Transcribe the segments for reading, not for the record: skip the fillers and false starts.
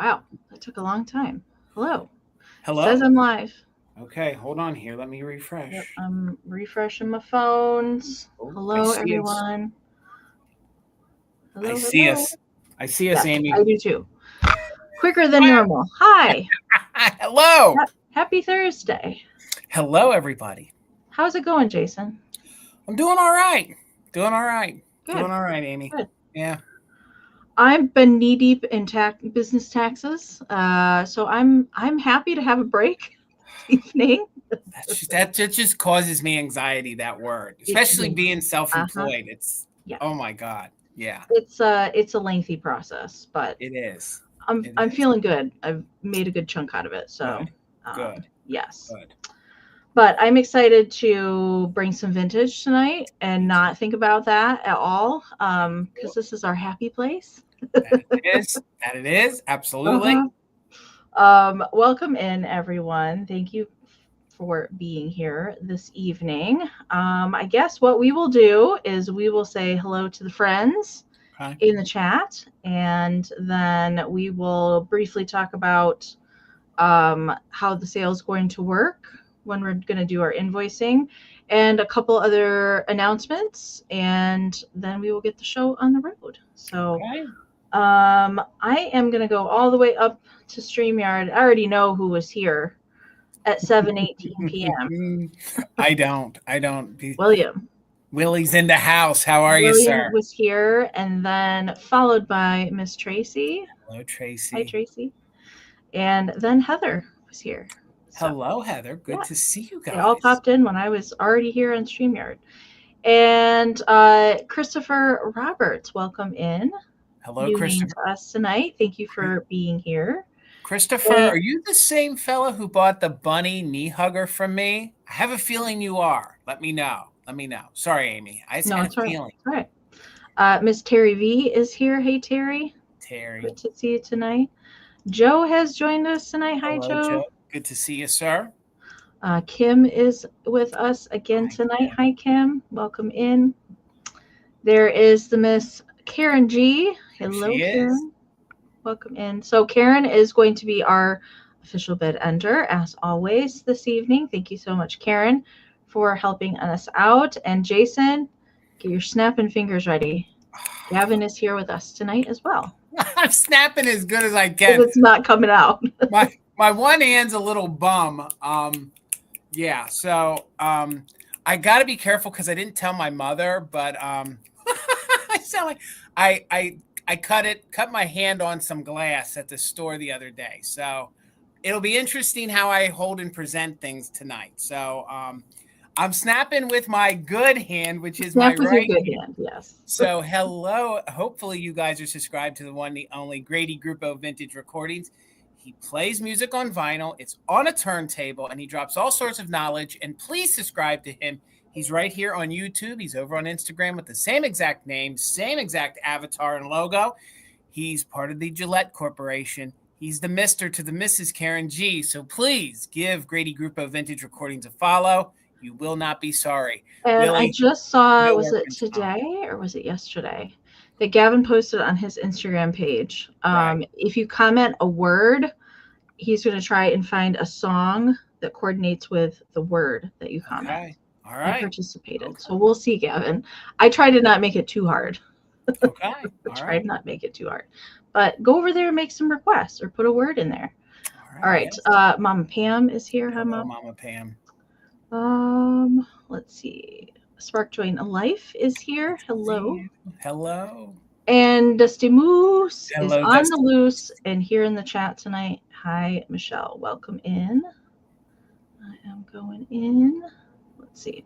Wow, that took a long time. Hello. Hello? Says I'm live. Okay, hold on here. Let me refresh. Yep, I'm refreshing my phones. Oh, I Hello, see us. everyone. I Hello, see hello. us. I see us, Yes, Amy. I do too. Quicker than normal. Hi. Hello. Happy Thursday. Hello, everybody. How's it going, Jason? I'm doing all right. Doing all right. Good. Doing all right, Amy. Good. Yeah. I've been knee deep in business taxes, so I'm happy to have a break this evening. That just causes me anxiety, that word, especially being self-employed. It's Oh my God. Yeah. It's a lengthy process, but it is. I'm feeling good. I've made a good chunk out of it, so good. Yes. Good. But I'm excited to bring some vintage tonight and not think about that at all, because this is our happy place. That it is. Absolutely. Welcome in, everyone. Thank you for being here this evening. I guess what we will do is we will say hello to the friends in the chat, and then we will briefly talk about how the sale is going to work when we're going to do our invoicing, and a couple other announcements, and then we will get the show on the road. So I am going to go all the way up to StreamYard. I already know who was here at 7:18 p.m. I don't. William. Willie's in the house. How are you, sir? William was here, and then followed by Miss Tracy. Hello, Tracy. Hi, Tracy. And then Heather was here. So, hello, Heather. Good to see you guys. They all popped in when I was already here on StreamYard. And Christopher Roberts, welcome in. Hello, Christopher. To us tonight. Thank you for being here. Christopher, are you the same fella who bought the bunny knee hugger from me? I have a feeling you are. Let me know. Sorry, Amy. I just had a feeling. All right. Miss Terry V is here. Hey, Terry. Terry. Good to see you tonight. Joe has joined us tonight. Hi, Joe. Good to see you, sir. Kim is with us again tonight. Hi, Kim. Welcome in. There is the Miss Karen G. Hello, Karen. Welcome in. So Karen is going to be our official bid ender, as always, this evening. Thank you so much, Karen, for helping us out. And Jason, get your snapping fingers ready. Gavin is here with us tonight as well. I'm snapping as good as I can. It's not coming out. my one hand's a little bum. Yeah, so I got to be careful because I didn't tell my mother, but I sound like I cut my hand on some glass at the store the other day. So it'll be interesting how I hold and present things tonight. So I'm snapping with my good hand, which is my right hand. Yes. So hello. Hopefully you guys are subscribed to the one, the only Grady Grupo Vintage Recordings. He plays music on vinyl. It's on a turntable, and he drops all sorts of knowledge. And please subscribe to him. He's right here on YouTube. He's over on Instagram with the same exact name, same exact avatar and logo. He's part of the Gillette Corporation. He's the Mr. to the Mrs. Karen G. So please give Grady Grupo Vintage Recordings a follow. You will not be sorry. And Willie, I just saw, was it today or was it yesterday, that Gavin posted on his Instagram page. If you comment a word, he's going to try and find a song that coordinates with the word that you comment. Okay. All right. I participated. Okay. So we'll see, Gavin. I try to not make it too hard. Okay. Try to not make it too hard. But go over there and make some requests or put a word in there. All right. Yes. Mama Pam is here. Hi, Mom. Mama Pam. Let's see. Spark Joy in Life is here. Hello. Hello. And Dusty Moose is on the loose and here in the chat tonight. Hi, Michelle. Welcome in. I am going in. Let's see.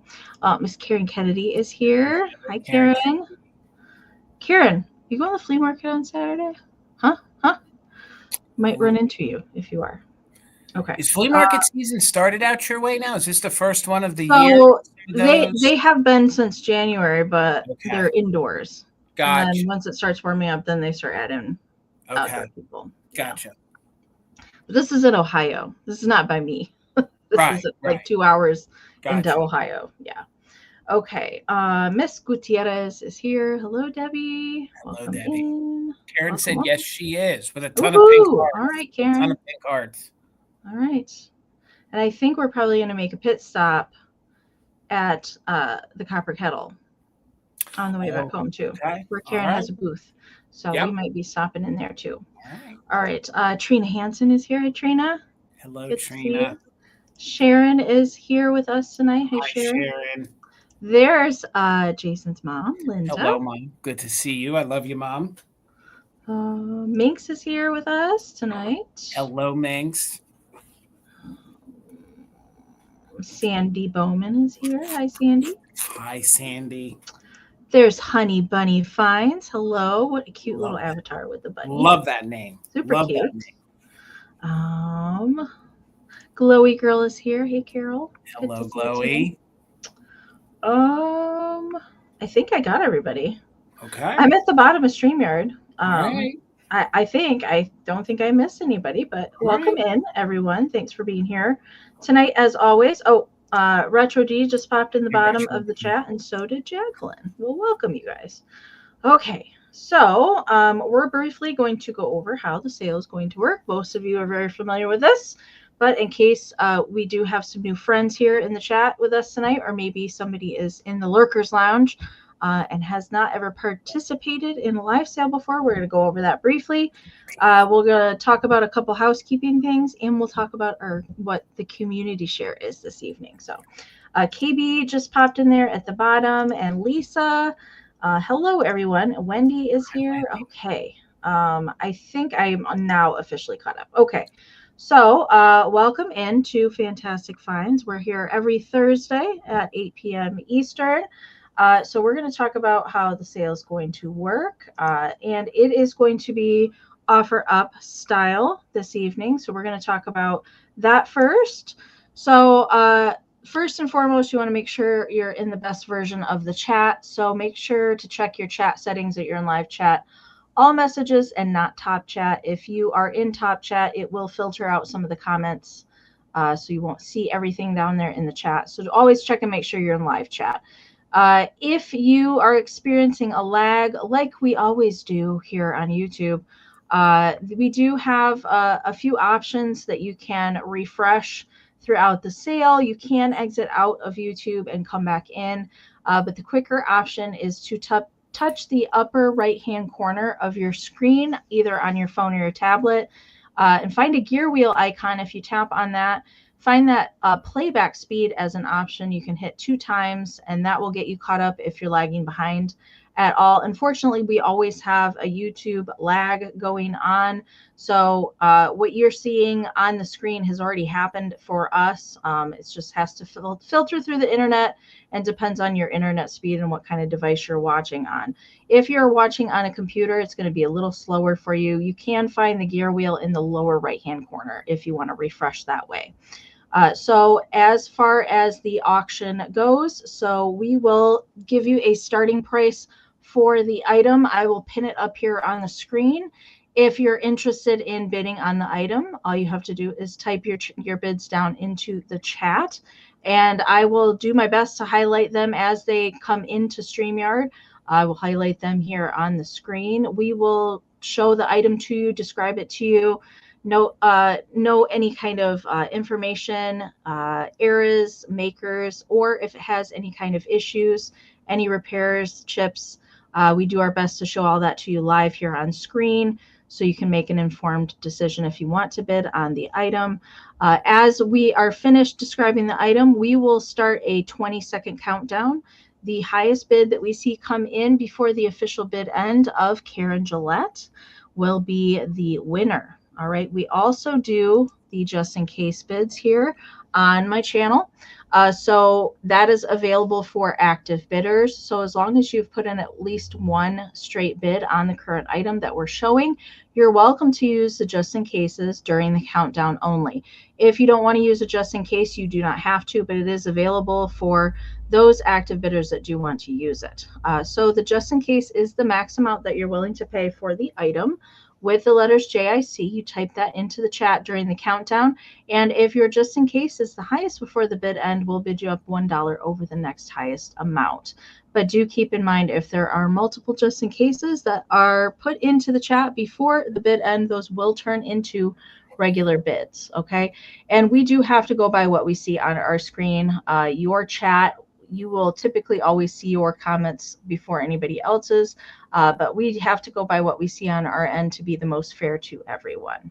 Miss Karen Kennedy is here. Hi, Karen. Karen, you go on the flea market on Saturday? Huh? Might run into you if you are. Okay. Is flea market season started out your way now? Is this the first one of the year? They have been since January, but they're indoors. Gotcha. And then once it starts warming up, then they start adding outdoor people. Gotcha. But this is in Ohio. This is not by me. This is like 2 hours into Ohio. Yeah. Okay. Miss Gutierrez is here. Hello, Debbie. Hello, Welcome Debbie. in. Karen Welcome, said yes, welcome. she is, with a ton of pink Woohoo! All hearts. right, A ton Karen. of pink hearts. All right. And I think we're probably going to make a pit stop at the Copper Kettle on the way back Oh, home, too, okay. where All Karen right. has a booth. So we Yep. might be stopping in there, too. All right. All right. Trina Hansen is here. Hi, Trina. Hello, Good to see Trina. you. Sharon is here with us tonight. Hi, Hi, Sharon. Sharon. There's Jason's mom, Linda. Hello, Mom. Good to see you. I love you, Mom. Minx is here with us tonight. Hello, Minx. Sandy Bowman is here. Hi, Sandy. Hi, Sandy. There's Honey Bunny Finds. Hello. What a cute little Love that. avatar with the bunny. Love that name. Super Love cute. that name. Glowy Girl is here. Hey, Carol. Hello, Good to see you Glowy. I think I got everybody. Okay. I'm at the bottom of StreamYard. All right. I think. I don't think I missed anybody, but All welcome right. in, everyone. Thanks for being here tonight, as always. Oh, Retro D just popped in the Hey, bottom Retro of the D. chat, and so did Jacqueline. Well, welcome, you guys. Okay, so we're briefly going to go over how the sale is going to work. Most of you are very familiar with this, but in case we do have some new friends here in the chat with us tonight, or maybe somebody is in the Lurkers Lounge and has not ever participated in a live sale before, we're going to go over that briefly. We're going to talk about a couple housekeeping things, and we'll talk about what the community share is this evening. So KB just popped in there at the bottom, and Lisa. Hello, everyone. Wendy is here. Okay. I think I'm now officially caught up. Okay. So welcome into Fantastic Finds. We're here every Thursday at 8 p.m. Eastern. So we're going to talk about how the sale is going to work. And it is going to be offer up style this evening. So we're going to talk about that first. So first and foremost, you want to make sure you're in the best version of the chat. So make sure to check your chat settings that you're in live chat. All messages and not top chat. If you are in top chat, it will filter out some of the comments. So you won't see everything down there in the chat. So always check and make sure you're in live chat. If you are experiencing a lag, like we always do here on YouTube, we do have a few options that you can refresh throughout the sale. You can exit out of YouTube and come back in, but the quicker option is to touch the upper right-hand corner of your screen, either on your phone or your tablet, and find a gear wheel icon. If you tap on that, find that playback speed as an option. You can hit 2 times, and that will get you caught up if you're lagging behind at all. Unfortunately, we always have a YouTube lag going on. So what you're seeing on the screen has already happened for us. It just has to filter through the internet and depends on your internet speed and what kind of device you're watching on. If you're watching on a computer, it's going to be a little slower for you. You can find the gear wheel in the lower right-hand corner if you want to refresh that way. So as far as the auction goes, so we will give you a starting price for the item. I will pin it up here on the screen. If you're interested in bidding on the item, all you have to do is type your bids down into the chat, and I will do my best to highlight them as they come into StreamYard. I will highlight them here on the screen. We will show the item to you, describe it to you, know any kind of information, errors, makers, or if it has any kind of issues, any repairs, chips. We do our best to show all that to you live here on screen, so you can make an informed decision if you want to bid on the item. As we are finished describing the item, we will start a 20-second countdown. The highest bid that we see come in before the official bid end of Karen Gillette will be the winner. All right, we also do the just in case bids here on my channel. So that is available for active bidders. So as long as you've put in at least one straight bid on the current item that we're showing, you're welcome to use the just in cases during the countdown only. If you don't want to use a just in case, you do not have to, but it is available for those active bidders that do want to use it. So the just in case is the max amount that you're willing to pay for the item. with the letters JIC. You type that into the chat during the countdown. And if your just in case is the highest before the bid end, we'll bid you up $1 over the next highest amount. But do keep in mind, if there are multiple just in cases that are put into the chat before the bid end, those will turn into regular bids. Okay. And we do have to go by what we see on our screen. Your chat, you will typically always see your comments before anybody else's, but we have to go by what we see on our end to be the most fair to everyone.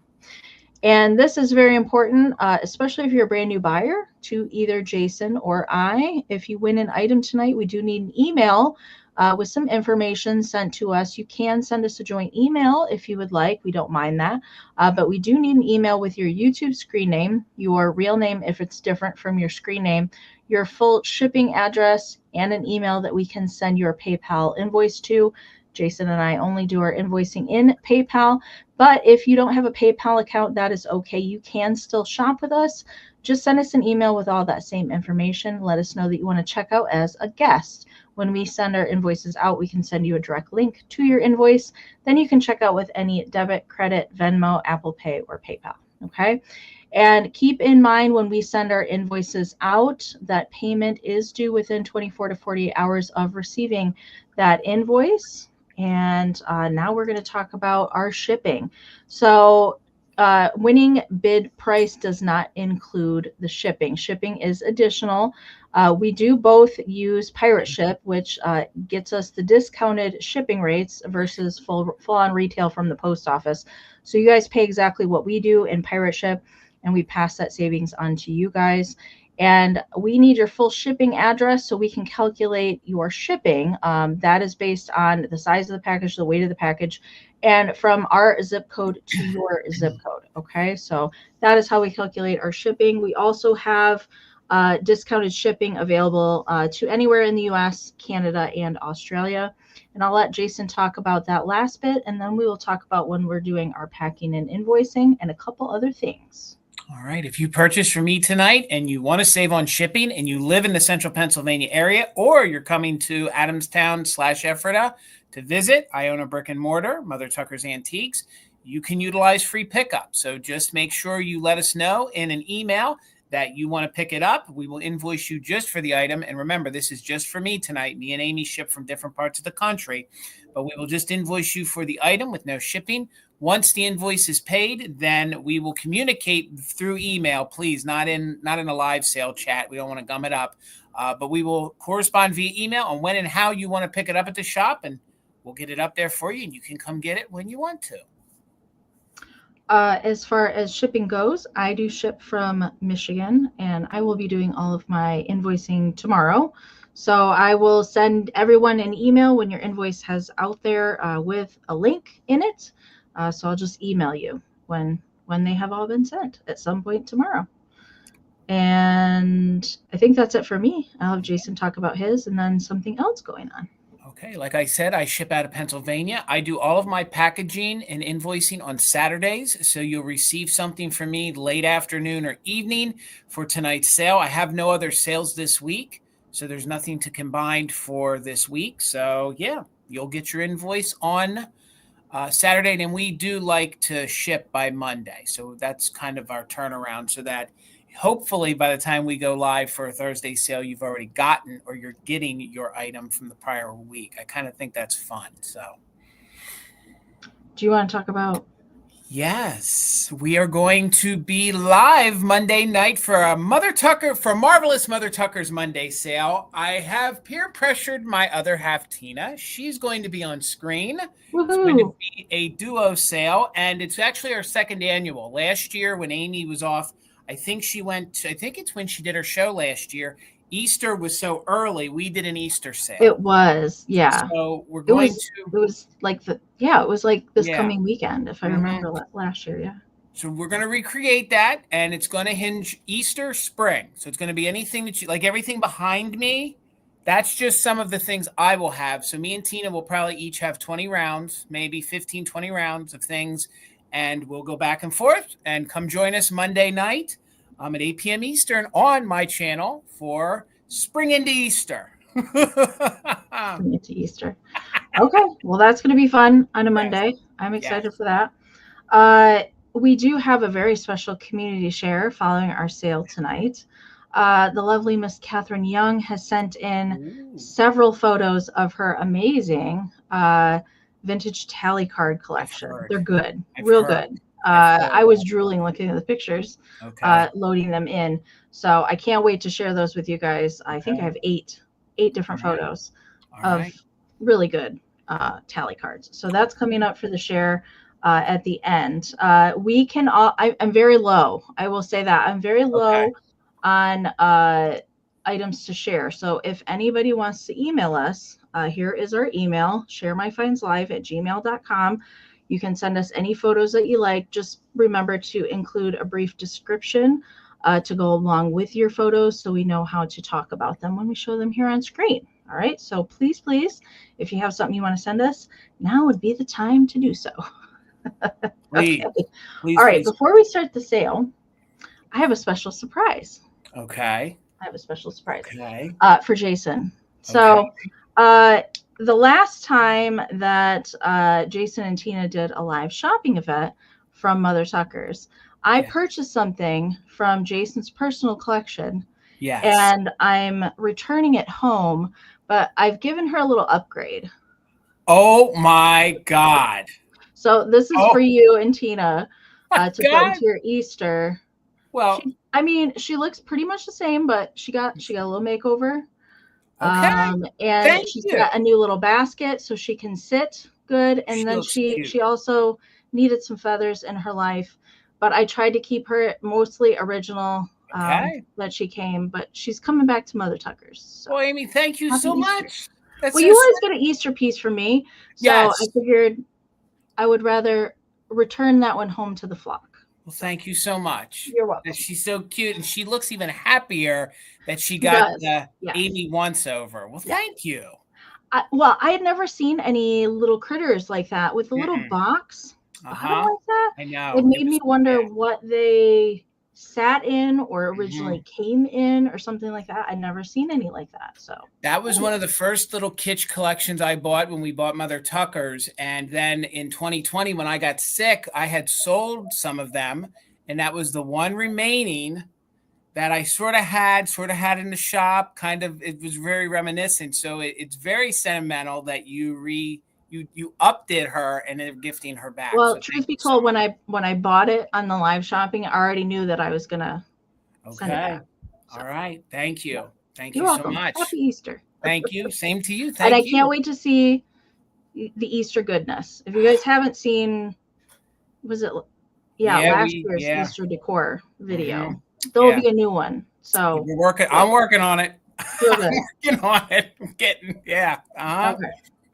And this is very important, especially if you're a brand new buyer, to either Jason or I. If you win an item tonight, we do need an email with some information sent to us. You can send us a joint email if you would like. We don't mind that. But we do need an email with your YouTube screen name, your real name if it's different from your screen name, your full shipping address, and an email that we can send your PayPal invoice to. Jason and I only do our invoicing in PayPal. But if you don't have a PayPal account, that is okay. You can still shop with us. Just send us an email with all that same information. Let us know that you want to check out as a guest. When we send our invoices out, we can send you a direct link to your invoice. Then you can check out with any debit, credit, Venmo, Apple Pay, or PayPal. Okay. And keep in mind when we send our invoices out, that payment is due within 24 to 48 hours of receiving that invoice. And now we're going to talk about our shipping. So winning bid price does not include the shipping. Shipping is additional. We do both use Pirate Ship, which gets us the discounted shipping rates versus full-on retail from the post office. So you guys pay exactly what we do in Pirate Ship, and we pass that savings on to you guys. And we need your full shipping address so we can calculate your shipping. That is based on the size of the package, the weight of the package, and from our zip code to your zip code. Okay, so that is how we calculate our shipping. We also have discounted shipping available to anywhere in the US, Canada, and Australia. And I'll let Jason talk about that last bit, and then we will talk about when we're doing our packing and invoicing and a couple other things. All right. If you purchase from me tonight and you want to save on shipping and you live in the central Pennsylvania area, or you're coming to Adamstown/Ephrata to visit, I own a brick and mortar, Mother Tucker's Antiques. You can utilize free pickup. So just make sure you let us know in an email that you want to pick it up. We will invoice you just for the item. And remember, this is just for me tonight. Me and Amy ship from different parts of the country, but we will just invoice you for the item with no shipping. Once the invoice is paid, then we will communicate through email, please, not in a live sale chat. We don't want to gum it up, but we will correspond via email on when and how you want to pick it up at the shop, and we'll get it up there for you, and you can come get it when you want to. As far as shipping goes, I do ship from Michigan, and I will be doing all of my invoicing tomorrow. So I will send everyone an email when your invoice has out there with a link in it. So I'll just email you when they have all been sent at some point tomorrow. And I think that's it for me. I'll have Jason talk about his and then something else going on. Okay, like I said, I ship out of Pennsylvania. I do all of my packaging and invoicing on Saturdays, so you'll receive something from me late afternoon or evening for tonight's sale. I have no other sales this week, so there's nothing to combine for this week. So yeah, you'll get your invoice on Saturday, and we do like to ship by Monday. So that's kind of our turnaround, so that hopefully by the time we go live for a Thursday sale, you've already gotten or you're getting your item from the prior week. I kind of think that's fun. So do you want to talk about? Yes, we are going to be live Monday night for a Marvelous Mother Tucker's Monday sale. I have peer pressured my other half, Tina. She's going to be on screen. Woohoo. It's going to be a duo sale, and it's actually our second annual. Last year when Amy was off, I think it's when she did her show last year. Easter was so early, we did an Easter sale. It was, yeah. So we're going to. It was like this coming weekend, if I remember last year, yeah. So we're going to recreate that, and it's going to hinge Easter, spring. So it's going to be anything that you like. Everything behind me, that's just some of the things I will have. So me and Tina will probably each have 20 rounds, maybe 15, 20 rounds of things, and we'll go back and forth. And come join us Monday night at 8 p.m. Eastern on my channel for Spring into Easter. Spring into Easter. Okay, well, that's going to be fun on a Monday. I'm excited for that. We do have a very special community share following our sale tonight. The lovely Miss Catherine Young has sent in several photos of her amazing vintage tally card collection. They're good, real good. I was drooling looking at the pictures, loading them in. So I can't wait to share those with you guys. I think I have eight different photos of really good tally cards. So that's coming up for the share at the end. We can all, I'm very low. I will say that I'm very low on items to share. So if anybody wants to email us, here is our email, ShareMyFindsLive@gmail.com. You can send us any photos that you like. Just remember to include a brief description to go along with your photos so we know how to talk about them when we show them here on screen. All right, so please, if you have something you want to send us, now would be the time to do so. Please. All right, before we start the sale, I have a special surprise. Okay. I have a special surprise for Jason. So the last time that Jason and Tina did a live shopping event from Mother Tuckers, I purchased something from Jason's personal collection. Yes. And I'm returning it home, but I've given her a little upgrade. Oh my God. So this is for you and Tina to put into your Easter. Well, she looks pretty much the same, but she got a little makeover. And she's got a new little basket so she can sit good. And then she also needed some feathers in her life, but I tried to keep her mostly original that she came, but she's coming back to Mother Tuckers. So. Well, Amy, thank you so much. That's you always get an Easter piece from me. So I figured I would rather return that one home to the flock. Well, thank you so much. You're welcome. She's so cute, and she looks even happier that she got the Amy once over. Well, thank you. Well, I had never seen any little critters like that with a little box. I don't like that. I know. It made me wonder what they sat in or originally came in or something like that. I'd never seen any like that. So that was one of the first little kitsch collections I bought when we bought Mother Tuckers. And then in 2020, when I got sick, I had sold some of them. And that was the one remaining that I sort of had in the shop. It was very reminiscent. So it's very sentimental that you updid her and then gifting her back. Well, so truth be told, when I bought it on the live shopping, I already knew that I was gonna send it back. So. All right. Thank you. Thank you welcome. So much. Happy Easter. Thank you. Same to you. And I can't wait to see the Easter goodness. If you guys haven't seen, last year's Easter decor video. There'll be a new one. So I'm working on it. Feel good. I'm working on it. I'm getting Okay.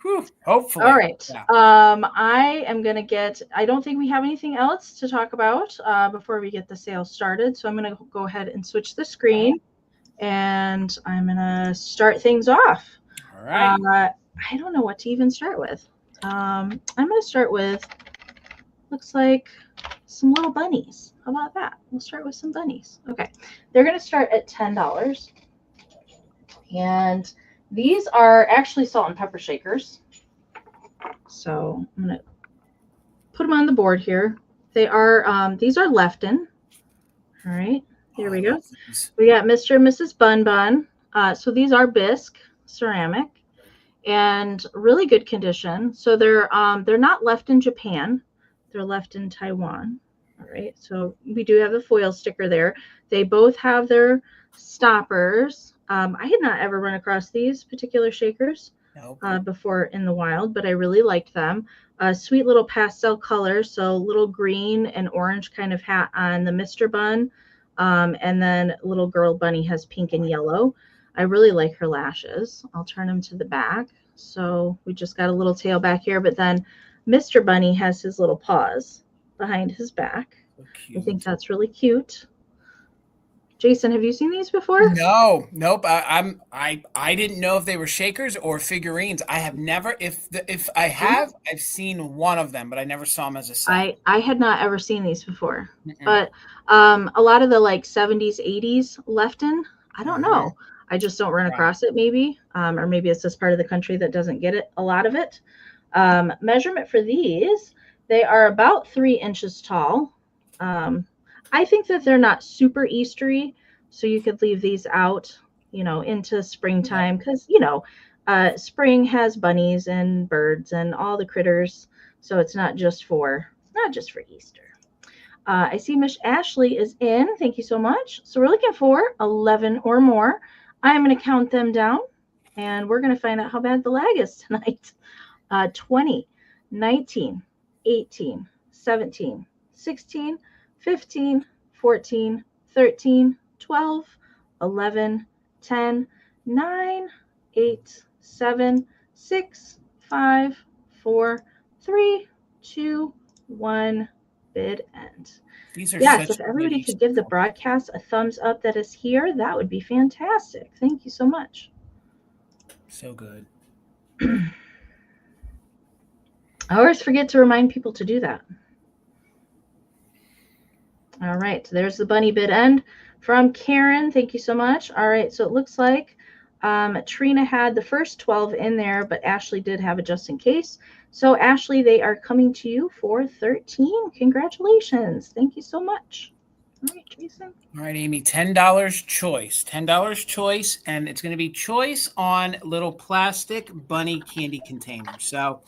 Whew, hopefully. All right. I am going to I don't think we have anything else to talk about before we get the sale started. So I'm going to go ahead and switch the screen and I'm going to start things off. All right. I don't know what to even start with. I'm going to start with, looks like some little bunnies. How about that? We'll start with some bunnies. Okay. They're going to start at $10. And these are actually salt and pepper shakers. So I'm going to put them on the board here. They are, these are Lefton. All right, here we go. We got Mr. and Mrs. Bun Bun. So these are bisque ceramic and really good condition. So they're not left in Japan. They're left in Taiwan. All right, so we do have the foil sticker there. They both have their stoppers. I had not ever run across these particular shakers before in the wild, but I really liked them. Sweet little pastel color, so little green and orange kind of hat on the Mr. Bun, and then little girl bunny has pink and yellow. I really like her lashes. I'll turn them to the back. So we just got a little tail back here, but then Mr. Bunny has his little paws behind his back. I think that's really cute. Jason, have you seen these before? No, nope. I didn't know if they were shakers or figurines. I have never. If I have, I've seen one of them, but I never saw them as a set. I had not ever seen these before, but a lot of the like 70s, 80s Lefton, I don't know. I just don't run across it, maybe, or maybe it's this part of the country that doesn't get it. A lot of it. Measurement for these They are about 3 inches tall. I think that they're not super Eastery, so you could leave these out, into springtime because, spring has bunnies and birds and all the critters, so it's not just for Easter. I see Miss Ashley is in. Thank you so much. So we're looking for 11 or more. I'm going to count them down, and we're going to find out how bad the lag is tonight. 20, 19, 18, 17, 16, 15, 14, 13, 12, 11, 10, 9, 8, 7, 6, 5, 4, 3, 2, 1. Bid end. Yes, if everybody could give the broadcast a thumbs up that is here, that would be fantastic. Thank you so much. So good. I always forget to remind people to do that. All right, so there's the bunny bid end from Karen. Thank you so much. All right, so it looks like Trina had the first 12 in there, but Ashley did have it just in case. So Ashley, they are coming to you for 13. Congratulations. Thank you so much. All right, Jason. All right, Amy, $10 choice. $10 choice, and it's going to be choice on little plastic bunny candy containers. So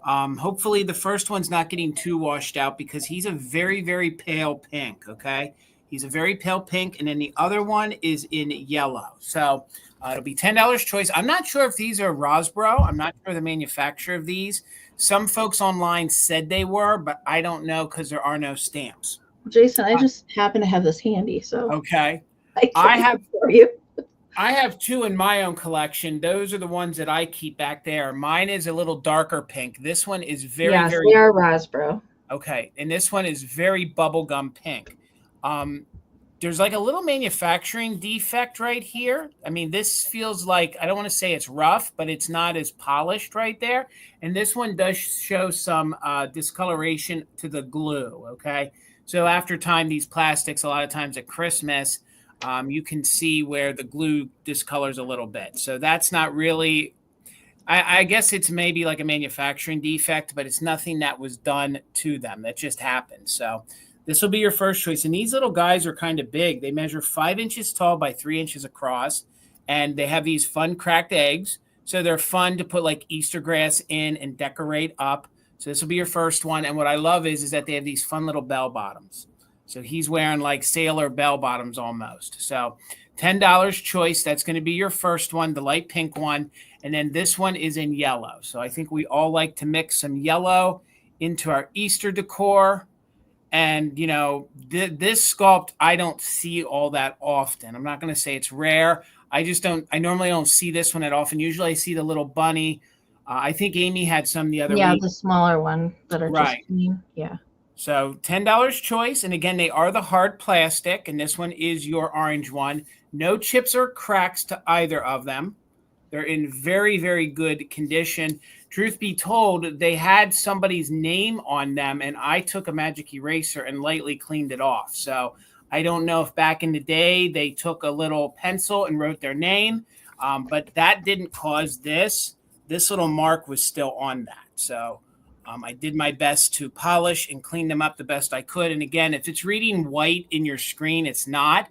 hopefully the first one's not getting too washed out because he's a very, very pale pink, okay? He's a very pale pink, and then the other one is in yellow. So it'll be $10 choice. I'm not sure if these are Rosbro. I'm not sure the manufacturer of these. Some folks online said they were, but I don't know because there are no stamps. Jason, I just happen to have this handy, so okay. I have for you. I have 2 in my own collection. Those are the ones that I keep back there. Mine is a little darker pink. This one is very, very. They are Rosbro. Okay, and this one is very bubblegum pink. There's like a little manufacturing defect right here. I mean, this feels like, I don't want to say it's rough, but it's not as polished right there. And this one does show some discoloration to the glue, okay? So after time, these plastics, a lot of times at Christmas, you can see where the glue discolors a little bit. So that's not really, I guess it's maybe like a manufacturing defect, but it's nothing that was done to them. That just happened. So this will be your first choice. And these little guys are kind of big. They measure 5 inches tall by 3 inches across. And they have these fun cracked eggs. So they're fun to put like Easter grass in and decorate up. So this will be your first one. And what I love is that they have these fun little bell bottoms. So he's wearing like sailor bell bottoms almost. So $10 choice. That's going to be your first one, the light pink one. And then this one is in yellow. So I think we all like to mix some yellow into our Easter decor. And, you know, this sculpt, I don't see all that often. I'm not going to say it's rare. I normally don't see this one that often. Usually I see the little bunny. I think Amy had some the other week. Yeah, the smaller one that are just clean. Yeah. So $10 choice. And again, they are the hard plastic. And this one is your orange one. No chips or cracks to either of them. They're in very, very good condition. Truth be told, they had somebody's name on them, and I took a magic eraser and lightly cleaned it off. So I don't know if back in the day they took a little pencil and wrote their name, but that didn't cause this. This little mark was still on that. So I did my best to polish and clean them up the best I could. And again, if it's reading white in your screen, it's not.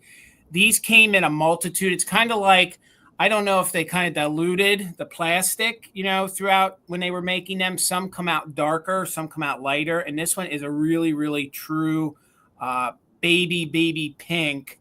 These came in a multitude. It's kind of like, I don't know if they kind of diluted the plastic, you know, throughout when they were making them. Some come out darker, some come out lighter. And this one is a really, really true baby pink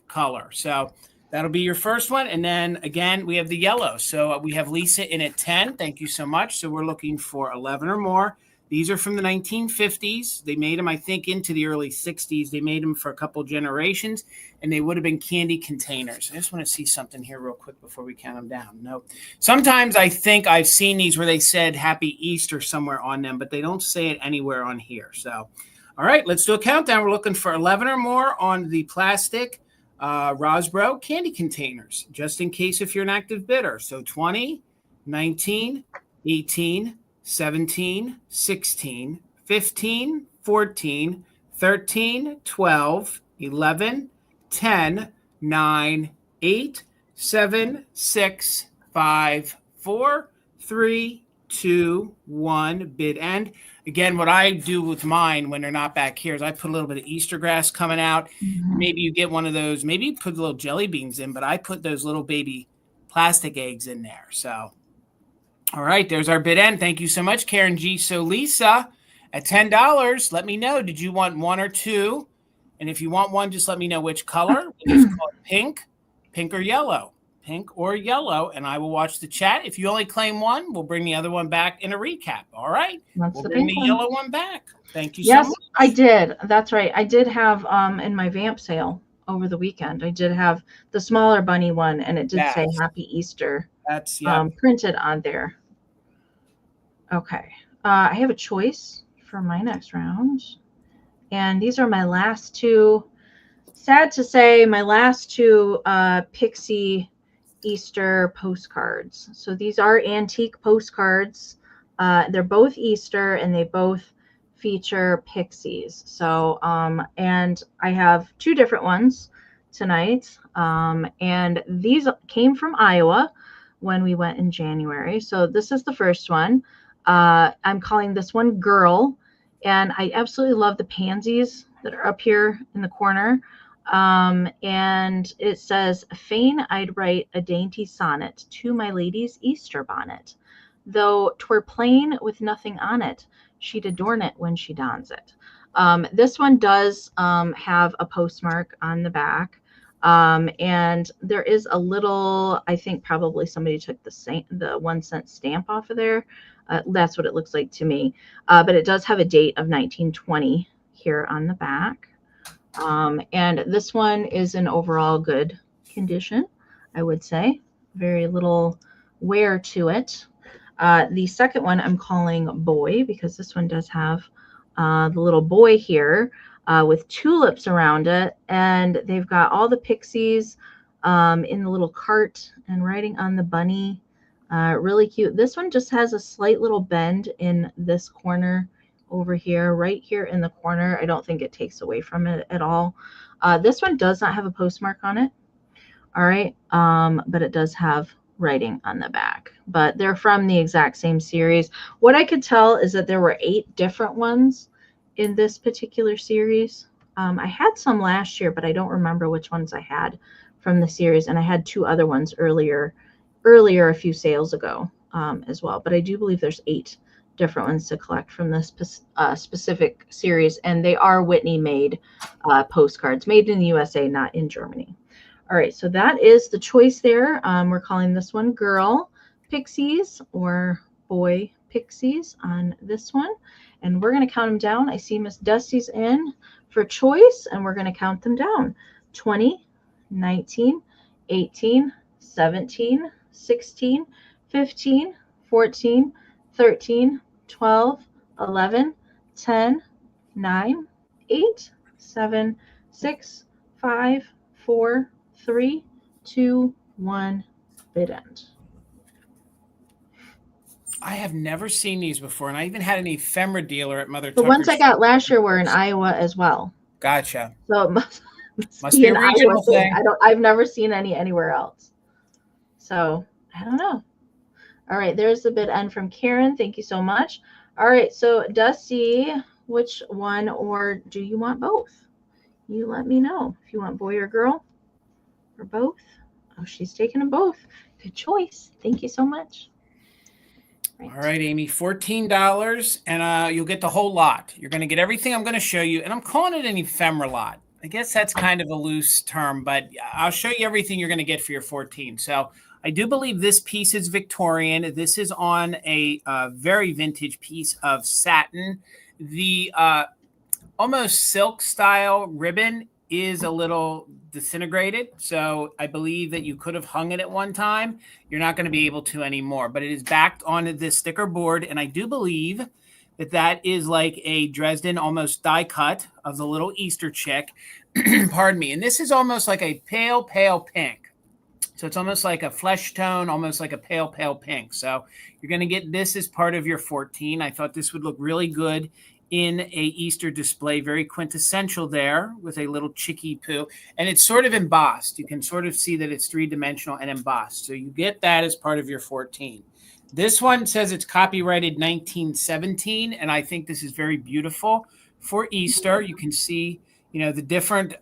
color. So that'll be your first one. And then again, we have the yellow. So we have Lisa in at 10. Thank you so much. So we're looking for 11 or more. These are from the 1950s. They made them, I think, into the early 60s. They made them for a couple generations, and they would have been candy containers. I just want to see something here real quick before we count them down. No. Sometimes I think I've seen these where they said Happy Easter somewhere on them, but they don't say it anywhere on here. So, all right, let's do a countdown. We're looking for 11 or more on the plastic Rosbro candy containers, just in case if you're an active bidder. So 20, 19, 18, 17, 16, 15, 14, 13, 12, 11, 10, 9, 8, 7, 6, 5, 4, 3, 2, 1, bid end. Again, what I do with mine when they're not back here is I put a little bit of Easter grass coming out. Maybe you get one of those, maybe you put little jelly beans in, but I put those little baby plastic eggs in there. So, all right, there's our bid end. Thank you so much, Karen G. So, Lisa, at $10, let me know, did you want 1 or 2? And if you want one, just let me know which color. It's called pink or yellow. Pink or yellow, and I will watch the chat. If you only claim one, we'll bring the other one back in a recap. All right? We'll bring the yellow one back. Thank you so much. Yes, I did. That's right. I did have in my Vamp sale over the weekend, I did have the smaller bunny one, and it did say Happy Easter. That's printed on there. Okay. I have a choice for my next round. And these are my last two. Sad to say, my last two Pixie Easter postcards. So these are antique postcards. They're both Easter, and they both feature pixies. So and I have two different ones tonight, and these came from Iowa when we went in January. So this is the first one. I'm calling this one Girl, and I absolutely love the pansies that are up here in the corner. And it says, fain I'd write a dainty sonnet to my lady's Easter bonnet, though 'twere plain with nothing on it, she'd adorn it when she dons it. This one does have a postmark on the back, and there is a little, I think probably somebody took the 1 cent stamp off of there. That's what it looks like to me, but it does have a date of 1920 here on the back. And this one is in overall good condition, I would say. Very little wear to it. The second one I'm calling Boy, because this one does have the little boy here with tulips around it. And they've got all the pixies in the little cart and writing on the bunny. Really cute. This one just has a slight little bend in this corner over here, right here in the corner. I don't think it takes away from it at all. This one does not have a postmark on it. All right. But it does have writing on the back, but they're from the exact same series. What I could tell is that there were 8 different ones in this particular series. I had some last year, but I don't remember which ones I had from the series. And I had 2 other ones earlier a few sales ago as well. But I do believe there's 8 different ones to collect from this specific series, and they are Whitney made postcards, made in the USA, not in Germany. All right, so that is the choice there. We're calling this one Girl Pixies or Boy Pixies on this one, and we're going to count them down. I see Miss Dusty's in for choice, and we're going to count them down. 20, 19, 18, 17, 16, 15, 14, 13, 12, 11, 10, 9, 8, 7, 6, 5, 4, 3, 2, 1, bid end. I have never seen these before, and I even had an ephemera dealer at Mother The Tucker's. ones I got last year were in Iowa as well. Gotcha. So it must be a regional thing. I've never seen any anywhere else. So I don't know. All right, there's the bid end from Karen. Thank you so much. All right, so Dusty, which one, or do you want both? You let me know if you want boy or girl or both. Oh, she's taking them both. Good choice. Thank you so much. Right. All right, Amy, $14, and you'll get the whole lot. You're going to get everything I'm going to show you, and I'm calling it an ephemera lot. I guess that's kind of a loose term, but I'll show you everything you're going to get for your 14. So I do believe this piece is Victorian. This is on a very vintage piece of satin. The almost silk style ribbon is a little disintegrated. So I believe that you could have hung it at one time. You're not going to be able to anymore, but it is backed onto this sticker board. And I do believe that that is like a Dresden almost die cut of the little Easter chick. Pardon me. And this is almost like a pale, pale pink. So it's almost like a flesh tone, almost like a pale, pale pink. So you're going to get this as part of your 14. I thought this would look really good in a Easter display, very quintessential there with a little chicky poo. And it's sort of embossed. You can sort of see that it's 3-dimensional and embossed. So you get that as part of your 14. This one says it's copyrighted 1917, and I think this is very beautiful for Easter. You can see, the different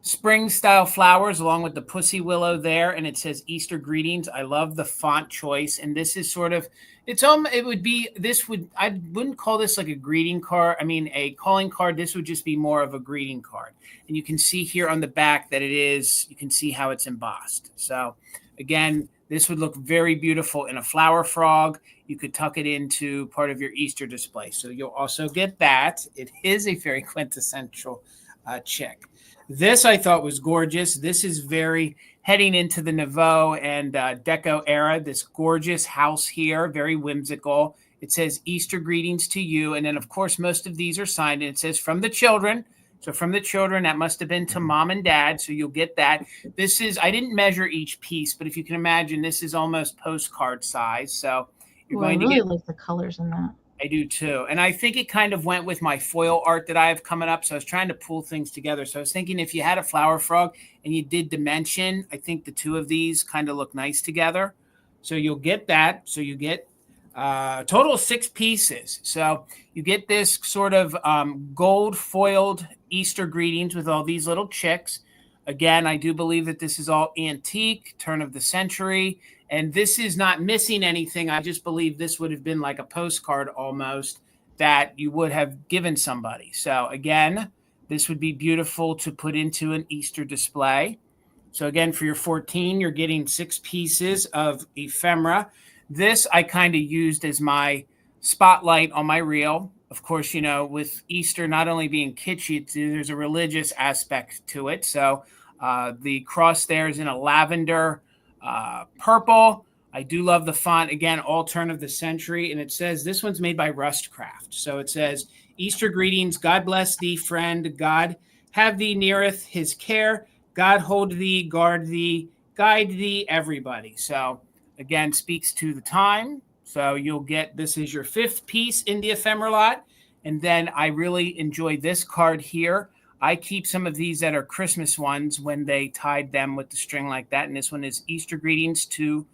spring style flowers along with the pussy willow there, and it says Easter greetings. I love the font choice, and this is sort of I wouldn't call this like a greeting card. I mean a calling card. This would just be more of a greeting card. And you can see here on the back that you can see how it's embossed. So again, this would look very beautiful in a flower frog. You could tuck it into part of your Easter display. So you'll also get that. It is a very quintessential chick. This I thought was gorgeous. This is very heading into the Nouveau and Deco era. This gorgeous house here, very whimsical. It says Easter greetings to you. And then, of course, most of these are signed. And it says from the children. So from the children, that must have been to mom and dad. So you'll get that. I didn't measure each piece, but if you can imagine, this is almost postcard size. So you're going to get. I like the colors in that. I do too. And I think it kind of went with my foil art that I have coming up. So I was trying to pull things together. So I was thinking if you had a flower frog and you did dimension, I think the two of these kind of look nice together. So you'll get that. So you get a total of 6 pieces. So you get this sort of gold foiled Easter greetings with all these little chicks. Again, I do believe that this is all antique, turn of the century. And this is not missing anything. I just believe this would have been like a postcard almost that you would have given somebody. So again, this would be beautiful to put into an Easter display. So again, for your 14, you're getting 6 pieces of ephemera. This I kind of used as my spotlight on my reel. Of course, with Easter not only being kitschy, there's a religious aspect to it. So the cross there is in a lavender purple. I do love the font. Again, all turn of the century. And it says this one's made by Rustcraft. So it says, Easter greetings. God bless thee, friend. God have thee neareth his care. God hold thee, guard thee, guide thee, everybody. So again, speaks to the time. So you'll get, this is your 5th piece in the ephemera lot. And then I really enjoy this card here. I keep some of these that are Christmas ones when they tied them with the string like that. And this one is Easter greetings to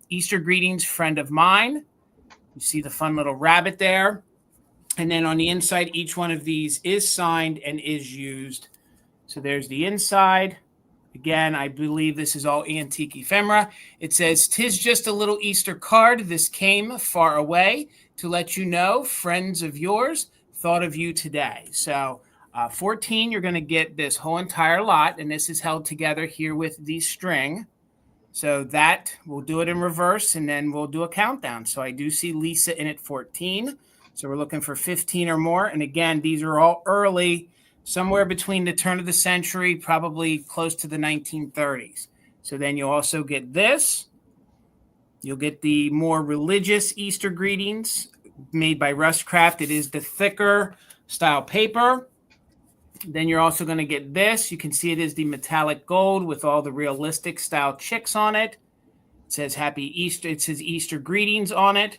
Easter greetings, friend of mine. You see the fun little rabbit there. And then on the inside, each one of these is signed and is used. So there's the inside. Again, I believe this is all antique ephemera. It says, "'Tis just a little Easter card. This came far away to let you know, friends of yours thought of you today." So 14, you're going to get this whole entire lot, and this is held together here with the string. So that, we'll do it in reverse, and then we'll do a countdown. So I do see Lisa in at 14. So we're looking for 15 or more. And again, these are all early, somewhere between the turn of the century, probably close to the 1930s. So then you'll also get this. You'll get the more religious Easter greetings made by Rustcraft. It is the thicker style paper. Then you're also going to get this. You can see it is the metallic gold with all the realistic style chicks on it. It says Happy Easter. It says Easter greetings on it.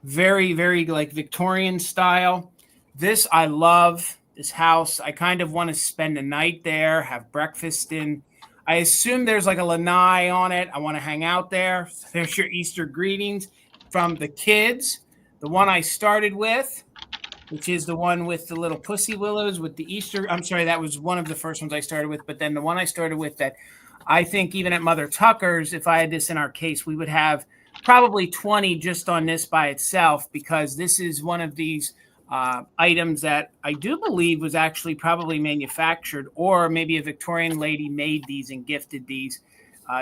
Very, very like Victorian style. This I love. This house, I kind of want to spend a night there, have breakfast in. I assume there's like a lanai on it. I want to hang out there. So there's your Easter greetings from the kids. The one I started with, which is the one with the little pussy willows with the Easter. I'm sorry, that was one of the first ones I started with. But then the one I started with that I think even at Mother Tucker's, if I had this in our case, we would have probably 20 just on this by itself, because this is one of these items that I do believe was actually probably manufactured, or maybe a Victorian lady made these and gifted these.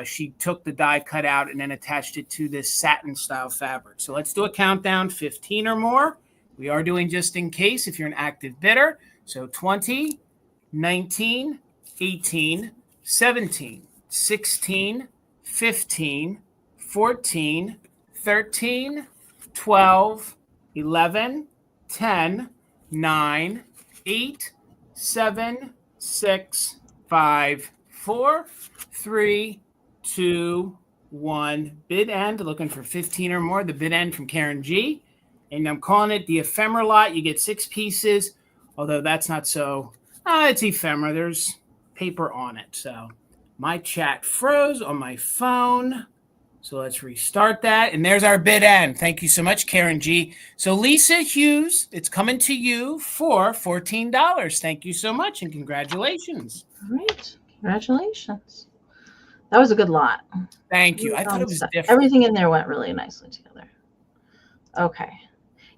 She took the die cut out and then attached it to this satin style fabric. So let's do a countdown, 15 or more. We are doing just in case if you're an active bidder. So 20, 19, 18, 17, 16, 15, 14, 13, 12, 11, 10, 9, 8, 7, 6, 5, 4, 3, 2, 1. Bid end, looking for 15 or more. The bid end from Karen G. And I'm calling it the ephemera lot. You get 6 pieces, although that's not so. It's ephemera. There's paper on it. So my chat froze on my phone. So let's restart that. And there's our bid end. Thank you so much, Karen G. So Lisa Hughes, it's coming to you for $14. Thank you so much and congratulations. All right. Congratulations. That was a good lot. Thank you. I thought it was different. Everything in there went really nicely together. Okay.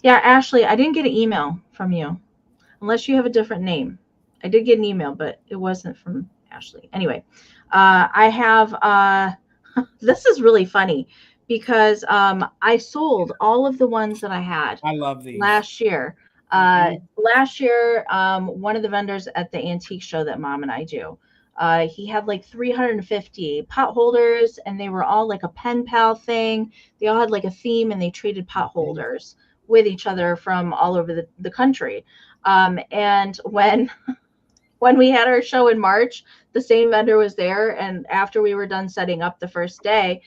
Yeah, Ashley, I didn't get an email from you unless you have a different name. I did get an email, but it wasn't from Ashley. Anyway, I have this is really funny because I sold all of the ones that I had. I love these. Last year. Last year, one of the vendors at the antique show that Mom and I do, he had like 350 pot holders, and they were all like a pen pal thing. They all had like a theme, and they traded pot holders with each other from all over the country. And when we had our show in March, the same vendor was there. And after we were done setting up the first day,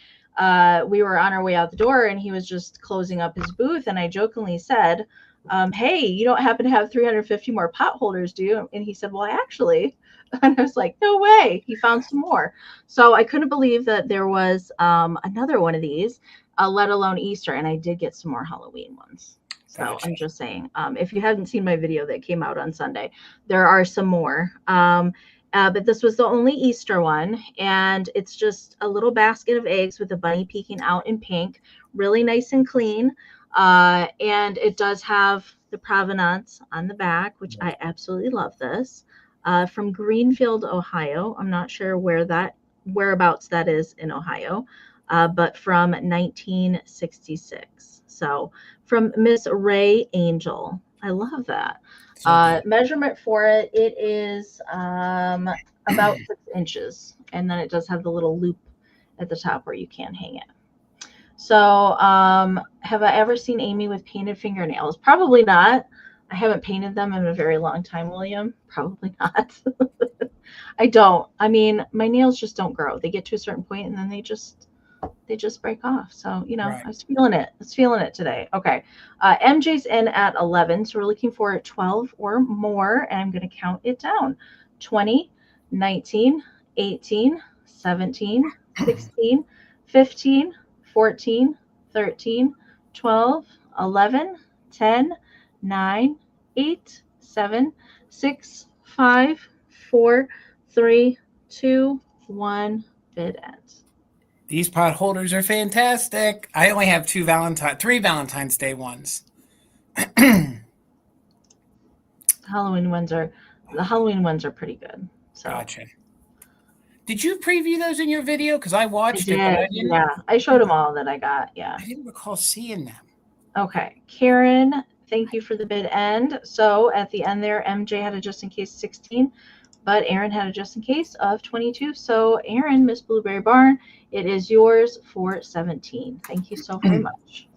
we were on our way out the door, and he was just closing up his booth. And I jokingly said, hey, you don't happen to have 350 more pot holders, do you? And he said, well, actually. And I was like, no way. He found some more. So I couldn't believe that there was another one of these, let alone Easter. And I did get some more Halloween ones. So gotcha. I'm just saying, if you hadn't seen my video that came out on Sunday, there are some more. But this was the only Easter one. And it's just a little basket of eggs with a bunny peeking out in pink. Really nice and clean. And it does have the provenance on the back, which I absolutely love this. From Greenfield, Ohio. I'm not sure whereabouts that is in Ohio, but from 1966. So from Miss Ray Angel. I love that. Measurement for it is about 6 inches. And then it does have the little loop at the top where you can hang it. So have I ever seen Amie with painted fingernails? Probably not. I haven't painted them in a very long time, William. Probably not. I don't. I mean, my nails just don't grow. They get to a certain point and then they just break off. So, you know, right. I was feeling it. I was feeling it today. Okay. MJ's in at 11. So we're looking for 12 or more. And I'm going to count it down. 20, 19, 18, 17, 16, 15, 14, 13, 12, 11, 10, 9, 8, 7, 6, 5, 4, 3, 2, 1. Bid ends. These pot holders are fantastic. I only have 3 Valentine's Day ones. The Halloween ones are pretty good. So. Gotcha. Did you preview those in your video? Because I watched it. But I didn't. Yeah, I showed them all that I got. Yeah. I didn't recall seeing them. Okay, Karen, thank you for the bid end. So at the end there, MJ had a just in case 16, but Aaron had a just in case of 22. So Aaron, Miss Blueberry Barn, it is yours for 17. Thank you so very much.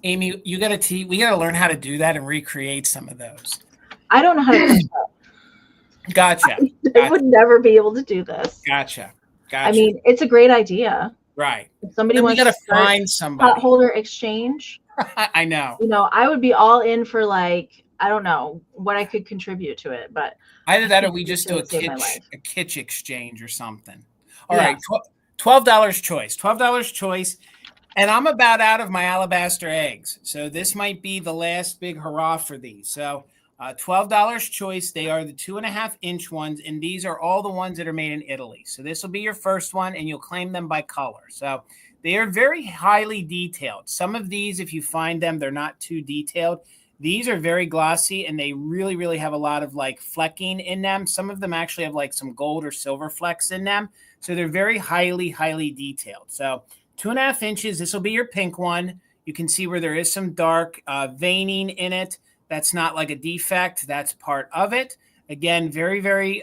Amie, we got to learn how to do that and recreate some of those. I don't know how to do that. Gotcha. I would never be able to do this. Gotcha. I mean, it's a great idea. Right. If somebody wants to find somebody. Pot holder exchange. I know. You know, I would be all in for like, I don't know what I could contribute to it, but either that or we just do a kitsch exchange or something. All right, $12 choice. $12 choice. And I'm about out of my alabaster eggs. So this might be the last big hurrah for these. So $12 choice. They are the 2.5-inch ones. And these are all the ones that are made in Italy. So this will be your first one and you'll claim them by color. So they are very highly detailed. Some of these, if you find them, they're not too detailed. These are very glossy and they really, really have a lot of like flecking in them. Some of them actually have like some gold or silver flecks in them. So they're very highly, highly detailed. So 2.5 inches, this will be your pink one. You can see where there is some dark veining in it. That's not like a defect. That's part of it. Again, very, very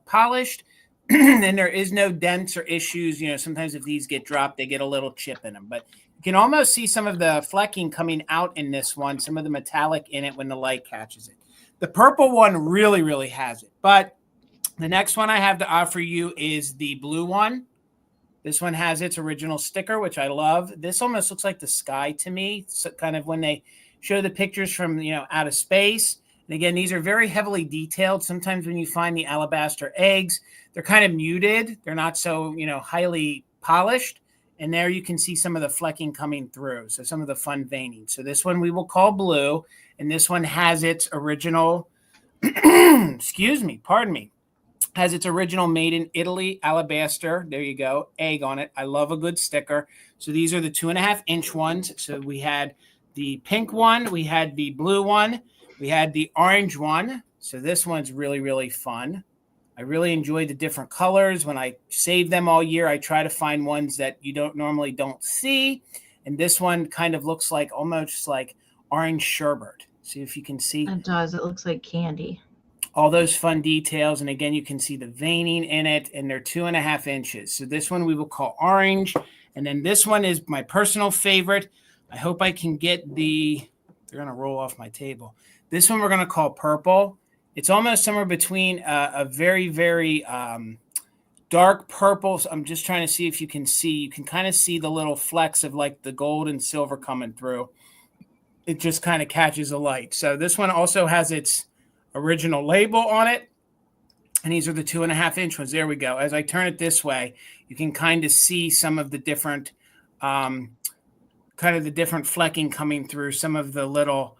polished. And there is no dents or issues. You know, sometimes if these get dropped, they get a little chip in them. But you can almost see some of the flecking coming out in this one, some of the metallic in it when the light catches it. The purple one really, really has it. But the next one I have to offer you is the blue one. This one has its original sticker, which I love. This almost looks like the sky to me. So kind of when they show the pictures from, you know, out of space. And again, these are very heavily detailed. Sometimes when you find the alabaster eggs, they're kind of muted. They're not so, you know, highly polished. And there you can see some of the flecking coming through. So some of the fun veining. So this one we will call blue. And this one has its original, excuse me, pardon me, has its original made in Italy alabaster. There you go. Egg on it. I love a good sticker. So these are the 2.5-inch ones. So we had the pink one. We had the blue one. We had the orange one. So this one's really, really fun. I really enjoy the different colors. When I save them all year, I try to find ones that you normally don't see. And this one kind of looks like almost like orange sherbet. See if you can see. It does. It looks like candy. All those fun details. And again, you can see the veining in it, and they're 2.5 inches. So this one we will call orange. And then this one is my personal favorite. I hope I can get they're going to roll off my table. This one we're going to call purple. It's almost somewhere between a very, very dark purple. So I'm just trying to see if you can see. You can kind of see the little flecks of like the gold and silver coming through. It just kind of catches the light. So this one also has its original label on it. And these are the 2.5-inch ones. There we go. As I turn it this way, you can kind of see some of the different flecking coming through, some of the little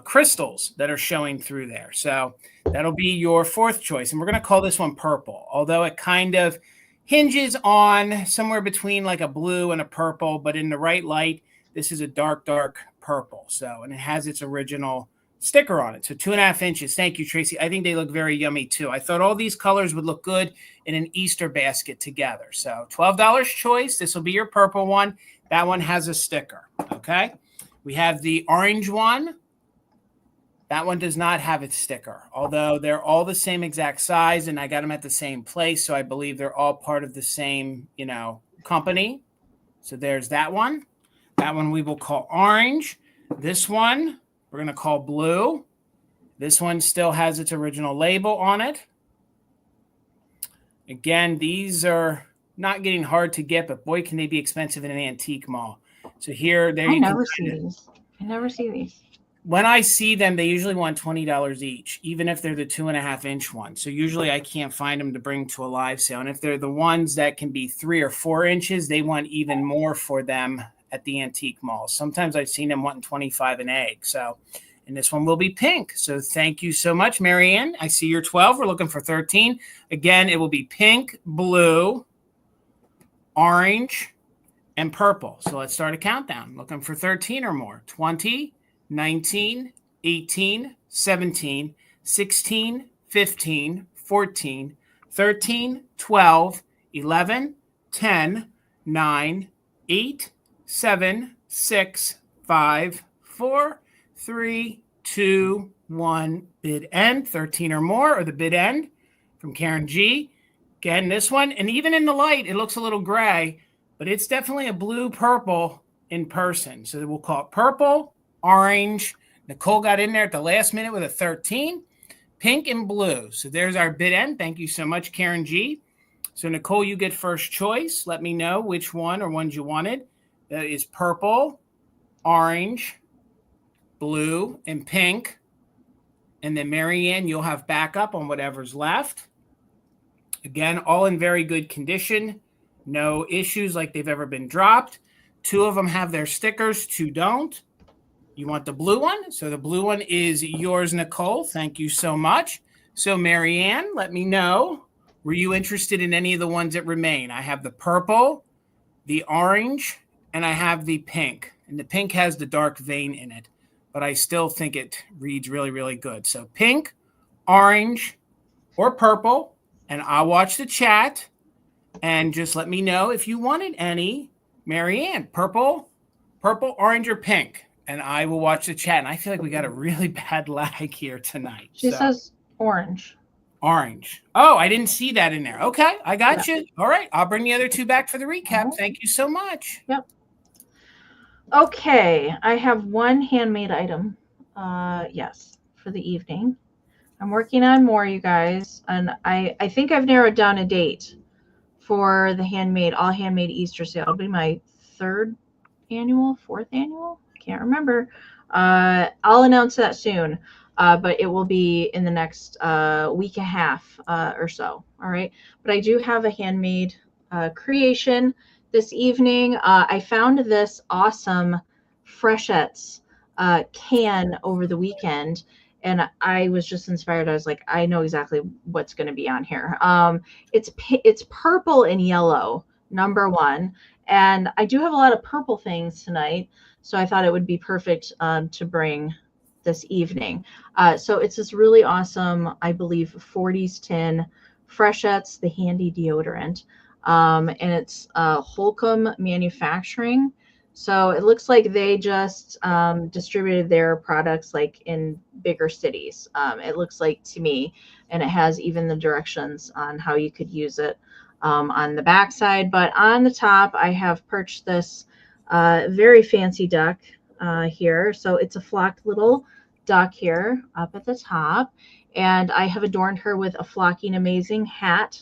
crystals that are showing through there. So that'll be your fourth choice. And we're going to call this one purple, although it kind of hinges on somewhere between like a blue and a purple, but in the right light, this is a dark, dark purple. So, and it has its original sticker on it. So 2.5 inches. Thank you, Tracy. I think they look very yummy too. I thought all these colors would look good in an Easter basket together. So $12 choice. This will be your purple one. That one has a sticker. Okay. We have the orange one. That one does not have its sticker, although they're all the same exact size, and I got them at the same place. So I believe they're all part of the same, company. So there's that one. That one we will call orange. This one we're going to call blue. This one still has its original label on it. Again, these are not getting hard to get, but boy, can they be expensive in an antique mall. So here, there you never see these. I never see these. When I see them, they usually want $20 each, even if they're the 2.5-inch ones. So usually I can't find them to bring to a live sale. And if they're the ones that can be 3 or 4 inches, they want even more for them at the antique malls. Sometimes I've seen them wanting 25 an egg. So, and this one will be pink. So thank you so much, Marianne. I see you're 12. We're looking for 13. Again, it will be pink, blue, orange, and purple. So let's start a countdown. Looking for 13 or more. 20, 19, 18, 17, 16, 15, 14, 13, 12, 11, 10, 9, 8, 7, 6, 5, 4, 3, 2, 1. Bid end. 13 or more, or the bid end from Karen G. Again, this one, and even in the light, it looks a little gray, but it's definitely a blue-purple in person. So we'll call it purple, orange. Nicole got in there at the last minute with a 13. Pink and blue. So there's our bid end. Thank you so much, Karen G. So Nicole, you get first choice. Let me know which one or ones you wanted. That is purple, orange, blue, and pink. And then Marianne, you'll have backup on whatever's left. Again, all in very good condition. No issues like they've ever been dropped. 2 of them have their stickers, 2 don't. You want the blue one? So the blue one is yours, Nicole. Thank you so much. So Marianne, let me know. Were you interested in any of the ones that remain? I have the purple, the orange, and I have the pink. And the pink has the dark vein in it, but I still think it reads really, really good. So pink, orange, or purple, and I'll watch the chat. And just let me know if you wanted any. Marianne, purple, orange, or pink. And I will watch the chat. And I feel like we got a really bad lag here tonight. She says orange. Orange. Oh, I didn't see that in there. Okay, I got you. All right, I'll bring the other 2 back for the recap. Thank you so much. Yep. Okay, I have one handmade item. Yes, for the evening. I'm working on more, you guys. And I think I've narrowed down a date for the all handmade Easter sale. It'll be my 4th annual. Can't remember. I'll announce that soon, but it will be in the next week and a half or so. All right. But I do have a handmade creation this evening. I found this awesome Freshettes can over the weekend, and I was just inspired. I was like, I know exactly what's going to be on here. It's purple and yellow, number one, and I do have a lot of purple things tonight, so I thought it would be perfect to bring this evening. So it's this really awesome, I believe, 40s tin Freshettes, the handy deodorant. And it's Holcomb Manufacturing. So it looks like they just distributed their products like in bigger cities. It looks like to me, and it has even the directions on how you could use it on the backside. But on the top, I have purchased this very fancy duck here. So it's a flocked little duck here up at the top, and I have adorned her with a flocking amazing hat.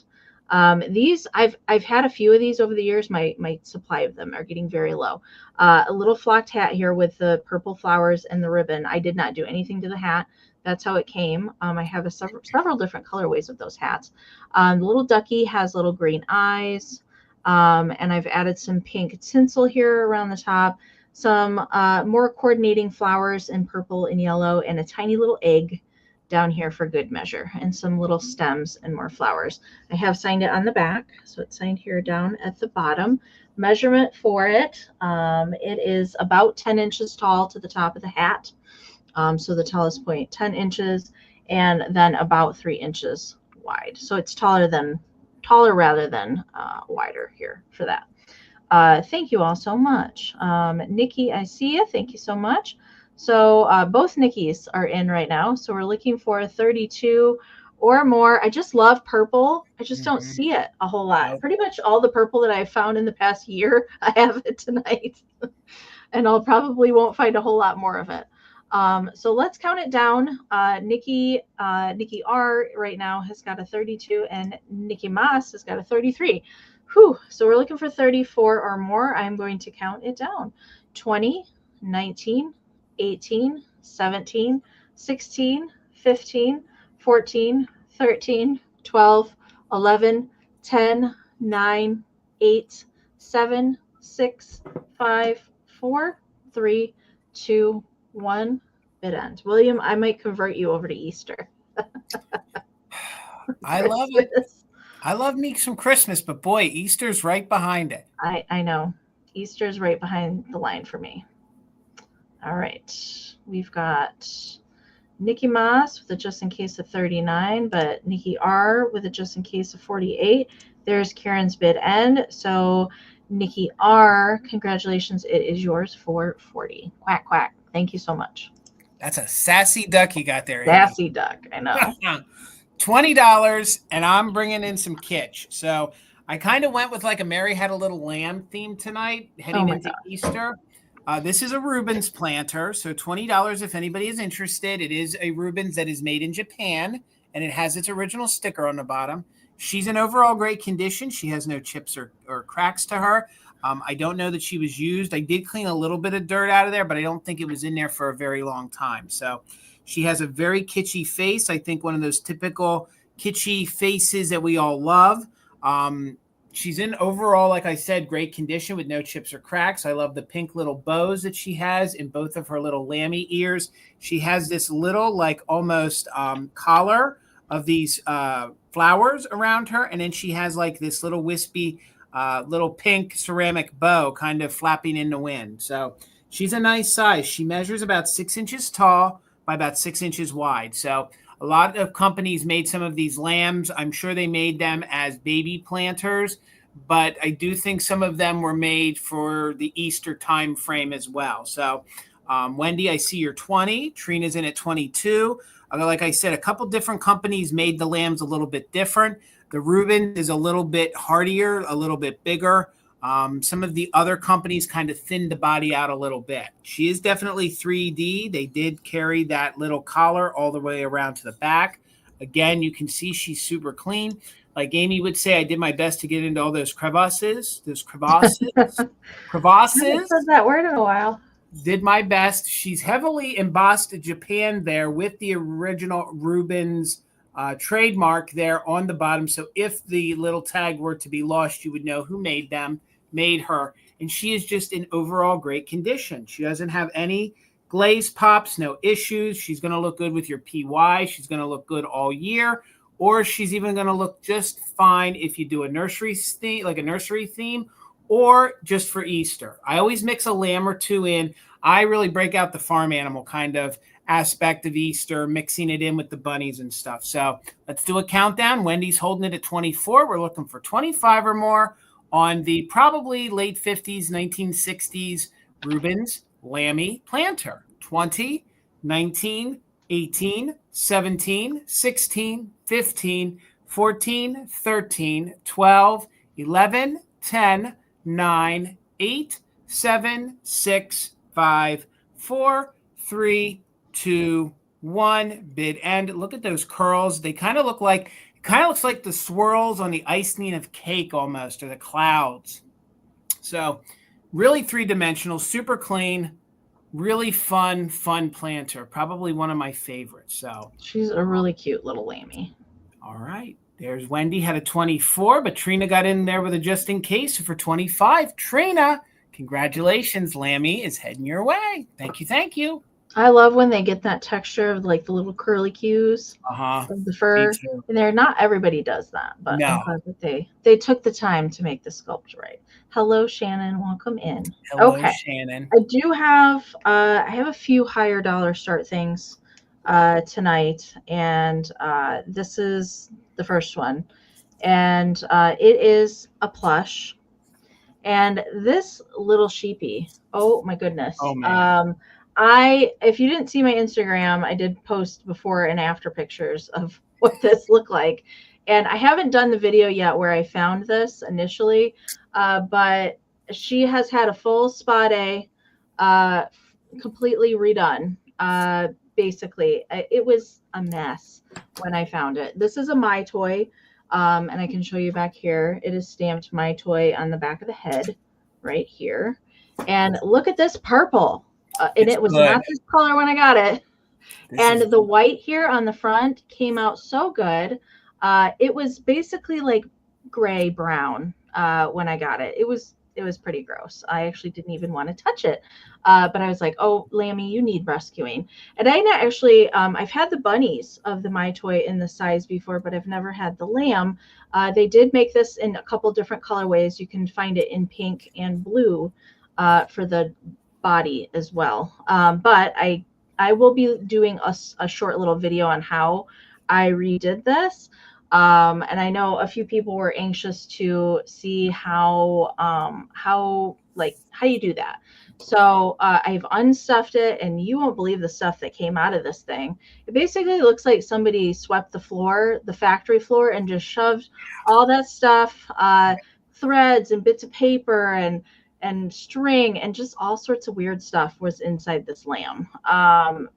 These I've had a few of these over the years. My supply of them are getting very low. A little flocked hat here with the purple flowers and the ribbon. I did not do anything to the hat. That's how it came. I have several different colorways of those hats. The little ducky has little green eyes, and I've added some pink tinsel here around the top. Some more coordinating flowers in purple and yellow, and a tiny little egg down here for good measure, and some little stems and more flowers. I have signed it on the back, so it's signed here down at the bottom. Measurement for it, it is about 10 inches tall to the top of the hat. So the tallest point, 10 inches, and then about 3 inches wide. So it's taller rather than wider here for that. Thank you all so much. Nikki, I see you. Thank you so much. So both Nikki's are in right now. So we're looking for 32 or more. I just love purple. I just don't see it a whole lot. Nope. Pretty much all the purple that I've found in the past year, I have it tonight. And I'll probably won't find a whole lot more of it. So let's count it down. Nikki R right now has got a 32, and Nikki Mas has got a 33. Whew. So we're looking for 34 or more. I'm going to count it down. 20, 19, 18, 17, 16, 15, 14, 13, 12, 11, 10, 9, 8, 7, 6, 5, 4, 3, 2, 1. Bid end. William, I might convert you over to Easter. I love it. I love me some Christmas, but boy, Easter's right behind it. I know. Easter's right behind the line for me. All right. We've got Nikki Moss with a just in case of 39, but Nikki R with a just in case of 48. There's Karen's bid end. So Nikki R, congratulations. It is yours for 40. Quack, quack. Thank you so much. That's a sassy duck you got there, Sassy Amy. Duck. I know. $20, and I'm bringing in some kitsch. So I kind of went with like a Mary Had a Little Lamb theme tonight, heading into Easter. This is a Reubens planter, so $20 if anybody is interested. It is a Reubens that is made in Japan, and it has its original sticker on the bottom. She's in overall great condition. She has no chips or cracks to her. I don't know that she was used. I did clean a little bit of dirt out of there, but I don't think it was in there for a very long time. So she has a very kitschy face. I think one of those typical kitschy faces that we all love. She's in overall, like I said, great condition with no chips or cracks. I love the pink little bows that she has in both of her little lammy ears. She has this little, like almost collar of these flowers around her. And then she has like this little wispy little pink ceramic bow kind of flapping in the wind. So she's a nice size. She measures about 6 inches tall by about 6 inches wide. So a lot of companies made some of these lambs. I'm sure they made them as baby planters, but I do think some of them were made for the Easter time frame as well. So Wendy, I see you're 20. Trina's in at 22. Like I said, a couple different companies made the lambs a little bit different. The Reubens is a little bit hardier, a little bit bigger. Some of the other companies kind of thinned the body out a little bit. She is definitely 3D. They did carry that little collar all the way around to the back. Again, you can see she's super clean. Like Amy would say, I did my best to get into all those crevasses. Crevasses. I haven't said that word in a while. Did my best. She's heavily embossed Japan there with the original Reubens trademark there on the bottom. So if the little tag were to be lost, you would know who made them. made her, and she is just in overall great condition. She doesn't have any glaze pops, no issues. She's going to look good with your PY. She's going to look good all year, or she's even going to look just fine if you do a nursery theme, like a nursery theme, or just for Easter. I always mix a lamb or two in. I really break out the farm animal kind of aspect of Easter, mixing it in with the bunnies and stuff. So let's do a countdown. Wendy's holding it at 24. We're looking for 25 or more on the probably late 50s, 1960s Reubens Lammy planter. 20, 19, 18, 17, 16, 15, 14, 13, 12, 11, 10, 9, 8, 7, 6, 5, 4, 3, 2, 1. Bid end. Look at those curls. They kind of look like, it kind of looks like the swirls on the icing of cake almost, or the clouds. So really three-dimensional, super clean, really fun planter. Probably one of my favorites. So she's a really cute little lammy. All right. There's Wendy, had a 24, but Trina got in there with a just in case for 25. Trina, congratulations. Lammy is heading your way. Thank you. Thank you. I love when they get that texture of like the little curly cues of the fur. And they're not everybody does that, but I'm glad that they took the time to make the sculpt right. Hello, Shannon. Welcome in. Hello, Shannon. I do have I have a few higher dollar start things tonight, and this is the first one, and it is a plush. And this little sheepy, oh my goodness. Oh, man. If you didn't see my Instagram, I did post before and after pictures of what this looked like. And I haven't done the video yet where I found this initially, but she has had a full spa day, completely redone. Basically, it was a mess when I found it. This is a My Toy, and I can show you back here. It is stamped My Toy on the back of the head right here. And look at this purple. And it was not this color when I got it. And the white here on the front came out so good. It was basically like gray brown when I got it. It was pretty gross. I actually didn't even want to touch it. But I was like, oh, Lammy, you need rescuing. And I actually, I've had the bunnies of the My Toy in the size before, but I've never had the lamb. They did make this in a couple different colorways. You can find it in pink and blue for the body as well. But I will be doing a short little video on how I redid this. And I know a few people were anxious to see how you do that. So I've unstuffed it, and you won't believe the stuff that came out of this thing. It basically looks like somebody swept the floor, the factory floor, and just shoved all that stuff, threads and bits of paper and string and just all sorts of weird stuff was inside this lamb. And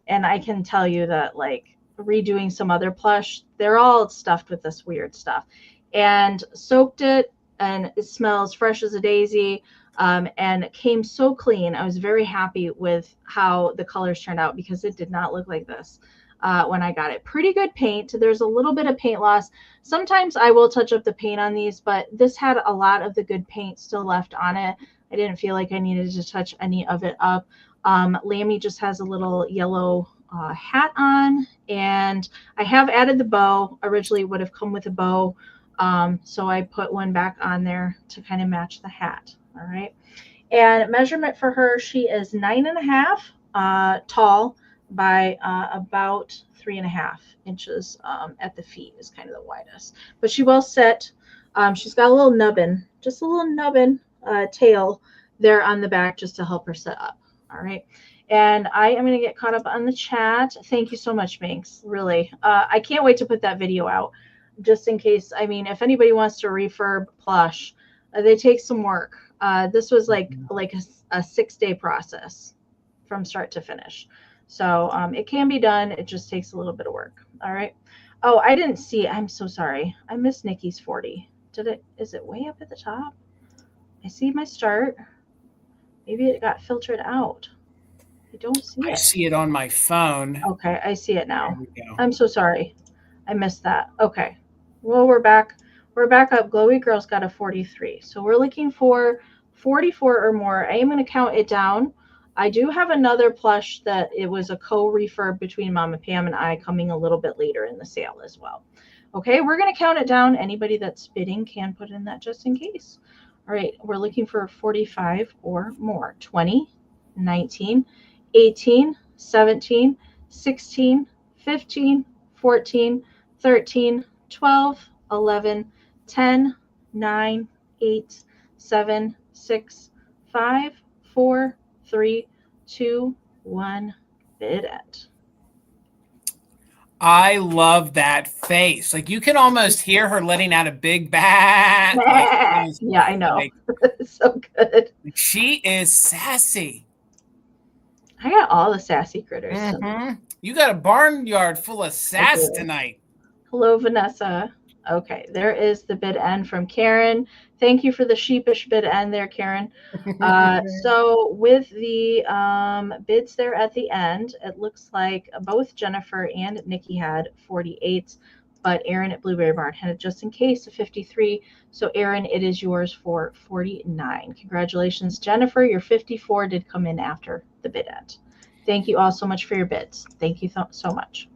I can tell you that, like, redoing some other plush, they're all stuffed with this weird stuff. And soaked it, and it smells fresh as a daisy, and it came so clean. I was very happy with how the colors turned out, because it did not look like this when I got it. Pretty good paint. There's a little bit of paint loss. Sometimes I will touch up the paint on these, but this had a lot of the good paint still left on it. I didn't feel like I needed to touch any of it up. Lammy just has a little yellow hat on, and I have added the bow. Originally it would have come with a bow, so I put one back on there to kind of match the hat. All right, and measurement for her, she is 9.5 tall by about 3.5 inches at the feet is kind of the widest, but she will sit. She's got a little nubbin, just a little nubbin tail there on the back, just to help her sit up. All right. And I am going to get caught up on the chat. Thank you so much, Minx. Really. I can't wait to put that video out, just in case. I mean, if anybody wants to refurb plush, they take some work. This was like a 6-day process from start to finish. So it can be done. It just takes a little bit of work. All right. Oh, I didn't see. I'm so sorry. I missed Nikki's 40. Is it way up at the top? I see my start. Maybe it got filtered out. I don't see it. I see it on my phone. Okay, I see it now. I'm so sorry. I missed that. Okay. Well, we're back We're back up. Glowy Girl's got a 43. So we're looking for 44 or more. I am going to count it down. I do have another plush that it was a co-refurb between Mama Pam and I coming a little bit later in the sale as well. Okay, we're going to count it down. Anybody that's bidding can put in that just in case. All right, we're looking for 45 or more. 20, 19, 18, 17, 16, 15, 14, 13, 12, 11, 10, 9, 8, 7, 6, 5, 4, 3, 2, 1. Bid it. I love that face. Like you can almost hear her letting out a big bat. Like, yeah, I know. Like, so good. She is sassy. I got all the sassy critters. You got a barnyard full of sass tonight. Hello, Vanessa. Okay, there is the bid end from Karen. Thank you for the sheepish bid end there, Karen. So with the bids there at the end, it looks like both Jennifer and Nikki had 48, but Aaron at Blueberry Barn had just in case a 53. So Aaron, it is yours for 49. Congratulations, Jennifer. Your 54 did come in after the bid end. Thank you all so much for your bids. Thank you so much.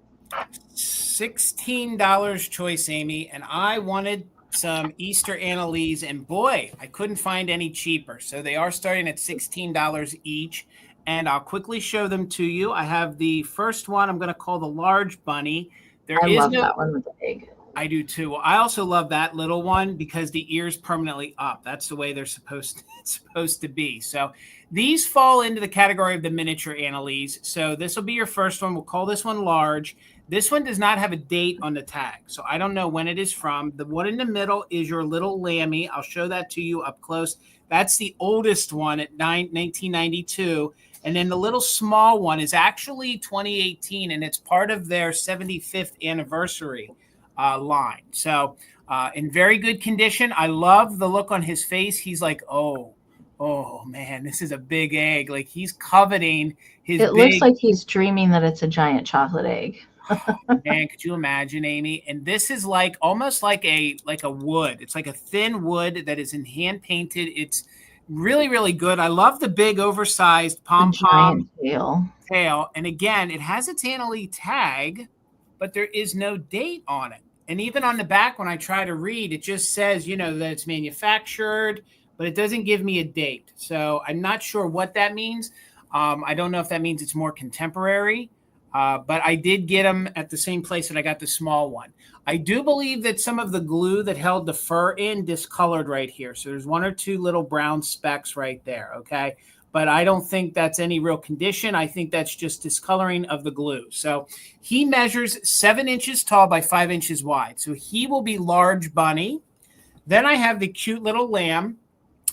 $16 choice, Amy, and I wanted some Easter Annalise, and boy, I couldn't find any cheaper. So they are starting at $16 each, and I'll quickly show them to you. I have the first one I'm going to call the large bunny. I love that one with the egg. I do too. I also love that little one because the ear's permanently up. That's the way they're supposed to be. So these fall into the category of the miniature Annalise. So this will be your first one. We'll call this one large. This one does not have a date on the tag, so I don't know when it is from. The one in the middle is your little Lammy. I'll show that to you up close. That's the oldest one at 1992. And then the little small one is actually 2018, and it's part of their 75th anniversary line. So in very good condition. I love the look on his face. He's like, oh man, this is a big egg. Like he's coveting his It looks like he's dreaming that it's a giant chocolate egg. Man, could you imagine, Amy? And this is like almost like a wood. It's like a thin wood that is in hand painted. It's really, really good. I love the big oversized pom-pom tail. And again, it has a Annalise tag, but there is no date on it. And even on the back, when I try to read, it just says, that it's manufactured, but it doesn't give me a date. So I'm not sure what that means. I don't know if that means it's more contemporary. But I did get them at the same place that I got the small one. I do believe that some of the glue that held the fur in discolored right here. So there's one or two little brown specks right there, okay? But I don't think that's any real condition. I think that's just discoloring of the glue. So he measures 7 inches tall by 5 inches wide. So he will be large bunny. Then I have the cute little lamb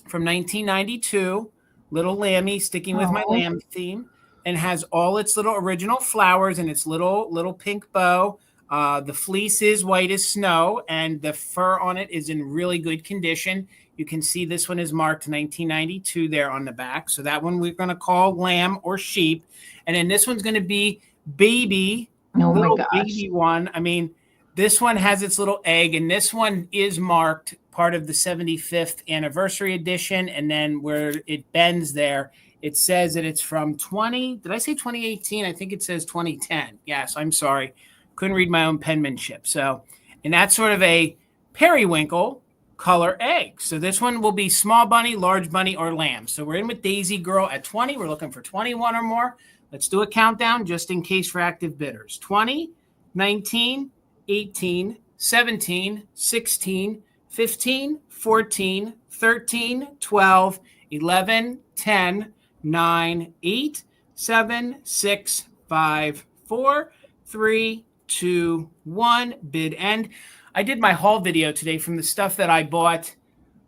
from 1992, little Lammy, sticking with my lamb theme. And has all its little original flowers and its little pink bow. The fleece is white as snow, and the fur on it is in really good condition. You can see this one is marked 1992 there on the back. So that one we're going to call lamb or sheep. And then this one's going to be baby, baby one. I mean, this one has its little egg, and this one is marked part of the 75th anniversary edition. And then where it bends there, it says that it's from did I say 2018? I think it says 2010. Yes, I'm sorry. Couldn't read my own penmanship. So, and that's sort of a periwinkle color egg. So this one will be small bunny, large bunny, or lamb. So we're in with Daisy Girl at 20. We're looking for 21 or more. Let's do a countdown just in case for active bidders. 20, 19, 18, 17, 16, 15, 14, 13, 12, 11, 10, 9, 8, 7, 6, 5, 4, 3, 2, 1. Bid end. I did my haul video today from the stuff that I bought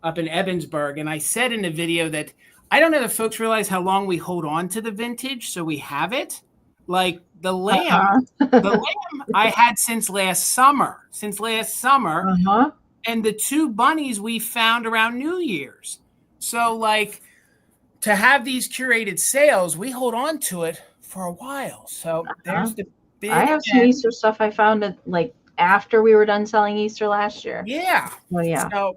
up in Ebensburg, and I said in the video that I don't know if folks realize how long we hold on to the vintage, so we have it. Like the lamb, I had since last summer. And the 2 bunnies we found around New Year's. So like, to have these curated sales, we hold on to it for a while. So there's the big. I have some Easter stuff I found at like after we were done selling Easter last year. Yeah. Oh yeah. So,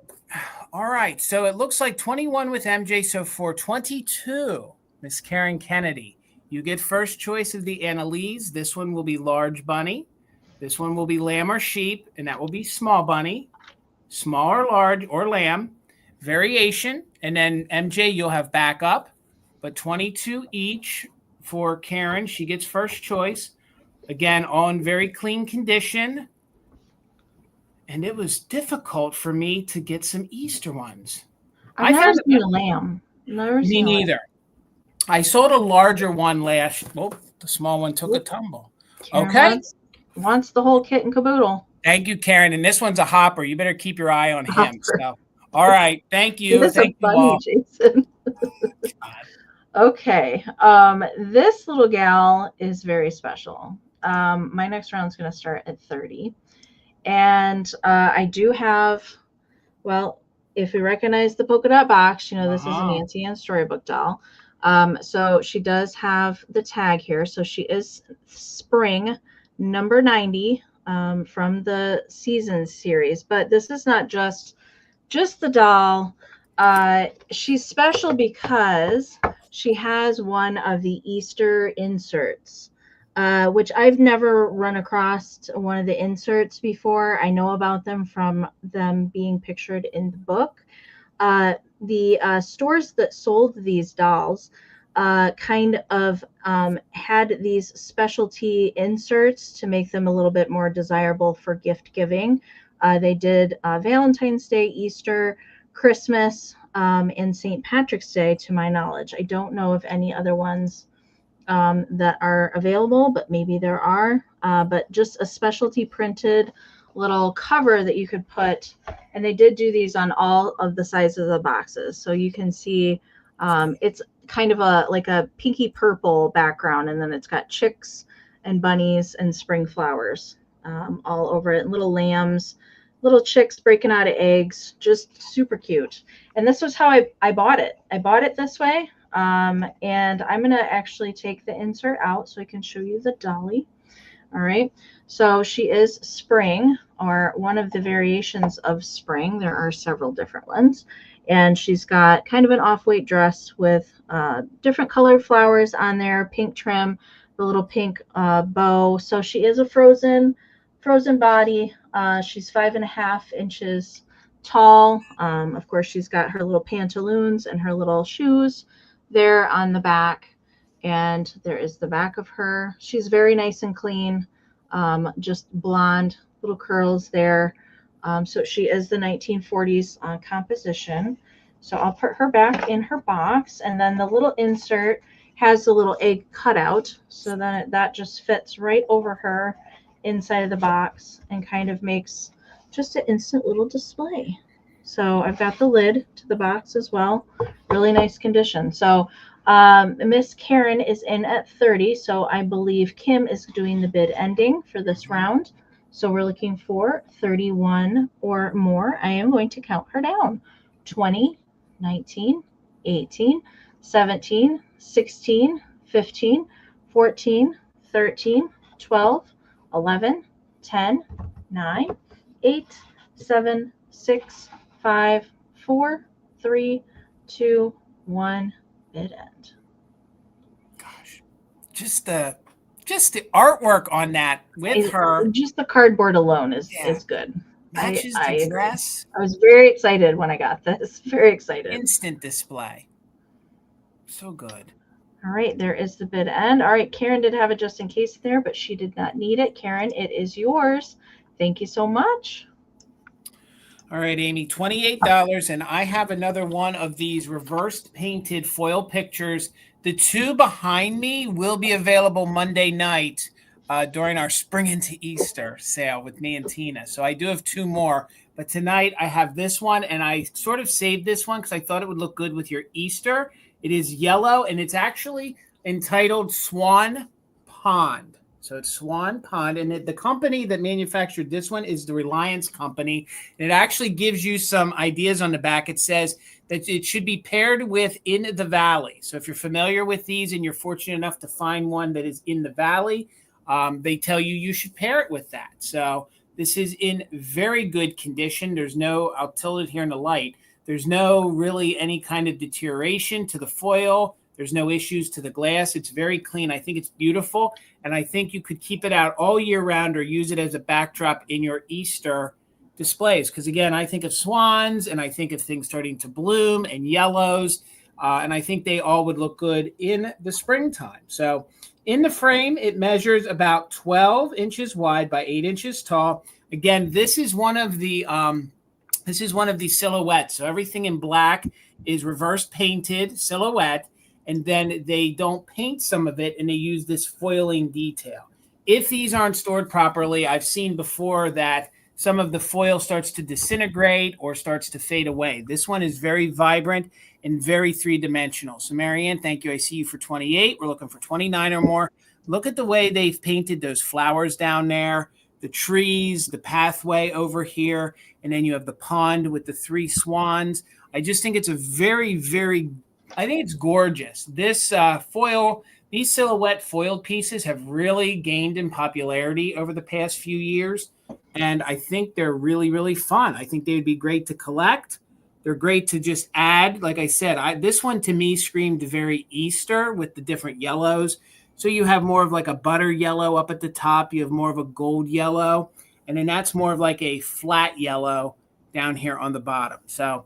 all right. So it looks like 21 with MJ. So for 22, Miss Karen Kennedy, you get first choice of the Annalise. This one will be large bunny. This one will be lamb or sheep, and that will be small bunny, small or large or lamb, variation. And then MJ, you'll have backup, but 22 each for Karen. She gets first choice. Again, all in very clean condition. And it was difficult for me to get some Easter ones. I've never seen a lamb. Never Me seen neither. I sold a larger one last. Oh, the small one took a tumble. Karen Okay. wants the whole kit and caboodle. Thank you, Karen. And this one's a hopper. You better keep your eye on him. So, all right. Thank you. It is Thank a you bunny, all. Jason. Okay. This little gal is very special. My next round is going to start at 30. And I do have, well, if you recognize the polka dot box, you know this is a Nancy Ann Storybook doll. So she does have the tag here. So she is spring number 90 from the Seasons series. But this is not just the doll. She's special because she has one of the Easter inserts, which I've never run across one of the inserts before. I know about them from them being pictured in the book. The stores that sold these dolls kind of had these specialty inserts to make them a little bit more desirable for gift giving. They did Valentine's Day, Easter, Christmas, and St. Patrick's Day, to my knowledge. I don't know of any other ones that are available, but maybe there are. But just a specialty printed little cover that you could put, and they did do these on all of the sizes of the boxes. So you can see it's kind of like a pinky purple background, and then it's got chicks and bunnies and spring flowers all over it, and little lambs, little chicks breaking out of eggs, just super cute. And this was how I bought it. I bought it this way. And I'm going to actually take the insert out so I can show you the dolly. All right. So she is spring, or one of the variations of spring. There are several different ones. And she's got kind of an off-white dress with different colored flowers on there, pink trim, the little pink bow. So she is a frozen body. She's 5.5 inches tall. Of course, she's got her little pantaloons and her little shoes there on the back. And there is the back of her. She's very nice and clean, just blonde, little curls there. So she is the 1940s composition. So I'll put her back in her box, and then the little insert has the little egg cutout, so then that just fits right over her inside of the box and kind of makes just an instant little display. So I've got the lid to the box as well. Really nice condition. So Miss Karen is in at 30. So I believe Kim is doing the bid ending for this round. So we're looking for 31 or more. I am going to count her down. 20, 19, 18, 17, 16, 15, 14, 13, 12, 11, 10, 9, 8, 7, 6, 5, 4, 3, 2, 1, bid end. Gosh, just the artwork on that with her. Just the cardboard alone is good. Matches the dress. I was very excited when I got this. Very excited. Instant display. So good. All right, there is the bid end. All right, Karen did have it just in case there, but she did not need it. Karen, it is yours. Thank you so much. All right, Amy, $28. And I have another one of these reversed painted foil pictures. The two behind me will be available Monday night during our Spring into Easter sale with me and Tina. So I do have two more. But tonight I have this one, and I sort of saved this one because I thought it would look good with your Easter. It is yellow, and it's actually entitled Swan Pond. So it's Swan Pond, and the company that manufactured this one is the Reliance Company. And it actually gives you some ideas on the back. It says that it should be paired with In the Valley. So if you're familiar with these and you're fortunate enough to find one that is in the valley, they tell you should pair it with that. So This is in very good condition. There's no, I'll tilt it here in the light. There's no really any kind of deterioration to the foil. There's no issues to the glass. It's very clean. I think it's beautiful. And I think you could keep it out all year round or use it as a backdrop in your Easter displays. Because again, I think of swans and I think of things starting to bloom and yellows. And I think they all would look good in the springtime. So in the frame, it measures about 12 inches wide by 8 inches tall. Again, this is one of the silhouettes. So everything in black is reverse painted silhouette, and then they don't paint some of it and they use this foiling detail. If these aren't stored properly, I've seen before that some of the foil starts to disintegrate or starts to fade away. This one is very vibrant and very three-dimensional. So Marianne, thank you. I see you for 28. We're looking for 29 or more. Look at the way they've painted those flowers down there, the trees, the pathway over here, and then you have the pond with the 3 swans. I just think it's a very, very, I think it's gorgeous. This foil, these silhouette foiled pieces have really gained in popularity over the past few years. And I think they're really, really fun. I think they would be great to collect. They're great to just add. Like I said, this one to me screamed very Easter with the different yellows. So you have more of like a butter yellow up at the top. You have more of a gold yellow. And then that's more of like a flat yellow down here on the bottom. So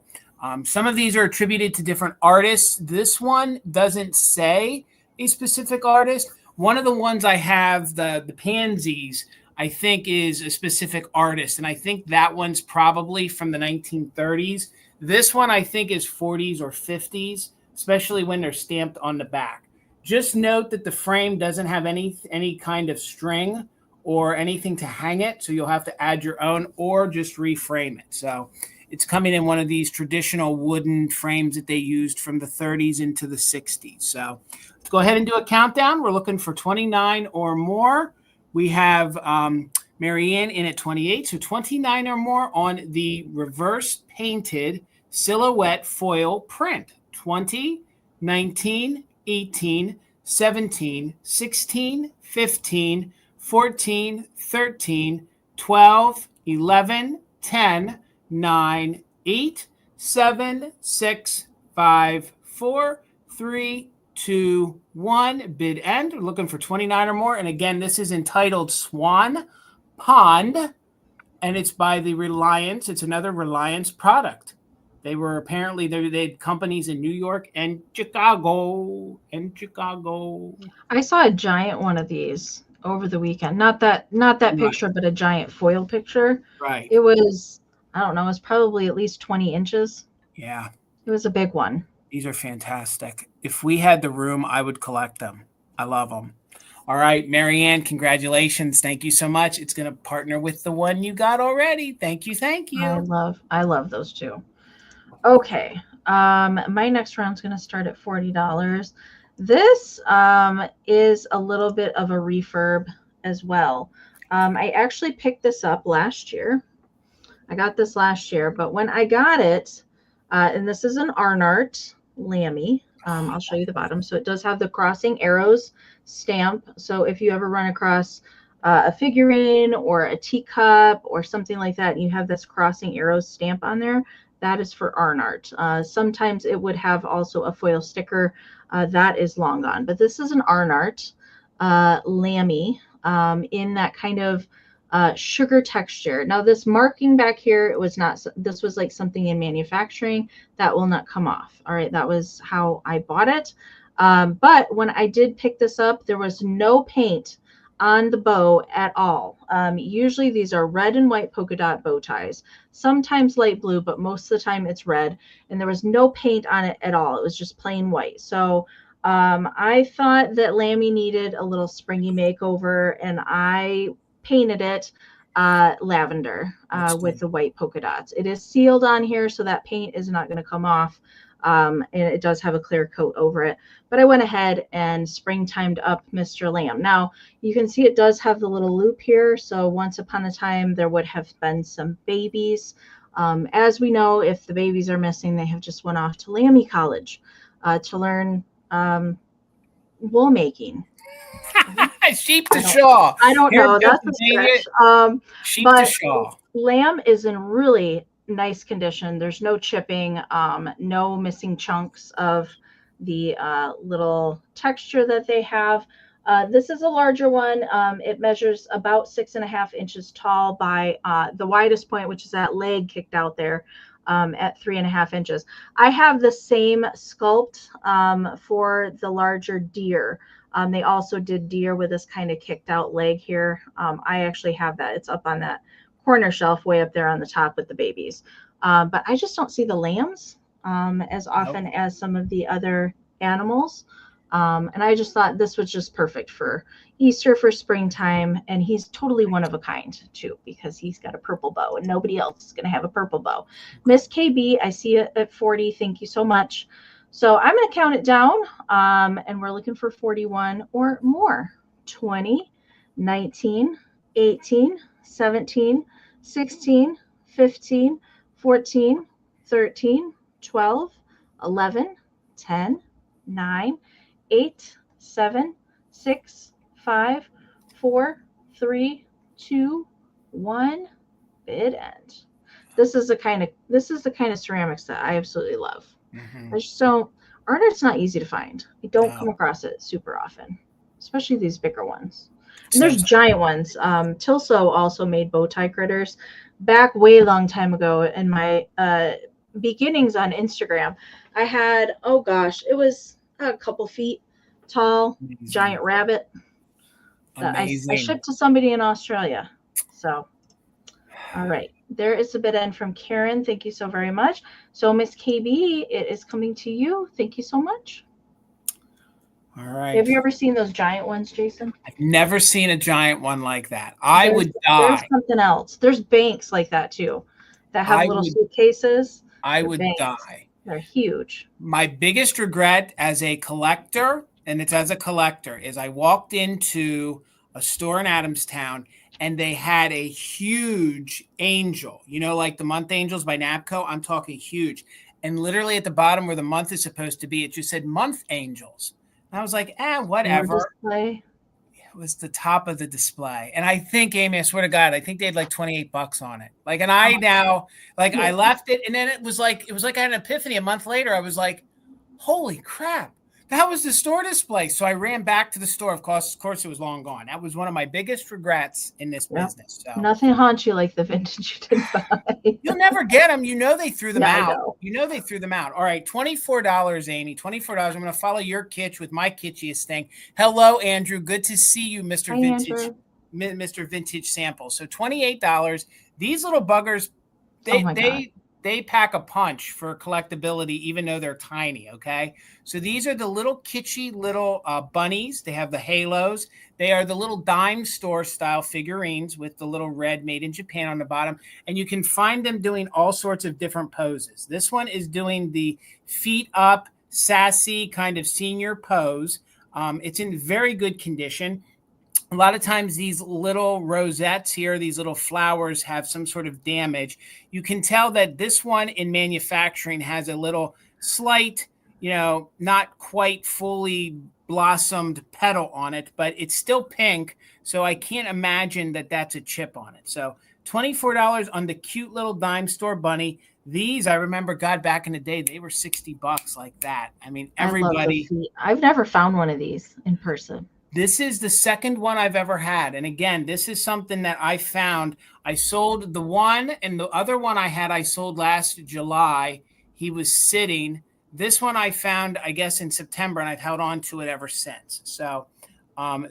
some of these are attributed to different artists. This one doesn't say a specific artist. One of the ones I have, the pansies, I think is a specific artist. And I think that one's probably from the 1930s. This one I think is 40s or 50s, especially when they're stamped on the back. Just note that the frame doesn't have any kind of string or anything to hang it. So you'll have to add your own or just reframe it. So it's coming in one of these traditional wooden frames that they used from the 30s into the 60s. So let's go ahead and do a countdown. We're looking for 29 or more. We have Marianne in at 28, so 29 or more on the reverse painted silhouette foil print. 20, 19, 18, 17, 16, 15, 14, 13, 12, 11, 10, 9, 8, 7, 6, 5, 4, 3, 2, 1. Bid end. We're looking for 29 or more. And again, this is entitled Swan Pond, and it's by the Reliance. It's another Reliance product. They were apparently, they had companies in New York and Chicago. I saw a giant one of these over the weekend. Not that picture, but a giant foil picture. Right. It was, I don't know, it was probably at least 20 inches. Yeah. It was a big one. These are fantastic. If we had the room, I would collect them. I love them. All right, Marianne, congratulations. Thank you so much. It's going to partner with the one you got already. Thank you. Thank you. I love those two. Okay. My next round's going to start at $40. This is a little bit of a refurb as well. I actually picked this up last year. I got this last year, but when I got it, and this is an Arnart Lammy. I'll show you the bottom. So it does have the crossing arrows stamp. So if you ever run across a figurine or a teacup or something like that, and you have this crossing arrows stamp on there, that is for Arnart. Sometimes it would have also a foil sticker. That is long gone. But this is an Arnart Lammy in that kind of sugar texture. Now this marking back here, it was not, this was like something in manufacturing that will not come off. All right, that was how I bought it. But when I did pick this up, there was no paint on the bow at all. Usually these are red and white polka dot bow ties, sometimes light blue, but most of the time it's red, and there was no paint on it at all. It was just plain white. So I thought that Lammy needed a little springy makeover, and I painted it lavender with the white polka dots. It is sealed on here, so that paint is not going to come off. And it does have a clear coat over it. But I went ahead and springtimed up Mr. Lamb. Now, you can see it does have the little loop here. So once upon a time, there would have been some babies. As we know, if the babies are missing, they have just went off to Lammy College to learn wool making. Sheep to Shaw. I don't Here in know. That's a Pennsylvania, stretch. sheep to But Shaw. lamb is in really nice condition. There's no chipping, no missing chunks of the little texture that they have. This is a larger one. It measures about 6.5 inches tall by the widest point, which is that leg kicked out there, at 3.5 inches. I have the same sculpt for the larger deer. They also did deer with this kind of kicked out leg here. I actually have that. It's up on that corner shelf way up there on the top with the babies. But I just don't see the lambs as often as some of the other animals. And I just thought this was just perfect for Easter, for springtime. And he's totally one of a kind too, because he's got a purple bow and nobody else is going to have a purple bow. Miss KB, I see it at 40. Thank you so much. So I'm going to count it down, and we're looking for 41 or more. 20, 19, 18, 17, 16, 15, 14, 13, 12, 11, 10, 9, 8, 7, 6, 5, 4, 3, 2, 1. Bid end. This is the kind of ceramics that I absolutely love. I just don't. Arnot's not easy to find. I don't come across it super often, especially these bigger ones. And there's giant ones. Tilso also made bow tie critters back way long time ago in my beginnings on Instagram. I had, oh gosh, it was a couple feet tall, giant rabbit that I shipped to somebody in Australia. So, all right. There is a bid end from Karen. Thank you so very much. So, Miss KB, it is coming to you. Thank you so much. All right. Have you ever seen those giant ones, Jason? I've never seen a giant one like that. I would die. There's something else. There's banks like that too, that have little suitcases. I would die. They're huge. My biggest regret as a collector, and it's as a collector, is I walked into a store in Adamstown and they had a huge angel, you know, like the month angels by Napco. I'm talking huge. And literally at the bottom where the month is supposed to be, it just said month angels. And I was like, whatever. It was the top of the display. And I think, Amy, I swear to God, I think they had like $28 on it. Like, and I now, like, I left it. And then it was like I had an epiphany a month later. I was like, holy crap. That was the store display. So I ran back to the store. Of course, it was long gone. That was one of my biggest regrets in this business. So. Nothing haunts you like the vintage you didn't buy. You'll never get them. You know they threw them out. You know they threw them out. All right, $24, Amy. $24. I'm going to follow your kitsch with my kitschiest thing. Hello, Andrew. Good to see you, Mr. Hi, Vintage. Andrew. Mr. Vintage Sample. So $28. These little buggers, they pack a punch for collectability, even though they're tiny, okay? So these are the little kitschy little bunnies. They have the halos. They are the little dime store style figurines with the little red made in Japan on the bottom. And you can find them doing all sorts of different poses. This one is doing the feet up, sassy kind of senior pose. It's in very good condition. A lot of times these little rosettes here, these little flowers have some sort of damage. You can tell that this one in manufacturing has a little slight, you know, not quite fully blossomed petal on it, but it's still pink. So I can't imagine that that's a chip on it. So $24 on the cute little dime store bunny. These, I remember, God, back in the day, they were $60 like that. I mean, everybody. I've never found one of these in person. This is the second one I've ever had. And again, this is something that I found. I sold the one, and the other one I sold last July. He was sitting. This one I found, I guess, in September, and I've held on to it ever since. So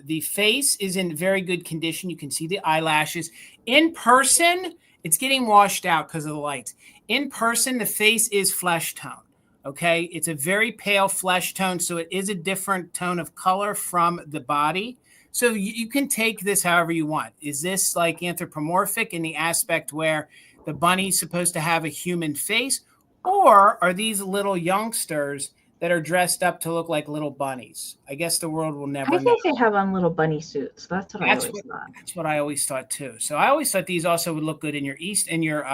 the face is in very good condition. You can see the eyelashes. In person, it's getting washed out because of the lights. In person, the face is flesh tone. Okay, it's a very pale flesh tone, so it is a different tone of color from the body. So you can take this however you want. Is this like anthropomorphic in the aspect where the bunny's supposed to have a human face? Or are these little youngsters that are dressed up to look like little bunnies? I guess the world will never know. I think they have on little bunny suits. That's what I always thought. That's what I always thought too. So I always thought these also would look good in your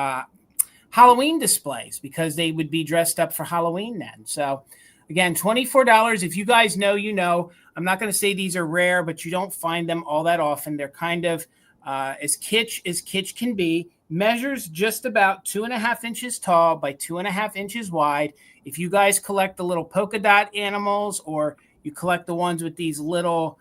Halloween displays, because they would be dressed up for Halloween then. So again, $24. If you guys know, you know. I'm not going to say these are rare, but you don't find them all that often. They're kind of as kitsch can be. Measures just about 2.5 inches tall by 2.5 inches wide. If you guys collect the little polka dot animals, or you collect the ones with these little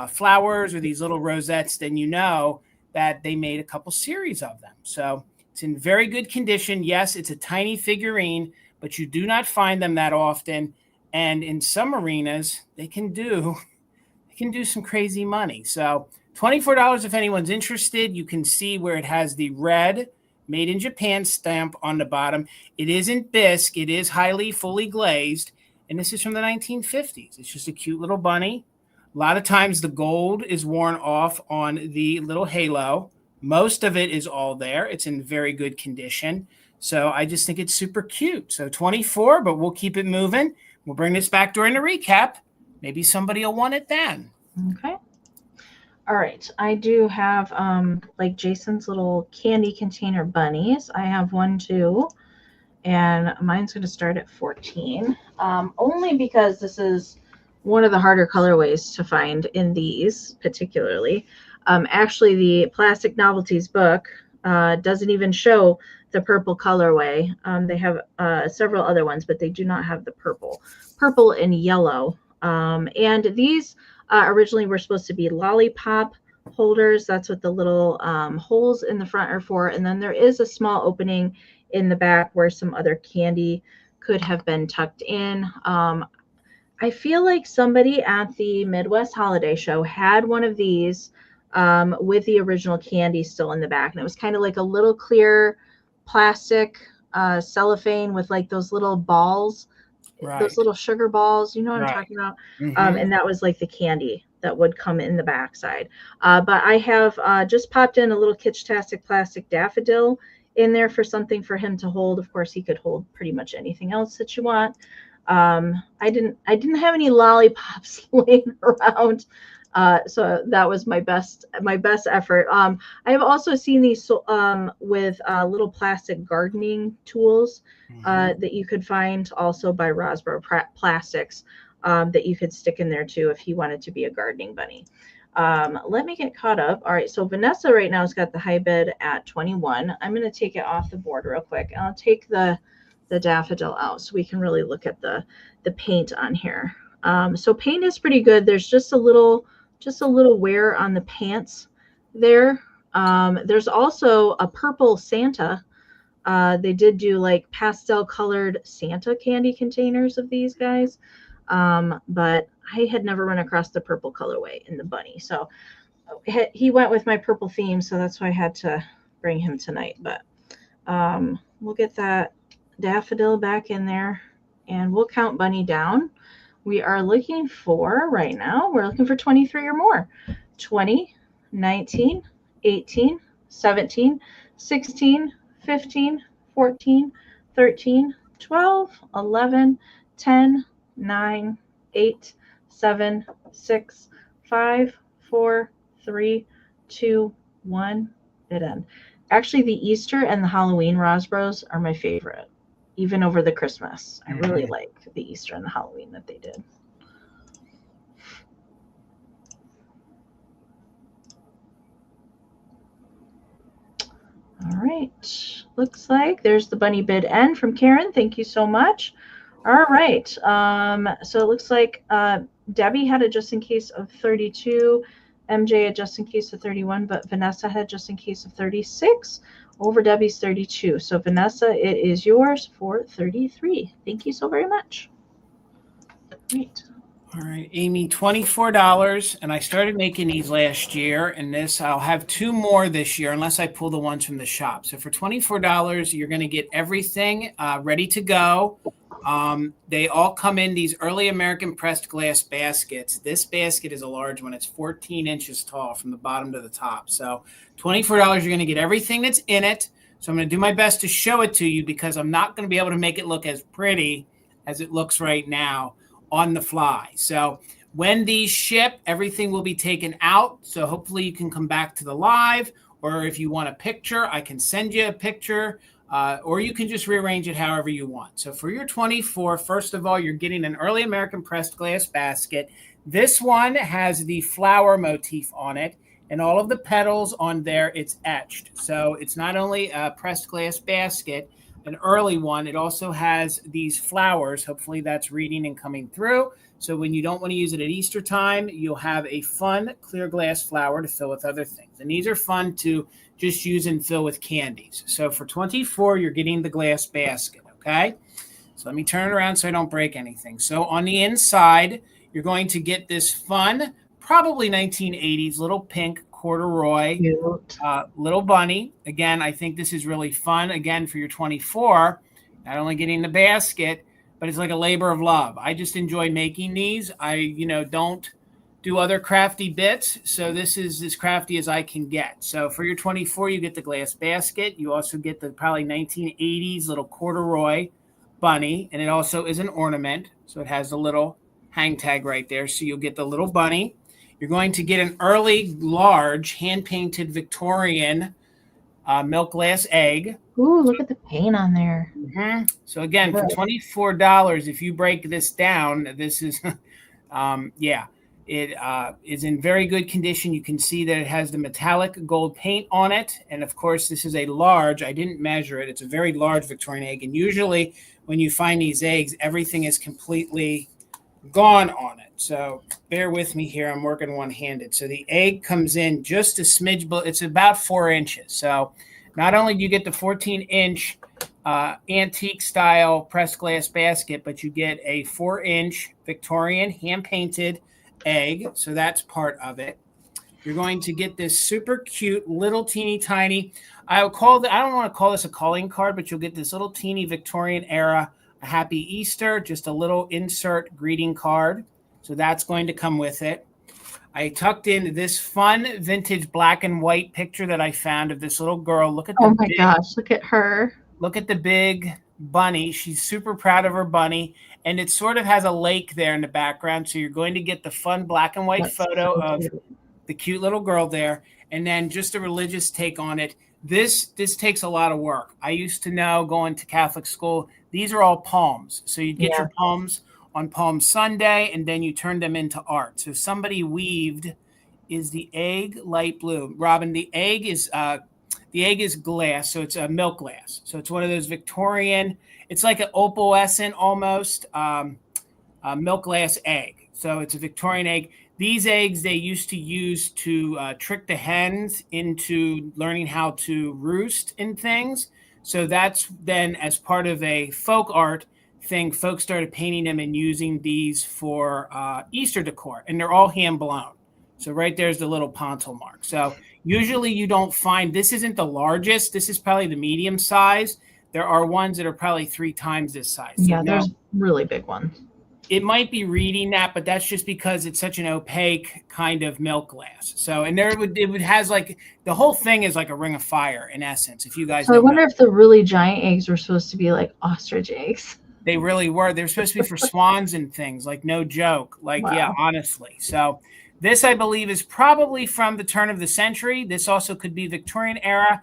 flowers or these little rosettes, then you know that they made a couple series of them. So it's in very good condition. Yes, it's a tiny figurine, but you do not find them that often. And in some arenas, they can do some crazy money. So $24 if anyone's interested. You can see where it has the red Made in Japan stamp on the bottom. It isn't bisque. It is highly fully glazed. And this is from the 1950s. It's just a cute little bunny. A lot of times the gold is worn off on the little halo. Most of it is all there. It's in very good condition. So I just think it's super cute. So 24, but we'll keep it moving. We'll bring this back during the recap. Maybe somebody will want it then. Okay. All right. I do have like Jason's little candy container bunnies. I have one too. And mine's going to start at 14. Only because this is one of the harder colorways to find in these particularly. Actually, the Plastic Novelties book doesn't even show the purple colorway. They have several other ones, but they do not have the purple and yellow. And these originally were supposed to be lollipop holders. That's what the little holes in the front are for. And then there is a small opening in the back where some other candy could have been tucked in. I feel like somebody at the Midwest Holiday Show had one of these with the original candy still in the back. And it was kind of like a little clear plastic cellophane with like those little balls, right, those little sugar balls. You know what right. I'm talking about? Mm-hmm. And that was like the candy that would come in the backside. But I have just popped in a little Kitschtastic plastic daffodil in there for something for him to hold. Of course, he could hold pretty much anything else that you want. I didn't have any lollipops laying around. So that was my best effort. I have also seen these with little plastic gardening tools that you could find also by Rosboro Plastics that you could stick in there too if you wanted to be a gardening bunny. Let me get caught up. All right, so Vanessa right now has got the high bid at 21. I'm going to take it off the board real quick. And I'll take the daffodil out so we can really look at the paint on here. So paint is pretty good. There's just a little wear on the pants there. There's also a purple Santa. They did do like pastel colored Santa candy containers of these guys. But I had never run across the purple colorway in the bunny. So he went with my purple theme. So that's why I had to bring him tonight. But we'll get that daffodil back in there and we'll count bunny down. We are looking for right now, we're looking for 23 or more. 20, 19, 18, 17, 16, 15, 14, 13, 12, 11, 10, 9, 8, 7, 6, 5, 4, 3, 2, 1. Bid end. Actually, the Easter and the Halloween Rosbros are my favorite, even over the Christmas. I really like the Easter and the Halloween that they did. All right. Looks like there's the bunny bid end from Karen. Thank you so much. All right. So it looks like Debbie had a just in case of 32. MJ had just in case of 31, but Vanessa had just in case of 36 over Debbie's 32. So Vanessa, it is yours for 33. Thank you so very much. Great. All right, Amy, $24. And I started making these last year, and I'll have 2 more this year unless I pull the ones from the shop. So for $24, you're going to get everything ready to go. They all come in these early American pressed glass baskets. This basket is a large one. It's 14 inches tall from the bottom to the top. So $24, you're going to get everything that's in it. So I'm going to do my best to show it to you because I'm not going to be able to make it look as pretty as it looks right now on the fly. So when these ship, everything will be taken out. So hopefully you can come back to the live, or if you want a picture, I can send you a picture. Or you can just rearrange it however you want. So for your 24, first of all, you're getting an early American pressed glass basket. This one has the flower motif on it, and all of the petals on there, it's etched. So it's not only a pressed glass basket, an early one, it also has these flowers. Hopefully that's reading and coming through. So when you don't want to use it at Easter time, you'll have a fun clear glass flower to fill with other things. And these are fun to just use and fill with candies. So for $24, you're getting the glass basket, okay? So let me turn it around so I don't break anything. So on the inside, you're going to get this fun, probably 1980s little pink corduroy little bunny. Again, I think this is really fun. Again, for your 24, not only getting the basket, but it's like a labor of love. I just enjoy making these. I, don't do other crafty bits. So this is as crafty as I can get. So for your 24, you get the glass basket. You also get the probably 1980s little corduroy bunny. And it also is an ornament. So it has a little hang tag right there. So you'll get the little bunny. You're going to get an early, large, hand-painted Victorian milk glass egg. Ooh, look at the paint on there. Mm-hmm. So again, for $24, if you break this down, this is, it is in very good condition. You can see that it has the metallic gold paint on it. And of course, this is a large, I didn't measure it. It's a very large Victorian egg. And usually when you find these eggs, everything is completely gone on it. So bear with me here. I'm working one-handed. So the egg comes in just a smidge, but it's about 4 inches. So not only do you get the 14-inch antique style pressed glass basket, but you get a 4-inch Victorian hand-painted egg. So that's part of it. You're going to get this super cute little teeny tiny, I don't want to call this a calling card, but you'll get this little teeny Victorian era, a happy Easter, just a little insert greeting card. So that's going to come with it. I tucked in this fun vintage black and white picture that I found of this little girl. Look at oh my gosh, look at her. Look at the big bunny. She's super proud of her bunny. And it sort of has a lake there in the background. So you're going to get the fun black and white photo of the cute little girl there. And then just a religious take on it. This takes a lot of work. I used to know, going to Catholic school, these are all palms. So you get your palms on Palm Sunday, and then you turn them into art. So somebody weaved, is the egg light blue? Robin, the egg is glass, so it's a milk glass. So it's one of those Victorian, it's like an opalescent almost milk glass egg. So it's a Victorian egg. These eggs they used to use to trick the hens into learning how to roost and things. So that's then, as part of a folk art thing, folks started painting them and using these for Easter decor, and they're all hand blown. So right there's the little pontil mark. So usually you don't find, this isn't the largest, this is probably the medium size. There are ones that are probably 3 times this size. So there's really big ones. It might be reading that, but that's just because it's such an opaque kind of milk glass. So, and it has like, the whole thing is like a ring of fire in essence, if you guys know. I wonder if the really giant eggs were supposed to be like ostrich eggs. They really were. They're supposed to be for swans and things, like no joke. Like, yeah, honestly. So this, I believe, is probably from the turn of the century. This also could be Victorian era.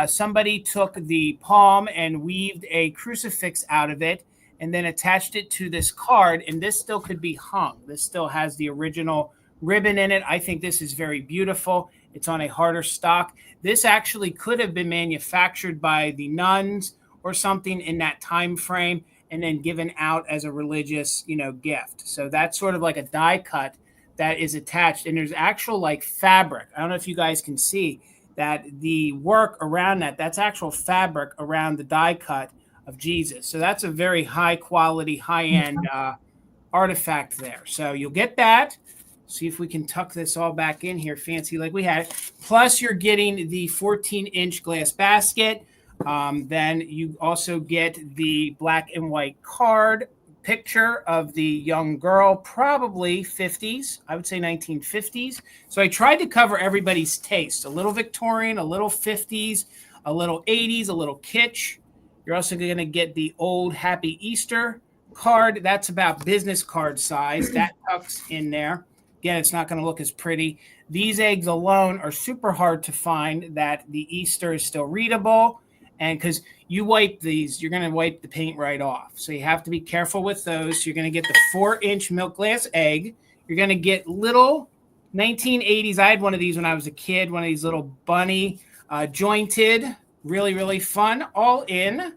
Somebody took the palm and weaved a crucifix out of it and then attached it to this card. And this still could be hung. This still has the original ribbon in it. I think this is very beautiful. It's on a harder stock. This actually could have been manufactured by the nuns or something in that time frame, and then given out as a religious, gift. So that's sort of like a die cut that is attached. And there's actual like fabric. I don't know if you guys can see that the work around that's actual fabric around the die cut of Jesus. So that's a very high quality, high end artifact there. So you'll get that. See if we can tuck this all back in here fancy like we had it. Plus you're getting the 14-inch glass basket. Then you also get the black and white card picture of the young girl, probably 50s, I would say 1950s. So I tried to cover everybody's taste, a little Victorian, a little 50s, a little 80s, a little kitsch. You're also going to get the old Happy Easter card. That's about business card size. That tucks in there. Again, it's not going to look as pretty. These eggs alone are super hard to find that the Easter is still readable. And because you wipe these, you're going to wipe the paint right off. So you have to be careful with those. You're going to get the 4-inch milk glass egg. You're going to get little 1980s. I had one of these when I was a kid, one of these little bunny jointed, really, really fun, all in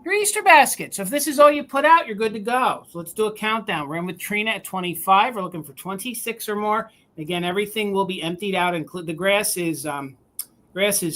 your Easter basket. So if this is all you put out, you're good to go. So let's do a countdown. We're in with Trina at 25. We're looking for 26 or more. Again, everything will be emptied out. Include the grass is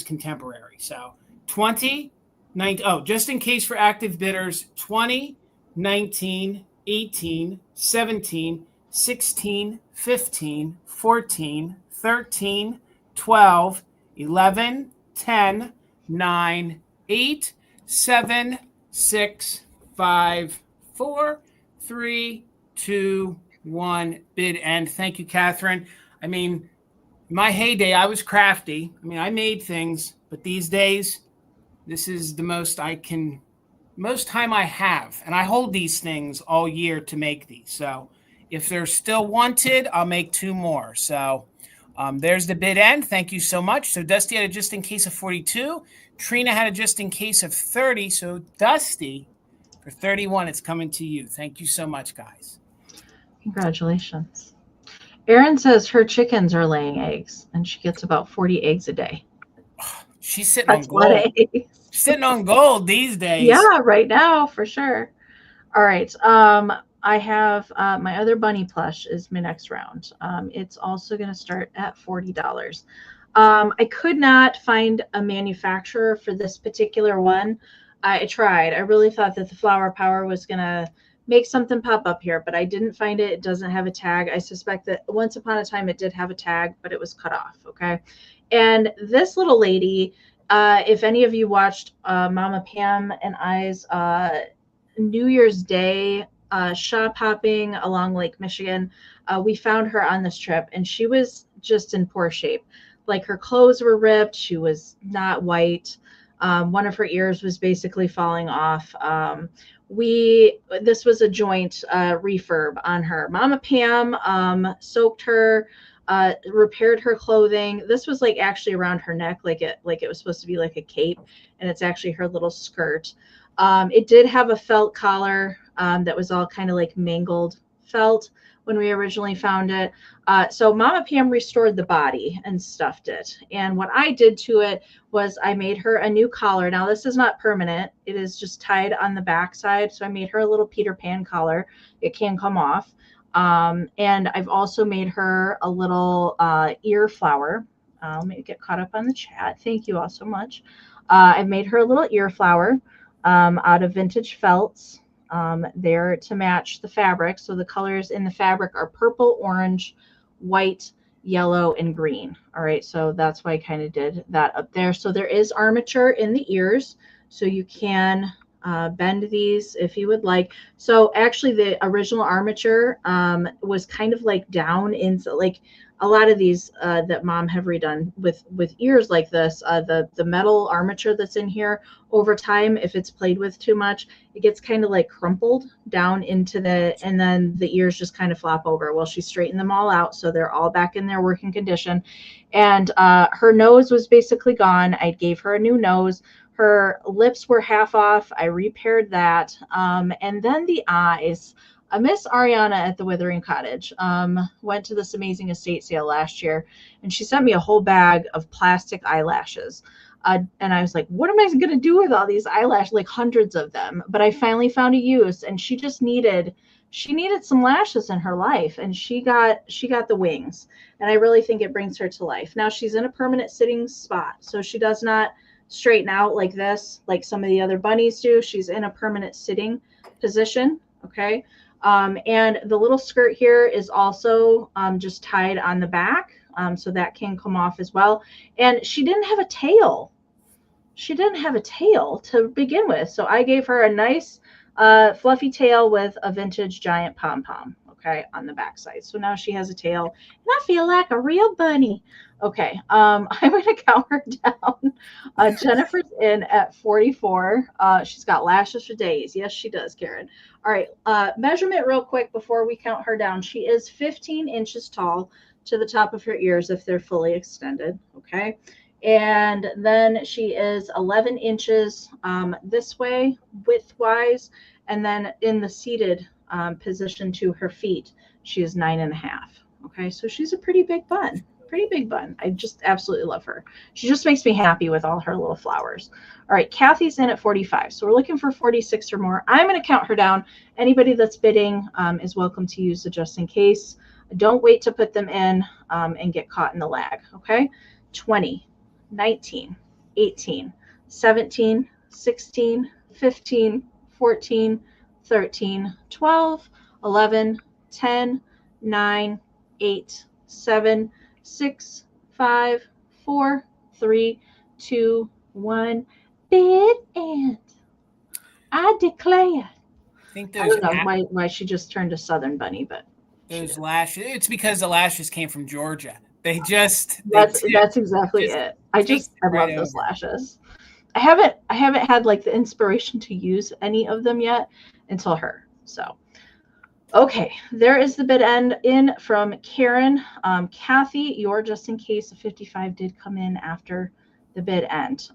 contemporary. So 20, 19, oh, just in case for active bidders, 20, 19, 18, 17, 16, 15, 14, 13, 12, 11, 10, 9, 8, 7, 6, 5, 4, 3, 2, 1. Bid end. Thank you, Catherine. I mean, in my heyday, I was crafty. I mean, I made things, but these days, this is the most time I have. And I hold these things all year to make these. So if they're still wanted, I'll make 2 more. So there's the bid end. Thank you so much. So Dusty had a just in case of 42. Trina had a just in case of 30. So Dusty, for 31, it's coming to you. Thank you so much, guys. Congratulations. Erin says her chickens are laying eggs, and she gets about 40 eggs a day. She's sitting on gold. She's sitting on gold these days. Yeah, right now, for sure. All right. I have my other bunny plush is my next round. It's also going to start at $40. I could not find a manufacturer for this particular one. I tried. I really thought that the Flower Power was going to make something pop up here, but I didn't find it. It doesn't have a tag. I suspect that once upon a time it did have a tag, but it was cut off. Okay. And this little lady, if any of you watched Mama Pam and I's New Year's Day shop hopping along Lake Michigan, we found her on this trip, and she was just in poor shape. Like, her clothes were ripped. She was not white. One of her ears was basically falling off. This was a joint refurb on her. Mama Pam soaked her, repaired her clothing. This was like actually around her neck, like it was supposed to be like a cape, and it's actually her little skirt. It did have a felt collar that was all kind of like mangled felt when we originally found it. So Mama Pam restored the body and stuffed it. And what I did to it was I made her a new collar. Now, this is not permanent. It is just tied on the back side. So I made her a little Peter Pan collar. It can come off. And I've also made her a little ear flower. Let me get caught up on the chat. Thank you all so much. I've made her a little ear flower out of vintage felts. There to match the fabric. So the colors in the fabric are purple, orange, white, yellow, and green. All right, so that's why I kind of did that up there. So there is armature in the ears, so you can bend these if you would like. So actually the original armature was kind of like down into, like, a lot of these that Mom have redone with ears like this, the metal armature that's in here, over time, if it's played with too much, it gets kind of like crumpled down into and then the ears just kind of flop over. Well, she straightened them all out, so they're all back in their working condition. And her nose was basically gone. I gave her a new nose. Her lips were half off. I repaired that. And then the eyes. Miss Ariana at the Withering Cottage went to this amazing estate sale last year, and she sent me a whole bag of plastic eyelashes. And I was like, what am I going to do with all these eyelashes? Like hundreds of them. But I finally found a use, and she needed some lashes in her life, and she got the wings. And I really think it brings her to life. Now she's in a permanent sitting spot, so she does not straighten out like this, like some of the other bunnies do. She's in a permanent sitting position. Okay. And the little skirt here is also just tied on the back, so that can come off as well. And she didn't have a tail. She didn't have a tail to begin with, so I gave her a nice fluffy tail with a vintage giant pom-pom, okay, on the back side. So now she has a tail, and I feel like a real bunny. Okay, I'm going to count her down. Jennifer's in at 44. She's got lashes for days. Yes, she does, Karen. All right, measurement real quick before we count her down. She is 15 inches tall to the top of her ears if they're fully extended, okay? And then she is 11 inches this way, width-wise, and then in the seated position to her feet, She is 9.5. Okay, so she's a pretty big bun. Pretty big bun. I just absolutely love her. She just makes me happy with all her little flowers. All right, Kathy's in at 45. So we're looking for 46 or more. I'm going to count her down. Anybody that's bidding is welcome to use the just in case. Don't wait to put them in and get caught in the lag. Okay, 20, 19, 18, 17, 16, 15, 14, 13, 12, 11, 10, 9, 8, 7, 6, 5, 4, 3, 2, 1. Bid and I declare. I think I don't know why she just turned a Southern bunny, but those lashes. It's because the lashes came from Georgia. They just that's exactly it. I love those lashes. I haven't had like the inspiration to use any of them yet until her. So okay, there is the bid end in from Karen. Kathy, your just in case of 55 did come in after the bid end.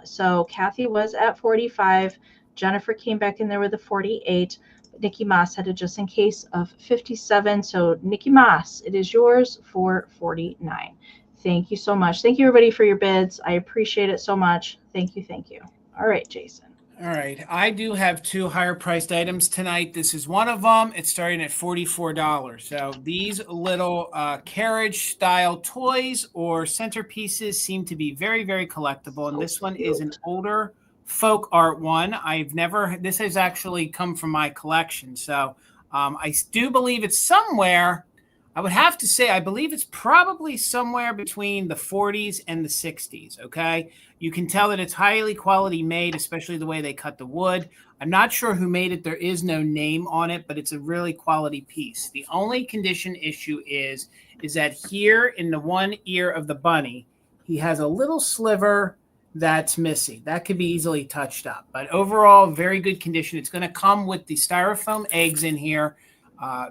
So Kathy was at 45. Jennifer came back in there with a 48. Nikki Moss had a just in case of 57. So Nikki Moss, it is yours for 49. Thank you so much. Thank you everybody for your bids. I appreciate it so much. Thank you. Thank you. All right, Jason. All right. I do have two higher priced items tonight. This is one of them. It's starting at $44. So these little carriage style toys or centerpieces seem to be very, very collectible. And this one is an older folk art one. This has actually come from my collection. So I do believe it's somewhere. I would have to say, I believe it's probably somewhere between the 40s and the 60s, okay? You can tell that it's highly quality made, especially the way they cut the wood. I'm not sure who made it. There is no name on it, but it's a really quality piece. The only condition issue is that here in the one ear of the bunny, he has a little sliver that's missing. That could be easily touched up. But overall, very good condition. It's going to come with the styrofoam eggs in here.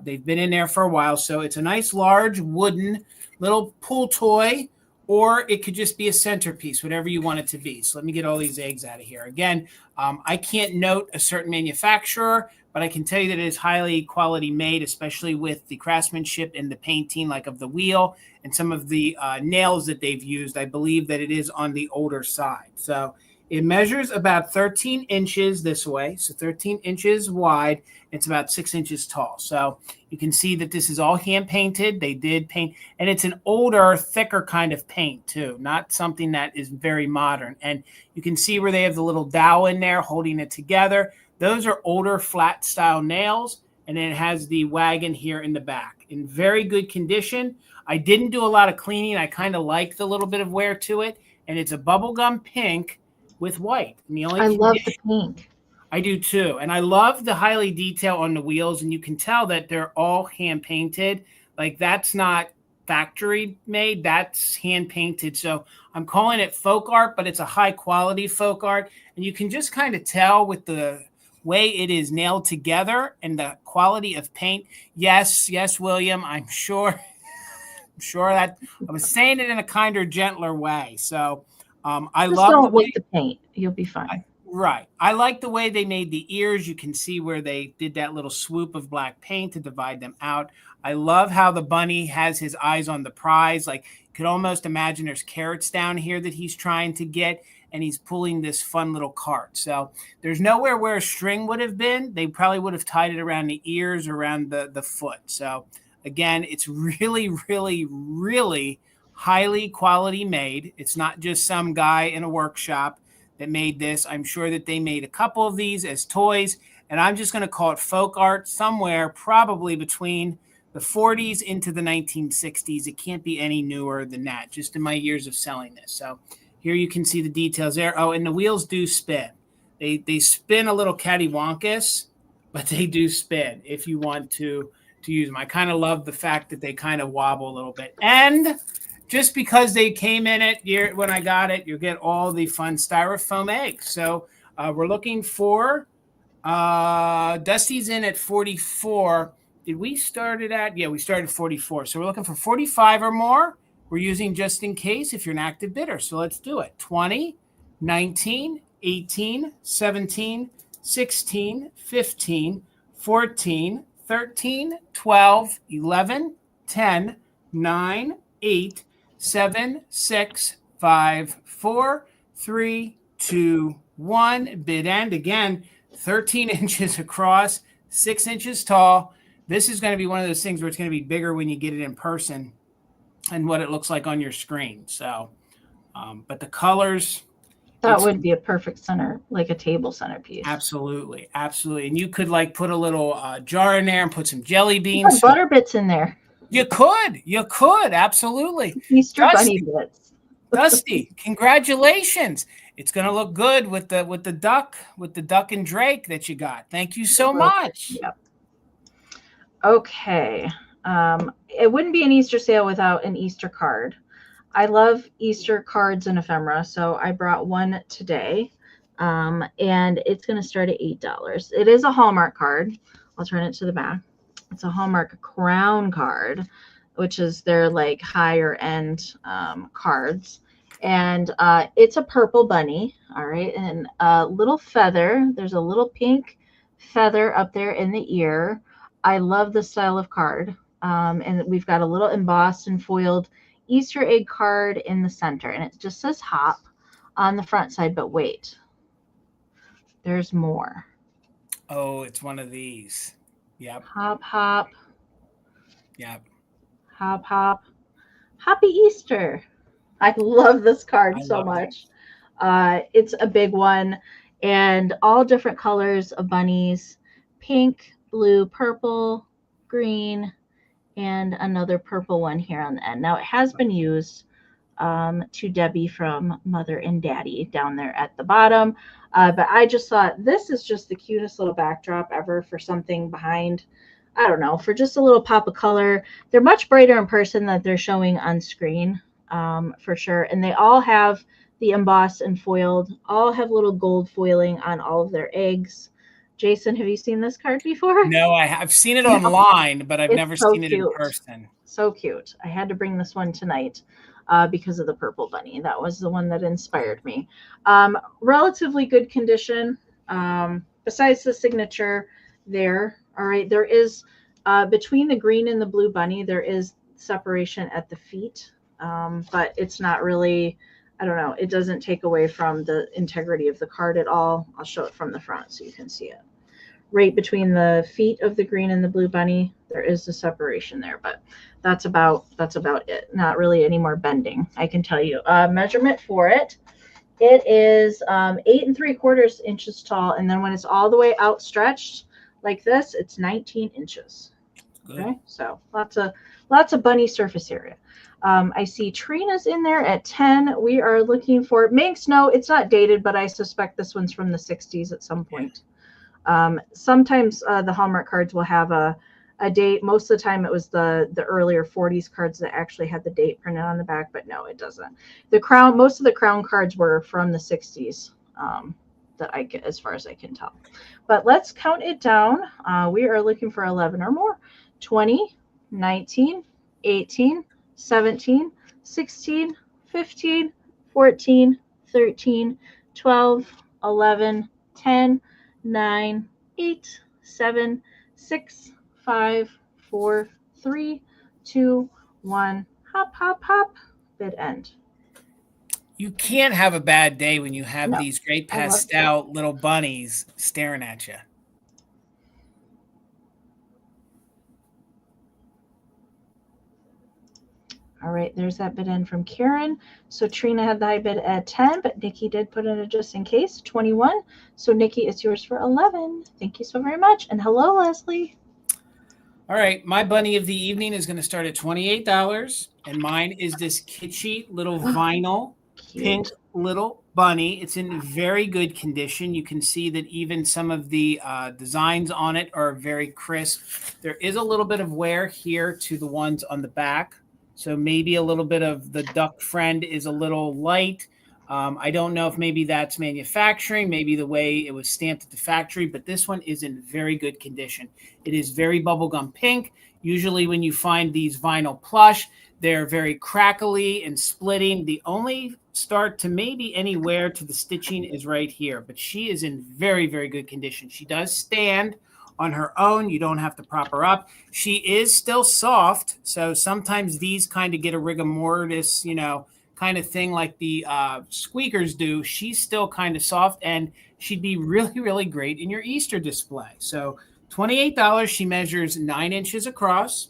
They've been in there for a while, so it's a nice large wooden little pool toy, or it could just be a centerpiece, whatever you want it to be. So let me get all these eggs out of here. Again, I can't note a certain manufacturer, but I can tell you that it is highly quality made, especially with the craftsmanship and the painting, like of the wheel and some of the nails that they've used. I believe that it is on the older side. So it measures about 13 inches this way, so 13 inches wide. It's about 6 inches tall. So you can see that this is all hand painted. They did paint, and it's an older, thicker kind of paint too, not something that is very modern. And you can see where they have the little dowel in there holding it together. Those are older flat style nails, and then it has the wagon here in the back in very good condition. I didn't do a lot of cleaning. I kind of like the little bit of wear to it, and it's a bubblegum pink with white. And I love the pink. I do too. And I love the highly detail on the wheels. And you can tell that they're all hand painted. Like that's not factory made, that's hand painted. So I'm calling it folk art, but it's a high quality folk art. And you can just kind of tell with the way it is nailed together and the quality of paint. Yes, William, I'm sure that I was saying it in a kinder, gentler way. So I just love don't wait the paint. You'll be fine. Right. I like the way they made the ears. You can see where they did that little swoop of black paint to divide them out. I love how the bunny has his eyes on the prize. Like you could almost imagine there's carrots down here that he's trying to get, and he's pulling this fun little cart. So there's nowhere where a string would have been. They probably would have tied it around the ears, around the foot. So again, it's really, really, really highly quality made. It's not just some guy in a workshop that made this. I'm sure that they made a couple of these as toys, and I'm just going to call it folk art, somewhere probably between the 40s into the 1960s. It can't be any newer than that, just in my years of selling this. So here you can see the details there. Oh, and the wheels do spin. They spin a little cattywampus, but they do spin if you want to use them. I kind of love the fact that they kind of wobble a little bit. And just because they came in it when I got it, you get all the fun styrofoam eggs. So we're looking for Dusty's in at 44. Did we start it at? Yeah, we started at 44. So we're looking for 45 or more. We're using just in case if you're an active bidder. So let's do it. 20, 19, 18, 17, 16, 15, 14, 13, 12, 11, 10, 9, 8, 7, 6, 5, 4, 3, 2, 1. Bid end. Again, 13 inches across, 6 inches tall. This is going to be one of those things where it's going to be bigger when you get it in person and what it looks like on your screen. So, but the colors. That would be a perfect center, like a table centerpiece. Absolutely. Absolutely. And you could like put a little jar in there and put some jelly beans. Put butter bits in there. You could. Absolutely. Easter bunny bits. Dusty, congratulations. It's going to look good with the duck and Drake that you got. Thank you so much. Yep. Okay. It wouldn't be an Easter sale without an Easter card. I love Easter cards and ephemera, so I brought one today, and it's going to start at $8. It is a Hallmark card. I'll turn it to the back. It's a Hallmark crown card, which is their like higher end cards, and it's a purple bunny. All right, and a little feather. There's a little pink feather up there in the ear. I love the style of card, and we've got a little embossed and foiled Easter egg card in the center, and it just says hop on the front side, but wait, there's more. Oh, it's one of these. Yep. Hop, hop. Yep. Hop, hop. Happy Easter. I love this card so much. It's a big one, and all different colors of bunnies: pink, blue, purple, green, and another purple one here on the end. Now, it has been used to Debbie from Mother and Daddy down there at the bottom. But I just thought this is just the cutest little backdrop ever for something behind, I don't know, for just a little pop of color. They're much brighter in person than they're showing on screen, for sure. And they all have the embossed and foiled, all have little gold foiling on all of their eggs. Jason, have you seen this card before? No, I've seen it online, but I've never seen it in person. So cute. I had to bring this one tonight because of the purple bunny. That was the one that inspired me. Relatively good condition. Besides the signature there, all right, there is, between the green and the blue bunny, there is separation at the feet, but it's not really, I don't know, it doesn't take away from the integrity of the card at all. I'll show it from the front so you can see it. Right between the feet of the green and the blue bunny, there is a separation there, but that's about it. Not really any more bending, I can tell you. Measurement for it, it is 8 3/4 inches tall, and then when it's all the way outstretched like this, it's 19 inches. Good. Okay, so lots of bunny surface area. I see Trina's in there at 10. We are looking for Minx. No, it's not dated, but I suspect this one's from the 60s at some point. Sometimes the Hallmark cards will have a date. Most of the time it was the earlier 40s cards that actually had the date printed on the back, but no, it doesn't. Most of the crown cards were from the 60s, that I get, as far as I can tell. But let's count it down. We are looking for 11 or more. 20, 19, 18, 17, 16, 15, 14, 13, 12, 11, 10, 9, 8, 7, 6, 5, 4, 3, 2, 1. Hop, hop, hop. Bid end. You can't have a bad day when you have these great pastel little bunnies staring at you. All right, there's that bid end from Karen. So Trina had the high bid at 10, but Nikki did put in a just in case, 21. So Nikki, it's yours for 11. Thank you so very much. And hello, Leslie. All right, my bunny of the evening is going to start at $28, and mine is this kitschy little vinyl pink little bunny. It's in very good condition. You can see that even some of the designs on it are very crisp. There is a little bit of wear here to the ones on the back. So maybe a little bit of the duck friend is a little light. I don't know if maybe that's manufacturing, maybe the way it was stamped at the factory, but this one is in very good condition. It is very bubblegum pink. Usually when you find these vinyl plush, they're very crackly and splitting. The only start to maybe anywhere to the stitching is right here, but she is in very, very good condition. She does stand on her own. You don't have to prop her up. She is still soft, so sometimes these kind of get a rigor mortis, you know, kind of thing like the squeakers do. She's still kind of soft, and she'd be really, really great in your Easter display. So $28. She measures 9 inches across,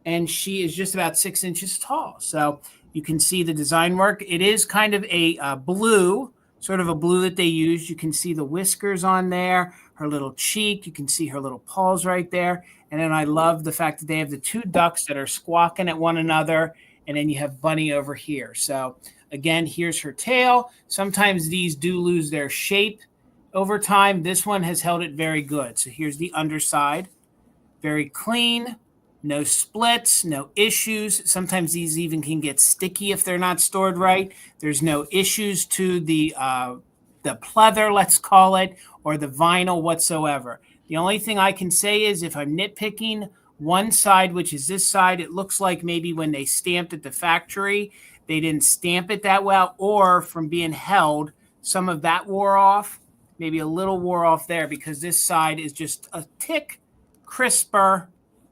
and she is just about 6 inches tall. So you can see the design work. It is kind of a blue, sort of a blue that they use. You can see the whiskers on there, her little cheek. You can see her little paws right there. And then I love the fact that they have the 2 ducks that are squawking at one another. And then you have Bunny over here. So again, here's her tail. Sometimes these do lose their shape over time. This one has held it very good. So here's the underside. Very clean. No splits, no issues. Sometimes these even can get sticky if they're not stored right. There's no issues to the pleather, let's call it, or the vinyl whatsoever. The only thing I can say is if I'm nitpicking one side, which is this side, it looks like maybe when they stamped at the factory, they didn't stamp it that well, or from being held, some of that wore off. Maybe a little wore off there because this side is just a tick crisper.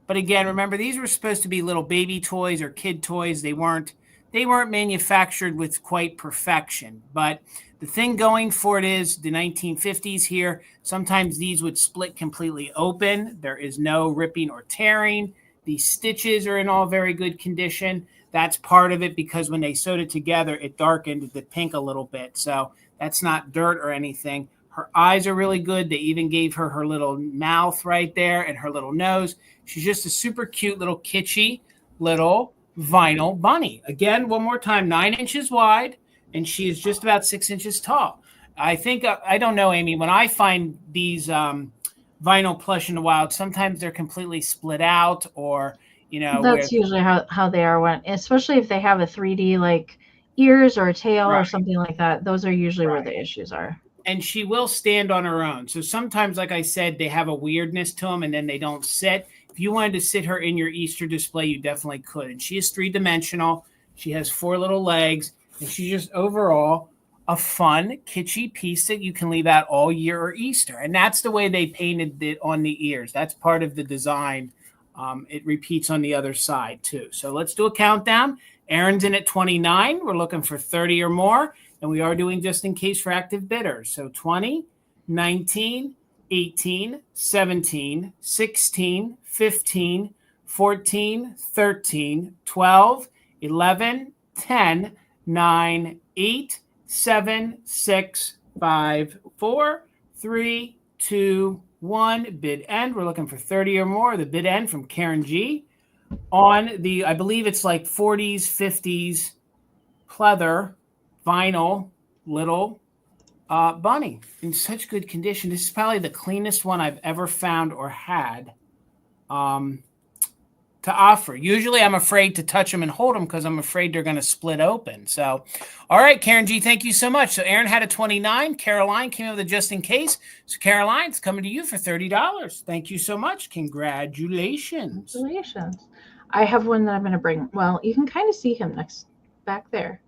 But again, remember, these were supposed to be little baby toys or kid toys. They weren't manufactured with quite perfection. But the thing going for it is the 1950s here. Sometimes these would split completely open. There is no ripping or tearing. These stitches are in all very good condition. That's part of it because when they sewed it together, it darkened the pink a little bit. So that's not dirt or anything. Her eyes are really good. They even gave her her little mouth right there and her little nose. She's just a super cute little kitschy little vinyl bunny. Again, one more time, 9 inches wide, and she is just about 6 inches tall. I think, I don't know, Amy, when I find these vinyl plush in the wild, sometimes they're completely split out or, you know. That's usually how they are, when, especially if they have a 3D like ears or a tail or something like that. Those are usually where the issues are. And she will stand on her own. So sometimes, like I said, they have a weirdness to them and then they don't sit. If you wanted to sit her in your Easter display, you definitely could. And she is 3-dimensional. She has 4 little legs. And she's just overall a fun, kitschy piece that you can leave out all year or Easter. And that's the way they painted it on the ears. That's part of the design. It repeats on the other side too. So let's do a countdown. Erin's in at 29. We're looking for 30 or more. And we are doing just in case for active bidders. So 20, 19, 18, 17, 16, 15, 14, 13, 12, 11, 10, 9, 8, 7, 6, 5, 4, 3, 2, 1. Bid end. We're looking for 30 or more. The bid end from Karen G. On the, I believe it's like 40s, 50s pleather vinyl little bunny in such good condition. This is probably the cleanest one I've ever found or had to offer. Usually I'm afraid to touch them and hold them because I'm afraid they're going to split open. So, all right, Karen G, thank you so much. So Erin had a 29. Caroline came up with a just in case. So Caroline, it's coming to you for $30. Thank you so much. Congratulations. Congratulations. I have one that I'm going to bring. Well, you can kind of see him next back there.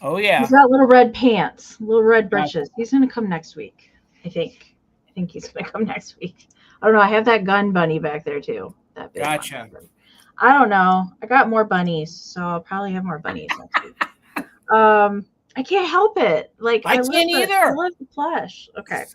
Oh, yeah. He's got little red pants, little red breeches. He's going to come next week, I think. I think he's going to come next week. I don't know. I have that gun bunny back there, too. That big Gotcha. One. I don't know. I got more bunnies, so I'll probably have more bunnies next week. I can't help it. Like I can't either. I love the plush. Okay.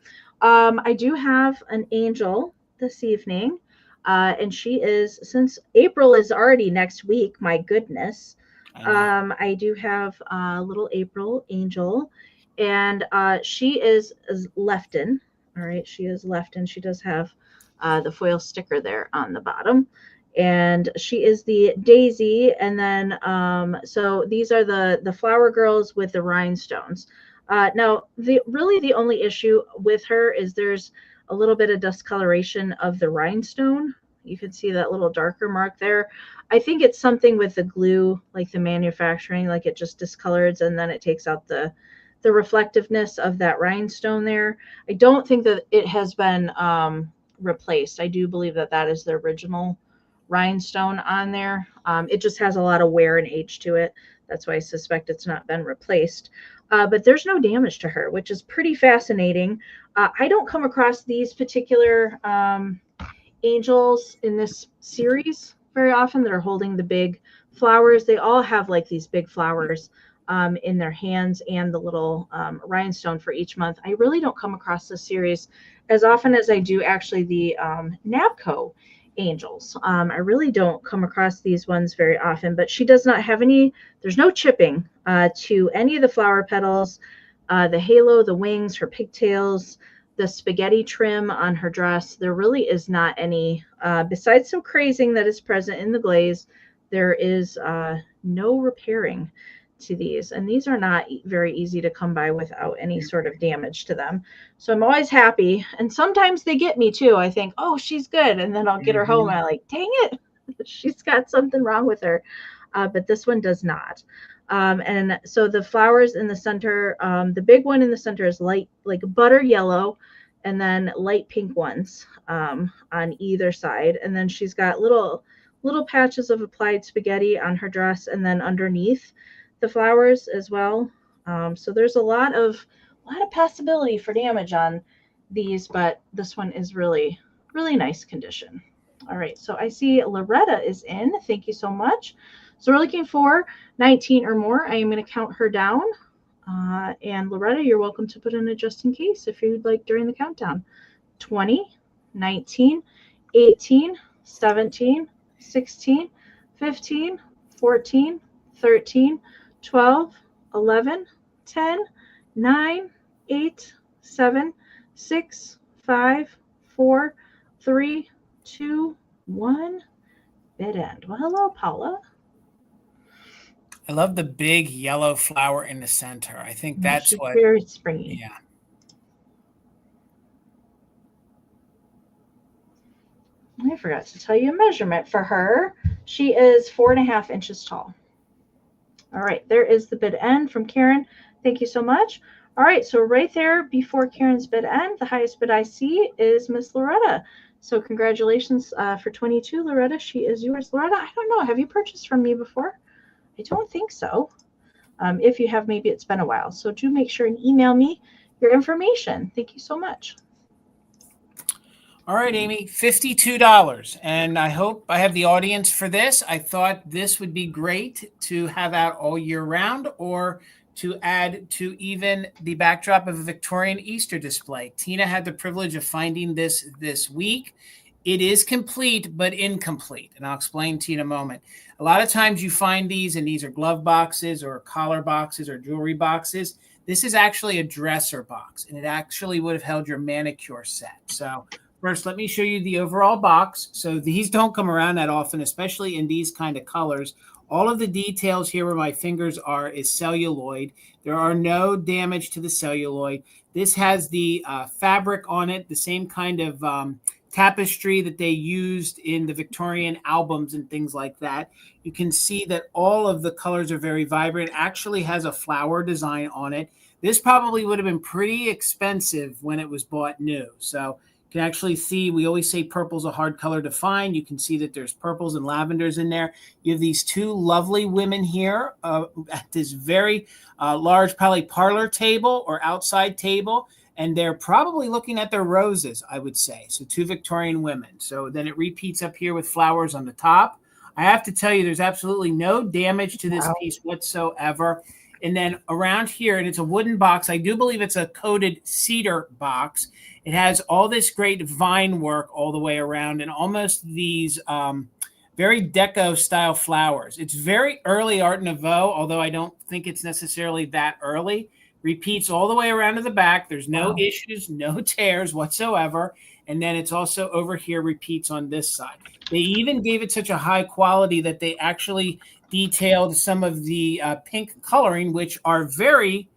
I do have an angel this evening. And she is, since April is already next week, my goodness. I do have a little April angel, and she is Lefton. All right, she is Lefton. She does have the foil sticker there on the bottom, and she is the Daisy. And then so these are the flower girls with the rhinestones. Now, the only issue with her is there's a little bit of discoloration of the rhinestone. You can see that little darker mark there. I think it's something with the glue, like the manufacturing, like it just discolors and then it takes out the reflectiveness of that rhinestone there. I don't think that it has been replaced. I do believe that that is the original rhinestone on there. It just has a lot of wear and age to it. That's why I suspect it's not been replaced. But there's no damage to her, which is pretty fascinating. I don't come across these particular angels in this series very often that are holding the big flowers. They all have like these big flowers in their hands and the little rhinestone for each month. I really don't come across this series as often as I do actually the Nabco angels. I really don't come across these ones very often, but she does not have any, there's no chipping to any of the flower petals, the halo, the wings, her pigtails, the spaghetti trim on her dress. There really is not any, besides some crazing that is present in the glaze, there is no repairing to these. And these are not very easy to come by without any sort of damage to them. So I'm always happy. And sometimes they get me too. I think, oh, she's good. And then I'll get her home and I'm like, dang it, she's got something wrong with her. But this one does not. And so the flowers in the center, the big one in the center is light, like butter yellow, and then light pink ones on either side. And then she's got little patches of applied spaghetti on her dress, and then underneath the flowers as well. So there's a lot of possibility for damage on these, but this one is really, really nice condition. All right, so I see Loretta is in. Thank you so much. So we're looking for 19 or more. I am going to count her down. And Loretta, you're welcome to put in a just in case if you'd like during the countdown. 20, 19, 18, 17, 16, 15, 14, 13, 12, 11, 10, 9, 8, 7, 6, 5, 4, 3, 2, 1. Bid end. Well, hello, Paula. I love the big yellow flower in the center. I think that's what. Very springy. Yeah. I forgot to tell you a measurement for her. She is 4.5 inches tall. All right, there is the bid end from Karen. Thank you so much. All right, so right there before Karen's bid end, the highest bid I see is Miss Loretta. So congratulations for 22, Loretta. She is yours. Loretta, I don't know. Have you purchased from me before? I don't think so. If you have, maybe it's been a while. So do make sure and email me your information. Thank you so much. All right, Amy, $52. And I hope I have the audience for this. I thought this would be great to have out all year round, or to add to even the backdrop of a Victorian Easter display. Tina had the privilege of finding this week. It is complete, but incomplete. And I'll explain to you in a moment. A lot of times you find these, and these are glove boxes or collar boxes or jewelry boxes. This is actually a dresser box, and it actually would have held your manicure set. So first, let me show you the overall box. So these don't come around that often, especially in these kind of colors. All of the details here where my fingers are is celluloid. There are no damage to the celluloid. This has the fabric on it, the same kind of tapestry that they used in the Victorian albums and things like that. You can see that all of the colors are very vibrant. It actually has a flower design on it. This probably would have been pretty expensive when it was bought new. So you can actually see, we always say purple's a hard color to find. You can see that there's purples and lavenders in there. You have these two lovely women here at this very large, probably parlor table or outside table. And they're probably looking at their roses, I would say. So two Victorian women. So then it repeats up here with flowers on the top. I have to tell you, there's absolutely no damage to this piece whatsoever. And then around here, and it's a wooden box. I do believe it's a coated cedar box. It has all this great vine work all the way around, and almost these very deco style flowers. It's very early Art Nouveau, although I don't think it's necessarily that early. Repeats all the way around to the back. There's no issues, no tears whatsoever. And then it's also over here, repeats on this side. They even gave it such a high quality that they actually detailed some of the pink coloring, which are very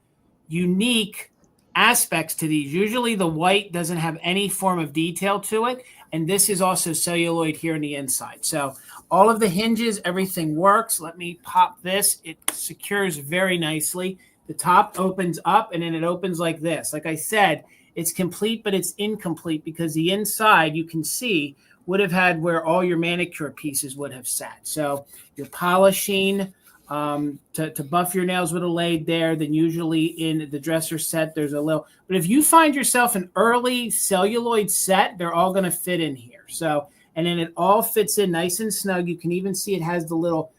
unique aspects to these. Usually the white doesn't have any form of detail to it. And this is also celluloid here on the inside. So all of the hinges, everything works. Let me pop this. It secures very nicely. The top opens up, and then it opens like this. Like I said, it's complete, but it's incomplete because the inside, you can see, would have had where all your manicure pieces would have sat. So your polishing to buff your nails would have laid there. Then usually in the dresser set, there's a little. But if you find yourself an early celluloid set, they're all going to fit in here. So and then it all fits in nice and snug. You can even see it has the little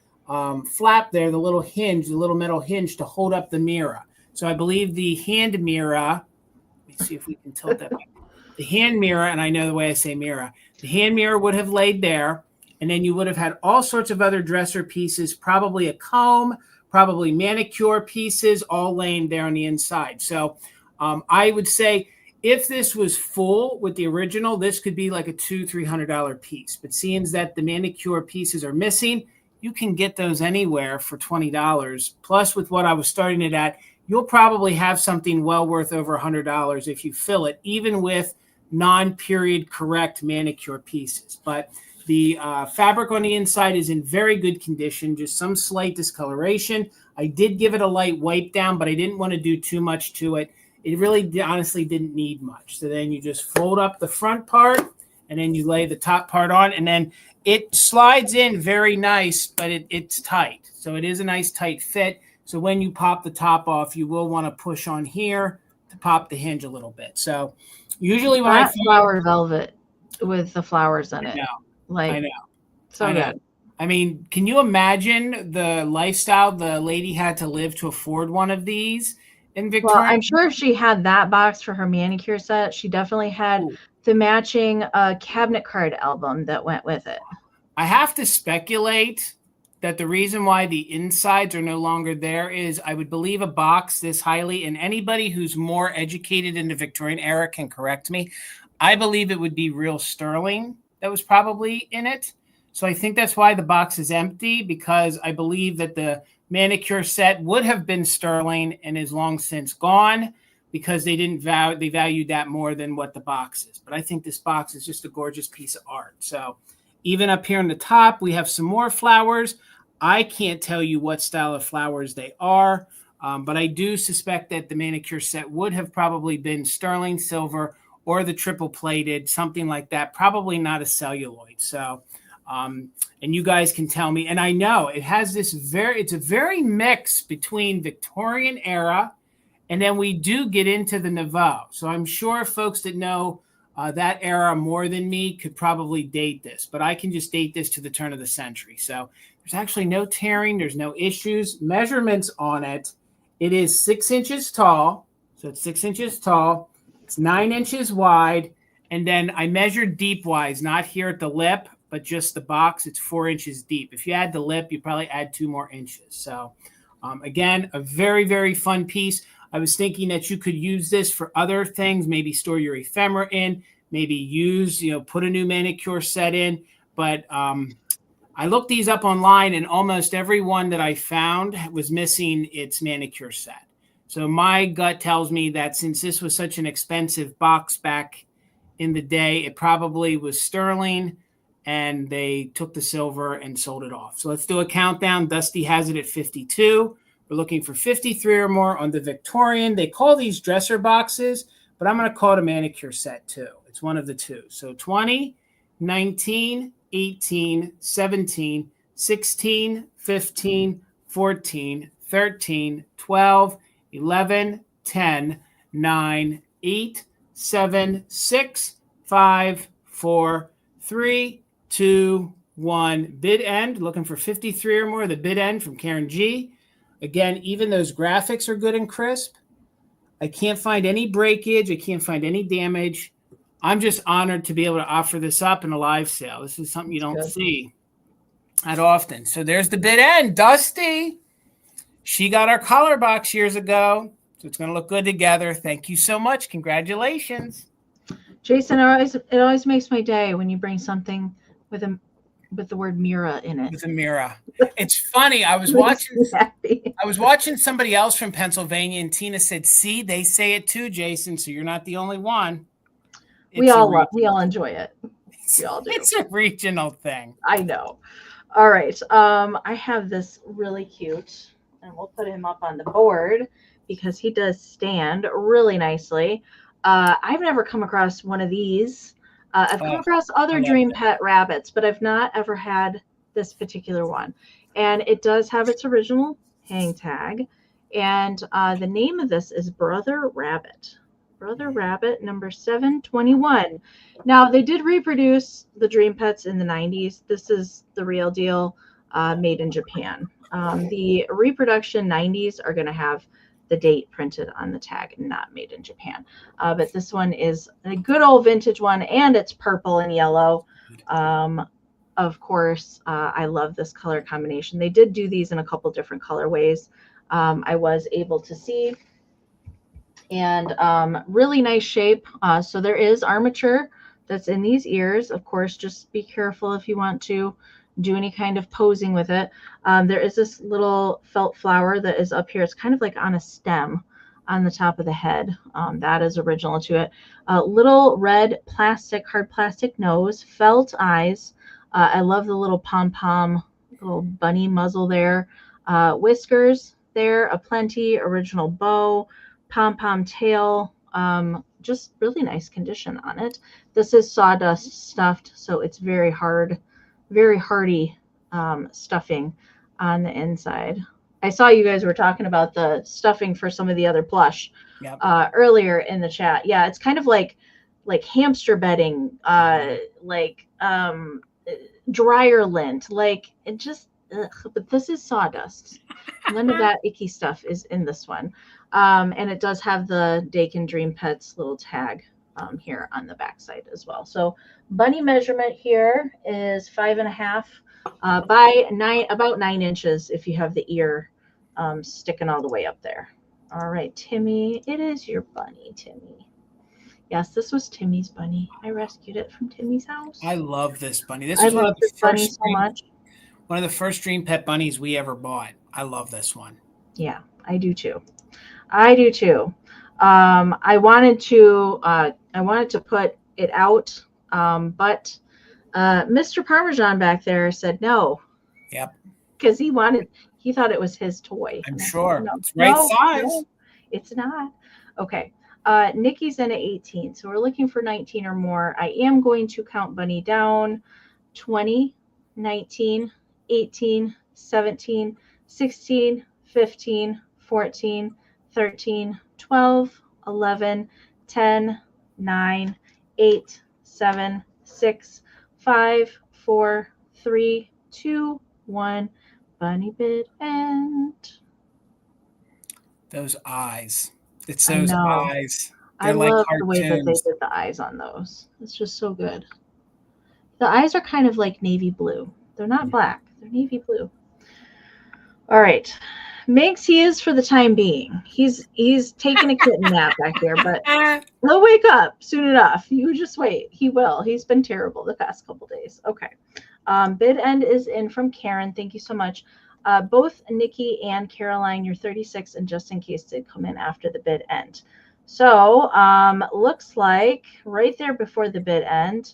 flap there, the little hinge, the little metal hinge to hold up the mirror. So I believe the hand mirror, let me see if we can tilt that back. The hand mirror, and I know the way I say mirror, the hand mirror would have laid there, and then you would have had all sorts of other dresser pieces, probably a comb, probably manicure pieces, all laying there on the inside. So I would say if this was full with the original, this could be like a $200-300 piece. But seeing that the manicure pieces are missing, you can get those anywhere for $20. Plus, with what I was starting it at, you'll probably have something well worth over $100 if you fill it, even with non-period correct manicure pieces. But the fabric on the inside is in very good condition, just some slight discoloration. I did give it a light wipe down, but I didn't want to do too much to it. It really honestly didn't need much. So then you just fold up the front part, and then you lay the top part on, and then it slides in very nice, but it's tight. So it is a nice tight fit. So when you pop the top off, you will want to push on here to pop the hinge a little bit. So usually when I flower velvet with the flowers in it. I know. So good. I mean, can you imagine the lifestyle the lady had to live to afford one of these in Victoria? Well, I'm sure if she had that box for her manicure set, she definitely had the matching cabinet card album that went with it. I have to speculate that the reason why the insides are no longer there is I would believe a box this highly, and anybody who's more educated in the Victorian era can correct me. I believe it would be real sterling that was probably in it. So I think that's why the box is empty, because I believe that the manicure set would have been sterling and is long since gone because they valued that more than what the box is. But I think this box is just a gorgeous piece of art. So even up here on the top, we have some more flowers. I can't tell you what style of flowers they are, but I do suspect that the manicure set would have probably been sterling silver or the triple plated, something like that, probably not a celluloid. So, and you guys can tell me, and I know it has this it's a very mix between Victorian era, and then we do get into the Nouveau. So I'm sure folks that know that era more than me could probably date this, but I can just date this to the turn of the century. So there's actually no tearing. There's no issues. Measurements on it. It is 6 inches tall. So it's 6 inches tall. It's 9 inches wide. And then I measured deep wise, not here at the lip, but just the box. It's 4 inches deep. If you add the lip, you probably add 2 more inches. So again, a very, very fun piece. I was thinking that you could use this for other things, maybe store your ephemera in, maybe use, put a new manicure set in. But I looked these up online, and almost every one that I found was missing its manicure set. So my gut tells me that since this was such an expensive box back in the day, it probably was sterling, and they took the silver and sold it off. So let's do a countdown. Dusty has it at 52. We're looking for 53 or more on the Victorian. They call these dresser boxes, but I'm going to call it a manicure set too. It's one of the two. So 20, 19, 18, 17, 16, 15, 14, 13, 12, 11, 10, 9, 8, 7, 6, 5, 4, 3, 2, 1. Bid end. Looking for 53 or more. The bid end from Karen G. Again, even those graphics are good and crisp. I can't find any breakage. I can't find any damage. I'm just honored to be able to offer this up in a live sale. This is something you don't see that often. So there's the bid end. Dusty. She got our collar box years ago. So it's going to look good together. Thank you so much. Congratulations. Jason, it always makes my day when you bring something with the word Mira in it. With a Mira. It's funny. I was watching somebody else from Pennsylvania, and Tina said, "See, they say it too, Jason. So you're not the only one." We all enjoy it. We all do. It's a regional thing. I know. All right. I have this really cute, and we'll put him up on the board because he does stand really nicely. I've never come across one of these. I've come across other Dream Pet rabbits, but I've not ever had this particular one. And it does have its original hang tag. And the name of this is Brother Rabbit. Brother Rabbit number 721. Now, they did reproduce the Dream Pets in the 90s. This is the real deal, made in Japan. The reproduction 90s are going to have the date printed on the tag, not made in Japan. But this one is a good old vintage one, and it's purple and yellow. Of course, I love this color combination. They did do these in a couple different colorways. I was able to see, and really nice shape. So there is armature that's in these ears. Of course, just be careful if you want to do any kind of posing with it. There is this little felt flower that is up here. It's kind of like on a stem on the top of the head. That is original to it. Little red plastic, hard plastic nose, felt eyes. I love the little pom-pom, little bunny muzzle there. Whiskers there, aplenty, original bow, pom-pom tail. Just really nice condition on it. This is sawdust stuffed, so it's very hard, very hearty stuffing on the inside. I saw you guys were talking about the stuffing for some of the other plush earlier in the chat. Yeah, it's kind of like hamster bedding, like dryer lint, like it just, but this is sawdust. None of that icky stuff is in this one. And it does have the Dakin Dream Pets little tag here on the back side as well. So bunny measurement here is 5.5 by 9, about 9 inches if you have the ear sticking all the way up there. All right, Timmy, it is your bunny, Timmy. Yes, this was Timmy's bunny. I rescued it from Timmy's house. I love this bunny. This was one of the first so much. One of the first Dream Pet bunnies we ever bought. I love this one. Yeah, I do too. I do too. I wanted to put it out, but Mr. Parmesan back there said no. Yep. Because he thought it was his toy. I'm sure. No, it's right size. No, it's not. Okay. Nikki's in at 18, so we're looking for 19 or more. I am going to count bunny down. 20, 19, 18, 17, 16, 15, 14, 13, 12, 11, 10, 9, 8, 7, 6, 5, 4, 3, 2, 1. Bunny bid end. Those eyes. It's those eyes. They're like love cartoons. The way that they did the eyes on those. It's just so good. The eyes are kind of like navy blue. They're not black. They're navy blue. All right. Miggs, he is for the time being. He's taking a kitten nap back here, but he'll wake up soon enough. You just wait. He will. He's been terrible the past couple days. Okay. Bid end is in from Karen. Thank you so much. Both Nikki and Caroline, you're 36, and just in case did come in after the bid end. So looks like right there before the bid end,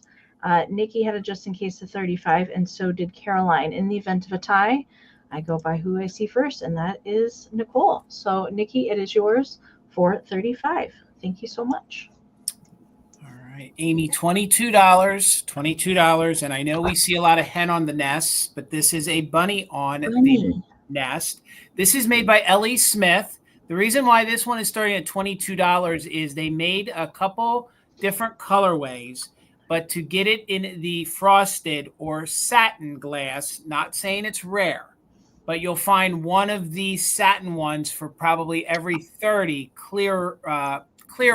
Nikki had a just in case of 35, and so did Caroline. In the event of a tie, I go by who I see first, and that is Nicole. So Nikki, it is yours for 35. Thank you so much. All right, Amy, $22, and I know we see a lot of hen on the nest, but this is a bunny on the nest. This is made by Ellie Smith. The reason why this one is starting at $22 is they made a couple different colorways, but to get it in the frosted or satin glass, not saying it's rare, but you'll find one of these satin ones for probably every 30 clear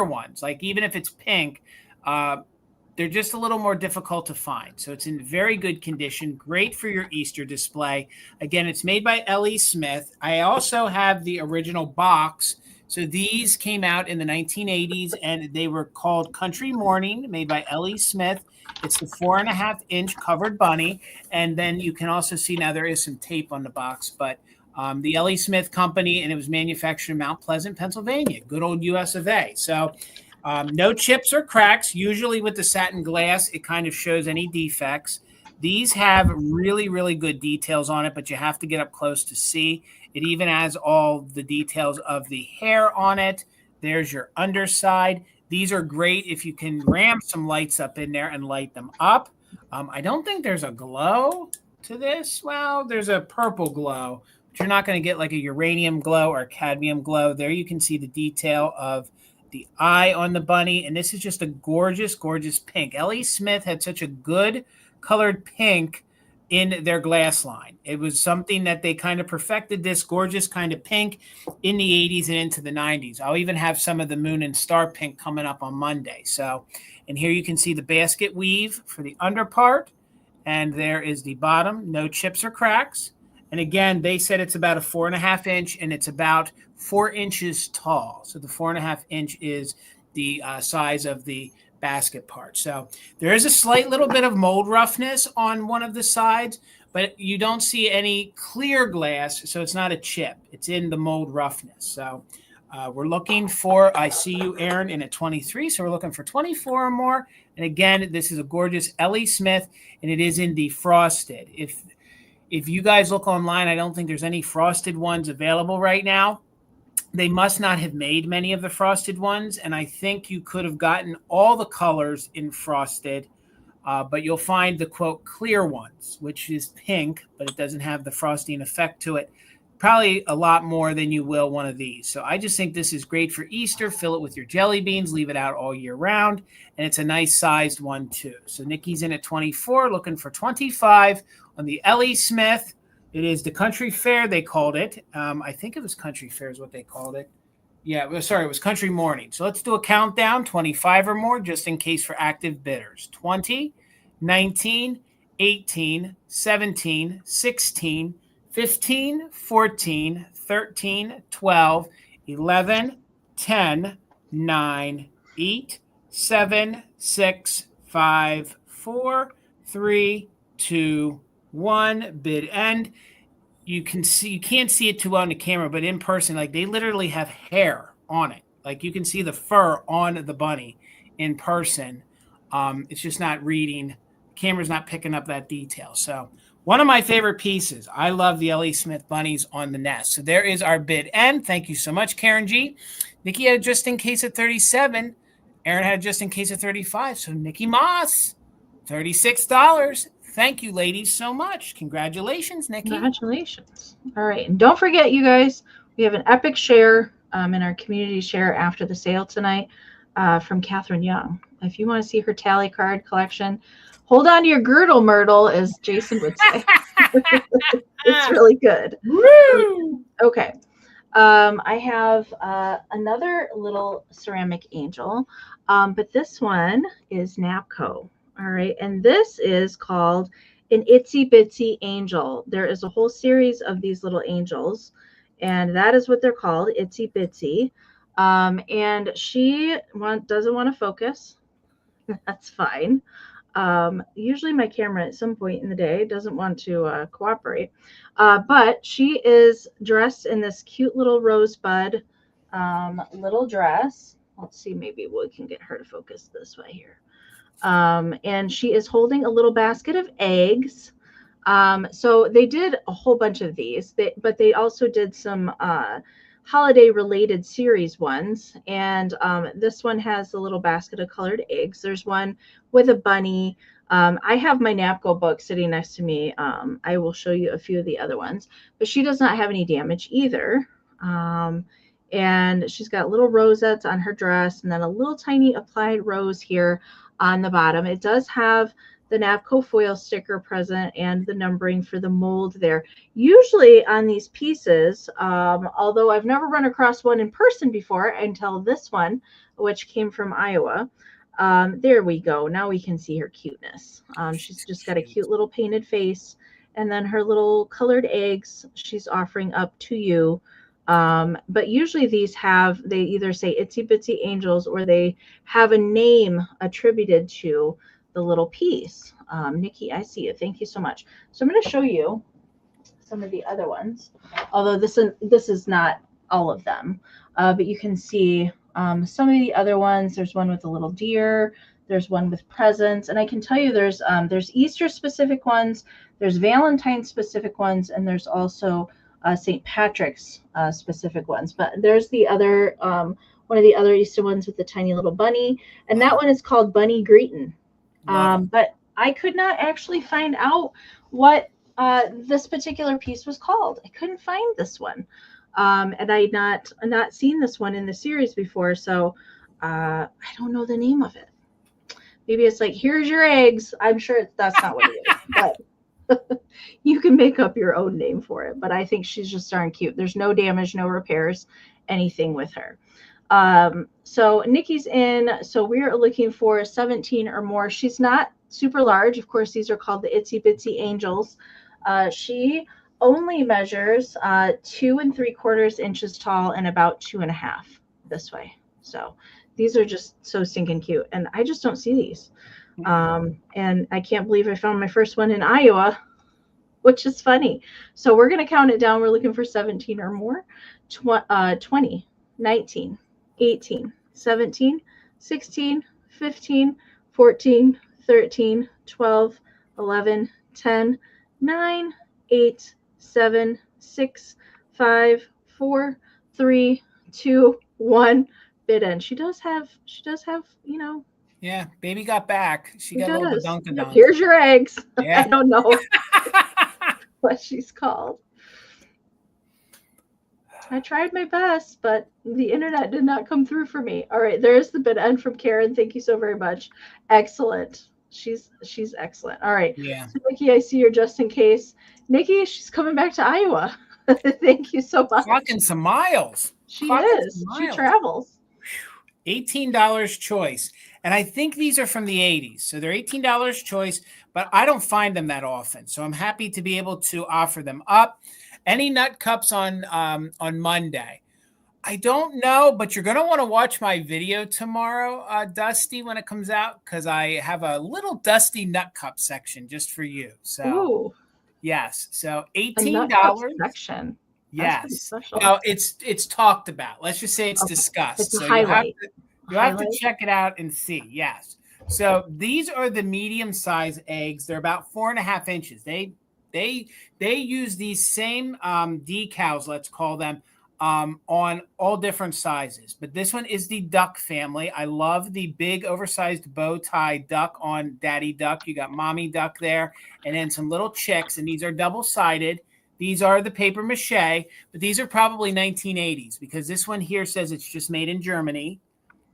ones. Like even if it's pink, they're just a little more difficult to find. So it's in very good condition, great for your Easter display. Again, it's made by Ellie Smith. I also have the original box. So these came out in the 1980s, and they were called Country Morning, made by Ellie Smith. It's the 4.5-inch covered bunny. And then you can also see now there is some tape on the box, but the Ellie Smith Company, and it was manufactured in Mount Pleasant, Pennsylvania, good old US of A. So no chips or cracks. Usually with the satin glass, it kind of shows any defects. These have really, really good details on it, but you have to get up close to see. It even has all the details of the hair on it. There's your underside. These are great if you can ram some lights up in there and light them up. I don't think there's a glow to this. Well, there's a purple glow, but you're not going to get like a uranium glow or a cadmium glow. There you can see the detail of the eye on the bunny, and this is just a gorgeous, gorgeous pink. L.E. Smith had such a good colored pink in their glass line. It was something that they kind of perfected, this gorgeous kind of pink in the 80s and into the 90s. I'll even have some of the moon and star pink coming up on Monday. So, and here you can see the basket weave for the under part, and there is the bottom, no chips or cracks. And again, they said it's about a 4.5 inch, and it's about 4 inches tall. So the 4.5 inch is the size of the basket part. So there is a slight little bit of mold roughness on one of the sides, but you don't see any clear glass, so it's not a chip. It's in the mold roughness. So we're looking for, I see you, Aaron, in a 23, so we're looking for 24 or more. And again, this is a gorgeous L.E. Smith, and it is in the frosted. If you guys look online, I don't think there's any frosted ones available right now. They must not have made many of the frosted ones, and I think you could have gotten all the colors in frosted, but you'll find the, quote, clear ones, which is pink, but it doesn't have the frosting effect to it. Probably a lot more than you will one of these. So I just think this is great for Easter. Fill it with your jelly beans, leave it out all year round, and it's a nice sized one too. So Nikki's in at 24, looking for 25 on the L.E. Smith. It is the Country Fair, they called it. I think it was Country Fair is what they called it. Yeah, it was Country Morning. So let's do a countdown, 25 or more, just in case for active bidders. 20, 19, 18, 17, 16, 15, 14, 13, 12, 11, 10, 9, 8, 7, 6, 5, 4, 3, 2, 1. Bid end. You can't see it too well on the camera, but in person, like they literally have hair on it. Like you can see the fur on the bunny in person. It's just not reading. Camera's not picking up that detail. So one of my favorite pieces. I love the L.E. Smith bunnies on the nest. So there is our bid end. Thank you so much, Karen G. Nikki had just in case at 37. Aaron had just in case at 35. So Nikki Moss, $36. Thank you, ladies, so much. Congratulations, Nikki. Congratulations. All right. And don't forget, you guys, we have an epic share in our community share after the sale tonight from Catherine Young. If you want to see her tally card collection, hold on to your girdle, Myrtle, as Jason would say. It's really good. Woo! Okay. I have another little ceramic angel, but this one is Napco. All right. And this is called an Itsy Bitsy Angel. There is a whole series of these little angels, and that is what they're called, Itsy Bitsy. And she doesn't want to focus. That's fine. Usually my camera at some point in the day doesn't want to cooperate. But she is dressed in this cute little rosebud little dress. Let's see, maybe we can get her to focus this way here. And she is holding a little basket of eggs. So they did a whole bunch of these, but they also did some holiday related series ones. And this one has a little basket of colored eggs. There's one with a bunny. I have my Napco book sitting next to me. I will show you a few of the other ones, but she does not have any damage either. And she's got little rosettes on her dress and then a little tiny applied rose here on the bottom. It does have the Napco foil sticker present and the numbering for the mold there. Usually on these pieces, although I've never run across one in person before until this one, which came from Iowa. There we go. Now we can see her cuteness. She's just got a cute little painted face, and then her little colored eggs she's offering up to you. But usually these they either say Itsy Bitsy Angels or they have a name attributed to the little piece. Nikki, I see you. Thank you so much. So I'm going to show you some of the other ones, although this is not all of them, but you can see some of the other ones. There's one with a little deer. There's one with presents, and I can tell you there's Easter specific ones, there's Valentine specific ones, and there's also St. Patrick's specific ones. But there's the other one of the other Easter ones with the tiny little bunny, and that one is called Bunny Greetin'. But I could not actually find out what this particular piece was called. I couldn't find this one, and I had not seen this one in the series before. So I don't know the name of it. Maybe it's like, here's your eggs. I'm sure that's not what it is, but you can make up your own name for it. But I think she's just darn cute. There's no damage, no repairs, anything with her. So Nikki's in. So we're looking for 17 or more. She's not super large. Of course, these are called the Itsy Bitsy Angels. She only measures 2 3/4 inches tall and about 2.5 this way. So these are just so stinking cute. And I just don't see these. And I can't believe I found my first one in Iowa, which is funny. So we're going to count it down. We're looking for 17 or more. 20, 19, 18, 17, 16, 15, 14, 13, 12, 11, 10, 9, 8, 7, 6, 5, 4, 3, 2, 1. Bid end. She does have, Yeah, baby got back. She got a little badunkadunk. Here's your eggs. Yeah. I don't know what she's called. I tried my best, but the internet did not come through for me. All right, there's the bid end from Karen. Thank you so very much. Excellent. She's excellent. All right. Yeah. So Nikki, I see you're just in case. Nikki, she's coming back to Iowa. Thank you so much. Clocking some miles. She is. She travels. $18 choice. And I think these are from the 80s. So they're $18 choice, but I don't find them that often. So I'm happy to be able to offer them up. Any nut cups on Monday? I don't know, but you're going to want to watch my video tomorrow, Dusty, when it comes out, because I have a little Dusty nut cup section just for you. So, ooh. Yes. So $18 section. Yes. Well, it's talked about. Let's just say it's discussed. It's a highlight. You have to check it out and see. Yes. So these are the medium size eggs. They're about 4.5 inches. They use these same decals, let's call them, on all different sizes. But this one is the duck family. I love the big oversized bow tie duck on Daddy Duck. You got Mommy Duck there, and then some little chicks. And these are double-sided. These are the paper mache, but these are probably 1980s because this one here says it's just made in Germany.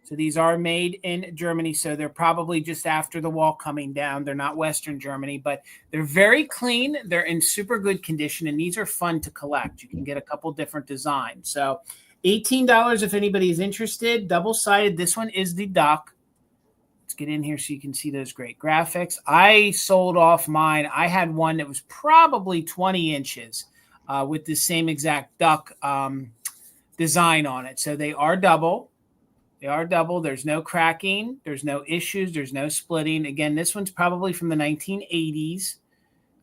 So these are made in Germany. So they're probably just after the wall coming down. They're not Western Germany, but they're very clean. They're in super good condition. And these are fun to collect. You can get a couple different designs. So $18 if anybody's interested. Double-sided. This one is the duck. Let's get in here so you can see those great graphics. I sold off mine. I had one that was probably 20 inches with the same exact duck design on it. So they are double. They are double. There's no cracking. There's no issues. There's no splitting. Again, this one's probably from the 1980s.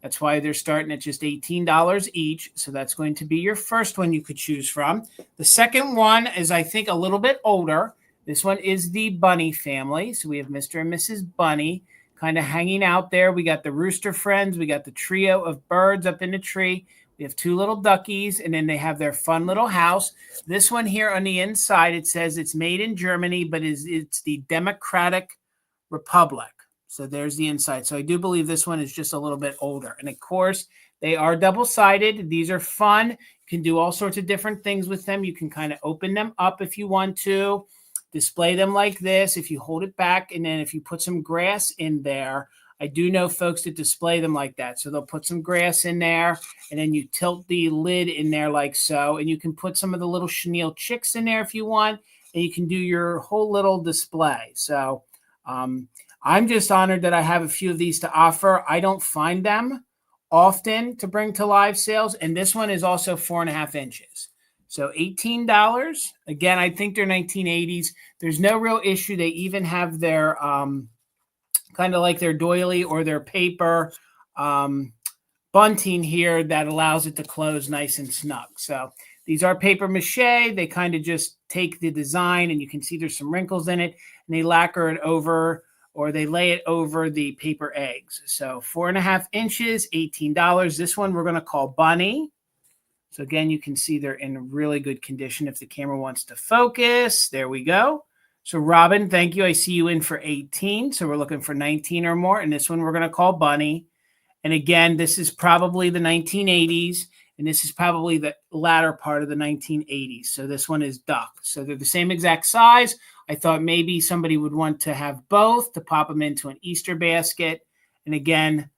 That's why they're starting at just $18 each. So that's going to be your first one you could choose from. The second one is, I think, a little bit older. This one is the Bunny family. So we have Mr. and Mrs. Bunny kind of hanging out there. We got the rooster friends. We got the trio of birds up in the tree. We have 2 little duckies, and then they have their fun little house. This one here on the inside, it says it's made in Germany, but it's the Democratic Republic. So there's the inside. So I do believe this one is just a little bit older. And, of course, they are double-sided. These are fun. You can do all sorts of different things with them. You can kind of open them up if you want to, display them like this if you hold it back, and then if you put some grass in there, I do know folks that display them like that. So they'll put some grass in there, and then you tilt the lid in there like so, and you can put some of the little chenille chicks in there if you want, and you can do your whole little display. So I'm just honored that I have a few of these to offer. I don't find them often to bring to live sales, and this one is also 4.5 inches. So $18. Again, I think they're 1980s. There's no real issue. They even have their kind of like their doily or their paper bunting here that allows it to close nice and snug. So these are paper mache. They kind of just take the design, and you can see there's some wrinkles in it, and they lacquer it over, or they lay it over the paper eggs. So 4.5 inches, $18. This one we're going to call Bunny. So again, you can see they're in really good condition if the camera wants to focus. There we go. So Robin, thank you. I see you in for 18. So we're looking for 19 or more. And this one we're going to call Bunny. And again, this is probably the 1980s. and this is probably the latter part of the 1980s. So this one is duck. So they're the same exact size. I thought maybe somebody would want to have both to pop them into an Easter basket. And again,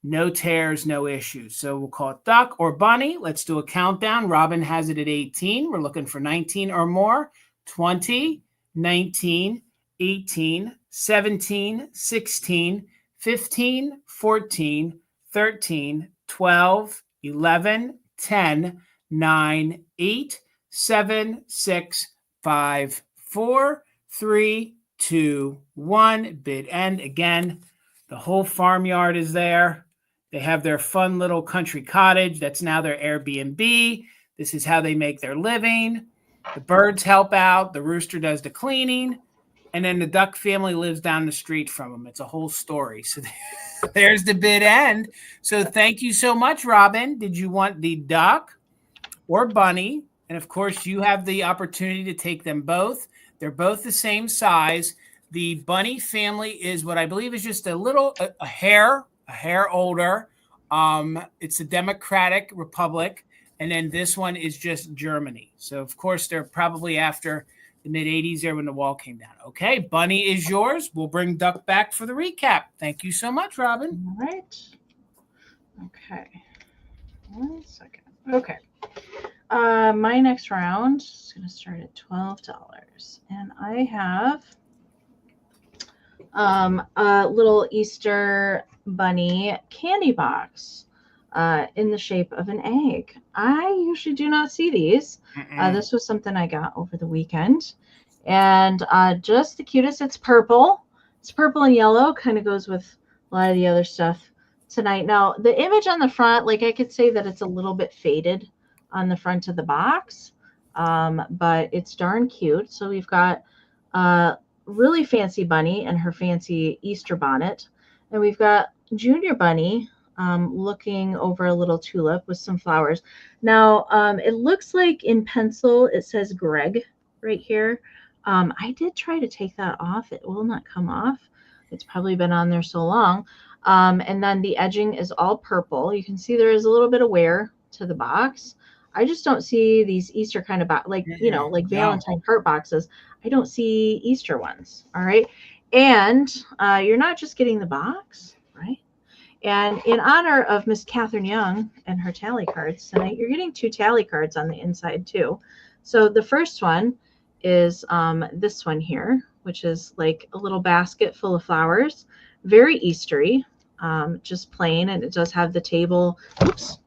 no tears, no issues. So we'll call it duck or bunny. Let's do a countdown. Robin has it at 18. We're looking for 19 or more. 20, 19, 18, 17, 16, 15, 14, 13, 12, 11, 10, 9, 8, 7, 6, 5, 4, 3, 2, 1. Bid end. Again, the whole farmyard is there. They have their fun little country cottage. That's now their Airbnb. This is how they make their living. The birds help out. The rooster does the cleaning. And then the duck family lives down the street from them. It's a whole story. So there's the bid end. So thank you so much, Robin. Did you want the duck or bunny? And of course, you have the opportunity to take them both. They're both the same size. The bunny family is what I believe is just a hair older. It's the Democratic Republic. And then this one is just Germany. So, of course, they're probably after the mid-'80s there when the wall came down. Okay, bunny is yours. We'll bring duck back for the recap. Thank you so much, Robin. All right. Okay. 1 second. Okay. My next round is going to start at $12. And I have a little Easter bunny candy box in the shape of an egg. I usually do not see these. This was something I got over the weekend. And just the cutest. It's purple. It's purple and yellow. Kind of goes with a lot of the other stuff tonight. Now, the image on the front, like I could say that it's a little bit faded on the front of the box. But it's darn cute. So we've got really fancy bunny and her fancy Easter bonnet. And we've got Junior Bunny looking over a little tulip with some flowers. Now, it looks like in pencil, it says Greg right here. I did try to take that off. It will not come off. It's probably been on there so long. And then the edging is all purple. You can see there is a little bit of wear to the box. I just don't see these Easter kind of like Valentine heart boxes. I don't see Easter ones. All right. And you're not just getting the box, right? And in honor of Miss Catherine Young and her tally cards tonight, you're getting 2 tally cards on the inside too. So the first one is this one here, which is like a little basket full of flowers, very Eastery, just plain. And it does have the table. Oops.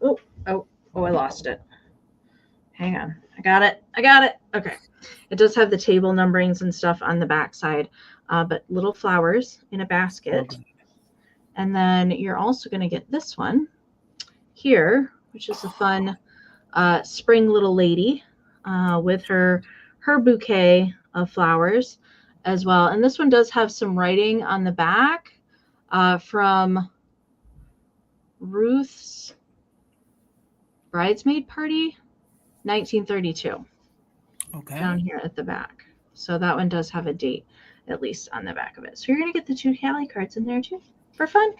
Oh, I lost it. Hang on. I got it. Okay. It does have the table numberings and stuff on the back side, but little flowers in a basket. Okay. And then you're also going to get this one here, which is a fun spring little lady with her bouquet of flowers as well. And this one does have some writing on the back from Ruth's bridesmaid party, 1932. Okay. Down here at the back. So that one does have a date, at least on the back of it. So you're going to get the 2 tally cards in there too. For fun.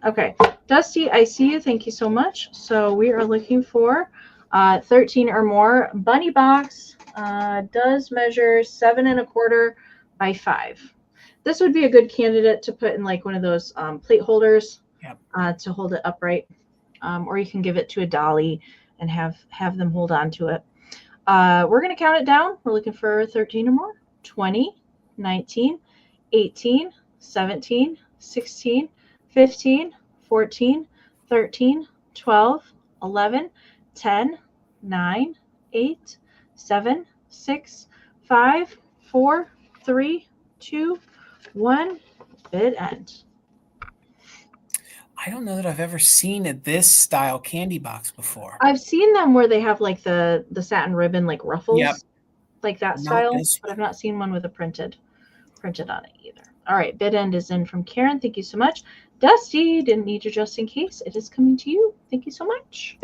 Okay. Dusty, I see you. Thank you so much. So we are looking for 13 or more. Bunny box does measure 7 1/4 by 5. This would be a good candidate to put in like one of those plate holders. Yep. To hold it upright. Or you can give it to a dolly and have them hold on to it. We're going to count it down. We're looking for 13 or more. 20, 19, 18, 17, 16, 15, 14, 13, 12, 11, 10, 9, 8, 7, 6, 5, 4, 3, 2, 1. Bid end. I don't know that I've ever seen this style candy box before. I've seen them where they have like the satin ribbon, like ruffles, yep, like that style, but I've not seen one with a printed on it either. All right, bid end is in from Karen. Thank you so much. Dusty, didn't need you just in case. It is coming to you. Thank you so much.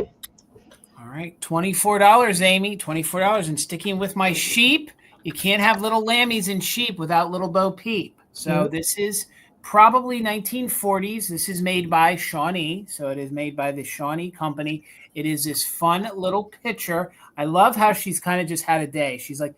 All right, $24, Amy, $24. And sticking with my sheep, you can't have little lammies and sheep without little Bo Peep. So this is probably 1940s. This is made by Shawnee. So it is made by the Shawnee company. It is this fun little picture. I love how she's kind of just had a day. She's like,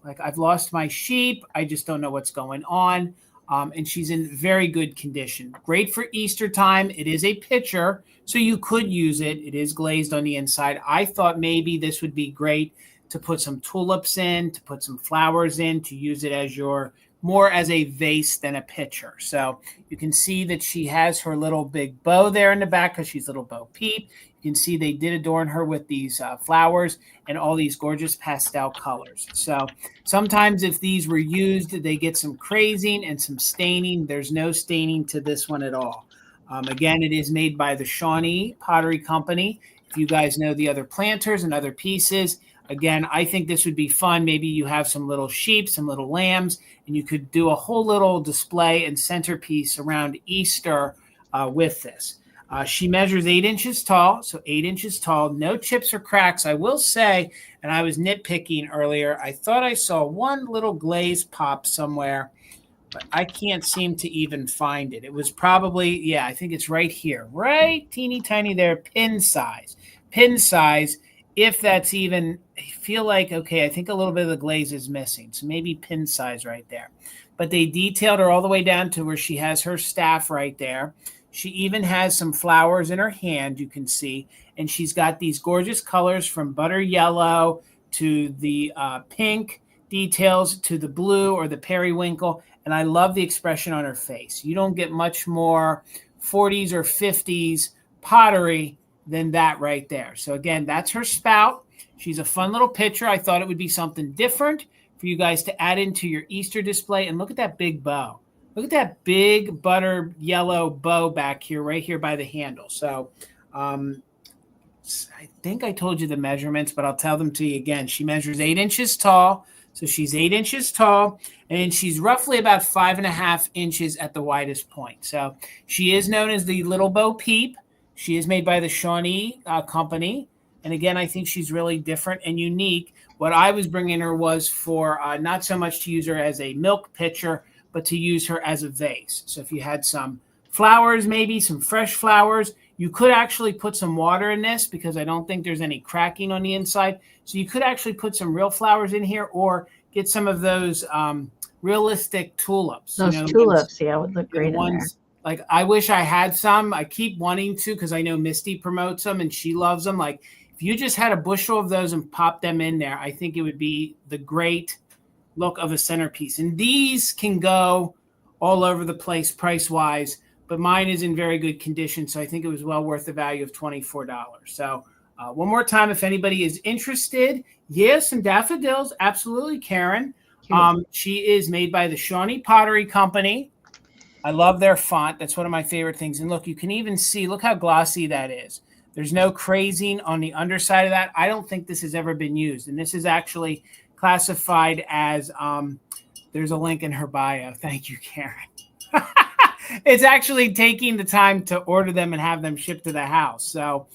like, I've lost my sheep. I just don't know what's going on. And she's in very good condition. Great for Easter time. It is a picture, so you could use it. It is glazed on the inside. I thought maybe this would be great to put some tulips in, to put some flowers in, to use it as your more as a vase than a picture. So you can see that she has her little big bow there in the back because she's little Bo Peep. You can see they did adorn her with these flowers and all these gorgeous pastel colors. So sometimes if these were used, they get some crazing and some staining. There's no staining to this one at all. Again, it is made by the Shawnee Pottery Company. If you guys know the other planters and other pieces, again, I think this would be fun. Maybe you have some little sheep, some little lambs, and you could do a whole little display and centerpiece around Easter with this. She measures 8 inches tall, so 8 inches tall, no chips or cracks. I will say, and I was nitpicking earlier, I thought I saw one little glaze pop somewhere, but I can't seem to even find it. It was probably, yeah, I think it's right here, right teeny tiny there, pin size. Pin size, if that's even, I feel like, okay, I think a little bit of the glaze is missing, so maybe pin size right there. But they detailed her all the way down to where she has her staff right there. She even has some flowers in her hand, you can see, and she's got these gorgeous colors from butter yellow to the pink details to the blue or the periwinkle, and I love the expression on her face. You don't get much more 40s or 50s pottery than that right there. So again, that's her spout. She's a fun little picture. I thought it would be something different for you guys to add into your Easter display, and look at that big bow. Look at that big butter yellow bow back here, right here by the handle. So I think I told you the measurements, but I'll tell them to you again. She measures 8 inches tall. So she's 8 inches tall, and she's roughly about 5.5 inches at the widest point. So she is known as the Little Bo Peep. She is made by the Shawnee company. And again, I think she's really different and unique. What I was bringing her was for not so much to use her as a milk pitcher, but to use her as a vase. So if you had some flowers, maybe some fresh flowers, you could actually put some water in this because I don't think there's any cracking on the inside. So you could actually put some real flowers in here or get some of those realistic tulips. Those tulips, yeah, would look great in there. Like, I wish I had some. I keep wanting to because I know Misty promotes them and she loves them. Like, if you just had a bushel of those and popped them in there, I think it would be the great look of a centerpiece. And these can go all over the place price-wise, but mine is in very good condition, so I think it was well worth the value of $24. So one more time, if anybody is interested, yes, some daffodils, absolutely, Karen. She is made by the Shawnee Pottery Company. I love their font. That's one of my favorite things. And look, you can even see, look how glossy that is. There's no crazing on the underside of that. I don't think this has ever been used. And this is actually classified as, there's a link in her bio. Thank you, Karen. It's actually taking the time to order them and have them shipped to the house. So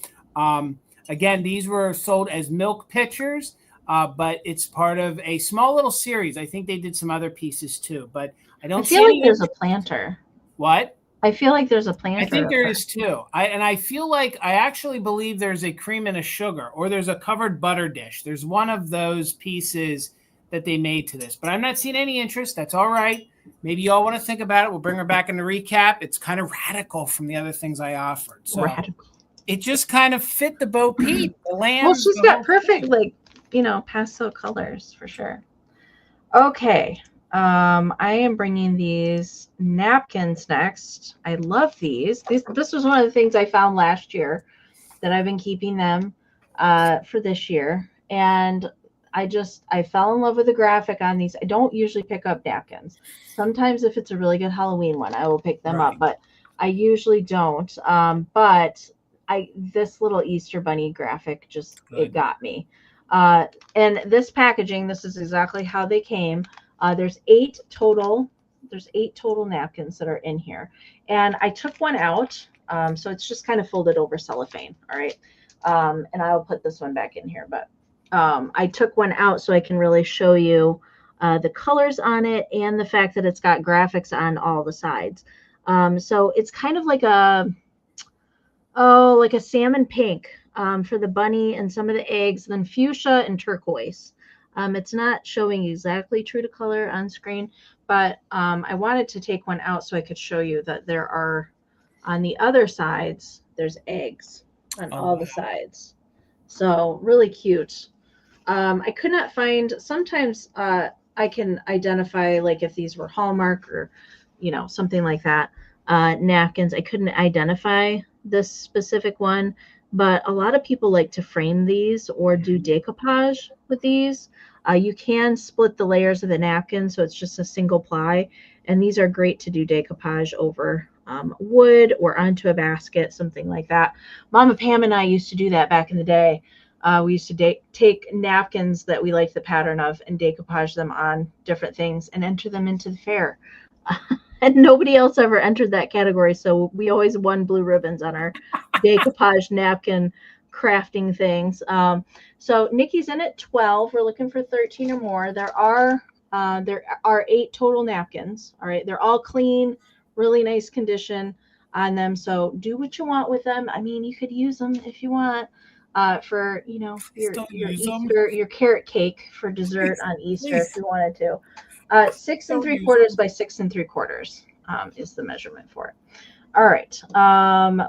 again, these were sold as milk pitchers, but it's part of a small little series. I think they did some other pieces too, but I feel like there's a planter. What? I feel like there's a planter. I think there is too. I feel like I actually believe there's a cream and a sugar, or there's a covered butter dish. There's one of those pieces that they made to this, but I'm not seeing any interest. That's all right. Maybe y'all want to think about it. We'll bring her back in the recap. It's kind of radical from the other things I offered. So radical. It just kind of fit the Bo Peep, the lamb. Well, she's got perfect, like, you know, pastel colors for sure. Okay. I am bringing these napkins next. I love these. This was one of the things I found last year that I've been keeping them for this year. And I fell in love with the graphic on these. I don't usually pick up napkins. Sometimes if it's a really good Halloween one, I will pick them up, but I usually don't. But this little Easter bunny graphic just, it got me. And this packaging, this is exactly how they came. There's 8 total napkins that are in here. And I took one out. So it's just kind of folded over cellophane. All right. And I'll put this one back in here, but I took one out so I can really show you the colors on it, and the fact that it's got graphics on all the sides. So it's kind of like like a salmon pink for the bunny and some of the eggs, then fuchsia and turquoise. It's not showing exactly true to color on screen, but I wanted to take one out so I could show you that there are, on the other sides, there's eggs on all the sides. So really cute. I could not find, sometimes I can identify like if these were Hallmark or, something like that. Napkins, I couldn't identify this specific one, but a lot of people like to frame these or do decoupage with these. You can split the layers of the napkin, so it's just a single ply, and these are great to do decoupage over wood or onto a basket, something like that. Mama Pam and I used to do that back in the day. We used to take napkins that we liked the pattern of and decoupage them on different things and enter them into the fair. And nobody else ever entered that category, so we always won blue ribbons on our decoupage napkin crafting things. So Nikki's in at 12. We're looking for 13 or more. There are 8 total napkins. All right, they're all clean, really nice condition on them. So do what you want with them. I mean, you could use them if you want for your Easter, your carrot cake for dessert on Easter if you wanted to. 6 3/4 by 6 3/4 is the measurement for it. All right.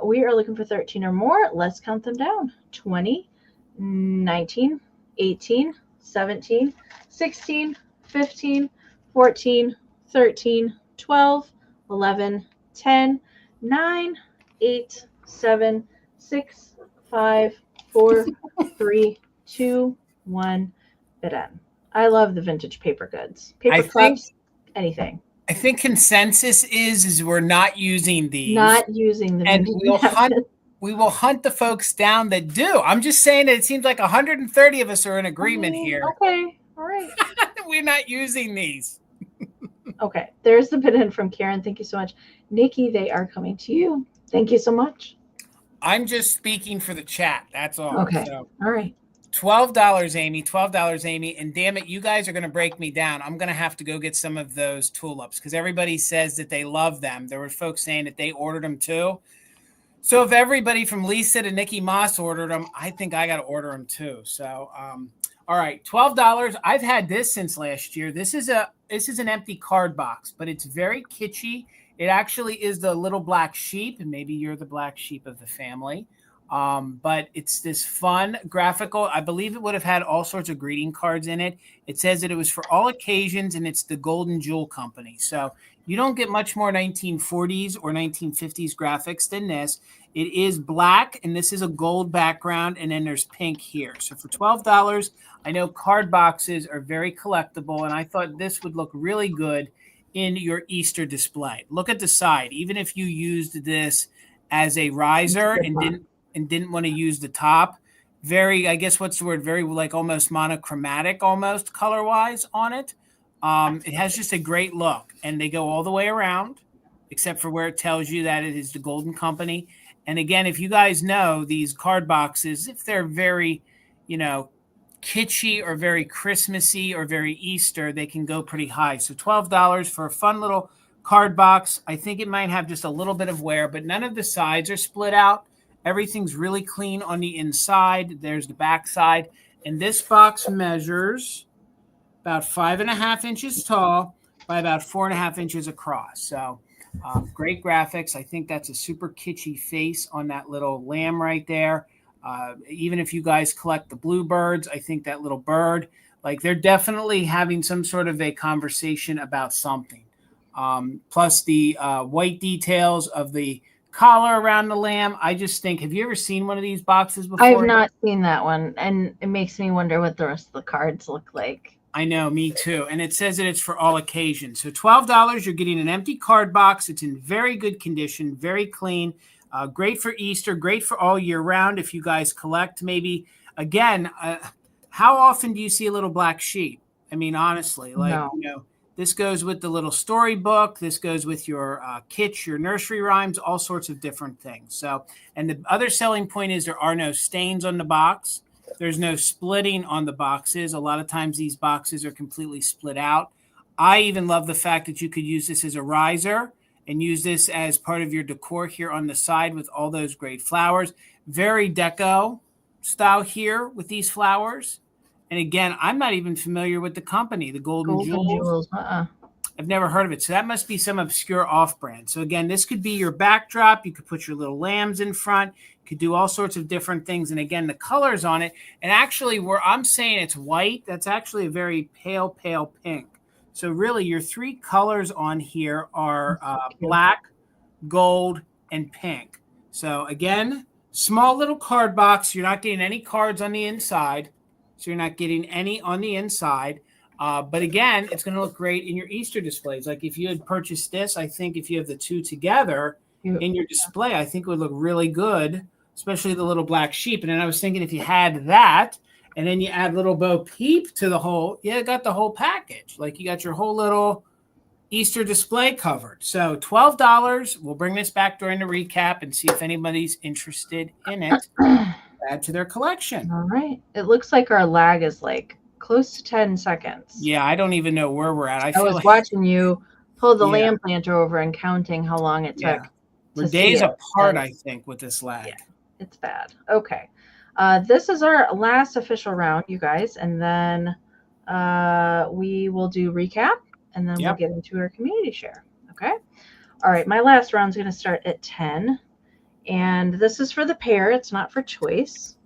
We are looking for 13 or more. Let's count them down. 20, 19, 18, 17, 16, 15, 14, 13, 12, 11, 10, 9, 8, 7, 6, 5, 4, 3, 2, 1. Bid in. I love the vintage paper goods. Paper cups, anything. I think consensus is we're not using these. Not using them. And we will hunt the folks down that do. I'm just saying that it seems like 130 of us are in agreement here. Okay. All right. We're not using these. Okay. There's the bid in from Karen. Thank you so much. Nikki, they are coming to you. Thank you so much. I'm just speaking for the chat. That's all. Okay. So, all right. $12, Amy. $12, Amy. And damn it, you guys are going to break me down. I'm going to have to go get some of those tulips because everybody says that they love them. There were folks saying that they ordered them too. So if everybody from Lisa to Nikki Moss ordered them, I think I got to order them too. So, all right, $12. I've had this since last year. This is an empty card box, but it's very kitschy. It actually is the little black sheep, and maybe you're the black sheep of the family. But it's this fun graphical. I believe it would have had all sorts of greeting cards in it. It says that it was for all occasions, and it's the Golden Jewel Company. So you don't get much more 1940s or 1950s graphics than this. It is black, and this is a gold background, and then there's pink here. So for $12, I know card boxes are very collectible, and I thought this would look really good in your Easter display. Look at the side. Even if you used this as a riser and didn't want to use the top, very, I guess what's the word, very like almost monochromatic almost color-wise on it. It has just a great look, and they go all the way around except for where it tells you that it is the Golden Company. And again, if you guys know these card boxes, if they're very, kitschy or very Christmassy or very Easter, they can go pretty high. So $12 for a fun little card box. I think it might have just a little bit of wear, but none of the sides are split out. Everything's really clean on the inside. There's the back side. And this box measures about 5.5 inches tall by about 4.5 inches across. So great graphics. I think that's a super kitschy face on that little lamb right there. Even if you guys collect the bluebirds, I think that little bird, like they're definitely having some sort of a conversation about something. Plus the white details of the collar around the lamb. I just think, have you ever seen one of these boxes before? I have not seen that one, and it makes me wonder what the rest of the cards look like. I know, me too. And it says that it's for all occasions. So $12, you're getting an empty card box. It's in very good condition, very clean. Great for Easter, great for all year round. If you guys collect, maybe again, how often do you see a little black sheep? I mean, honestly, this goes with the little storybook. This goes with your kitsch, your nursery rhymes, all sorts of different things. So, and the other selling point is there are no stains on the box. There's no splitting on the boxes. A lot of times these boxes are completely split out. I even love the fact that you could use this as a riser and use this as part of your decor here on the side with all those great flowers. Very deco style here with these flowers. And again, I'm not even familiar with the company, the Golden Jewels. I've never heard of it. So that must be some obscure off-brand. So again, this could be your backdrop. You could put your little lambs in front. You could do all sorts of different things. And again, the colors on it. And actually, where I'm saying it's white, that's actually a very pale, pale pink. So really, your three colors on here are black, gold, and pink. So again, small little card box. You're not getting any cards on the inside. So you're not getting any on the inside. But again, it's going to look great in your Easter displays. Like if you had purchased this, I think if you have the two together in your display, I think it would look really good, especially the little black sheep. And then I was thinking if you had that and then you add little Bo Peep to the whole, you got the whole package. Like you got your whole little Easter display covered. So $12. We'll bring this back during the recap and see if anybody's interested in it. Add to their collection. All right. It looks like our lag is like close to 10 seconds. Yeah, I don't even know where we're at. I was watching you pull the lamp planter over and counting how long it took. We're days apart, I think, with this lag. Yeah, it's bad. Okay. This is our last official round, you guys, and then we will do recap, and then we'll get into our community share. Okay. All right. My last round is going to start at 10, and this is for the pair. It's not for choice.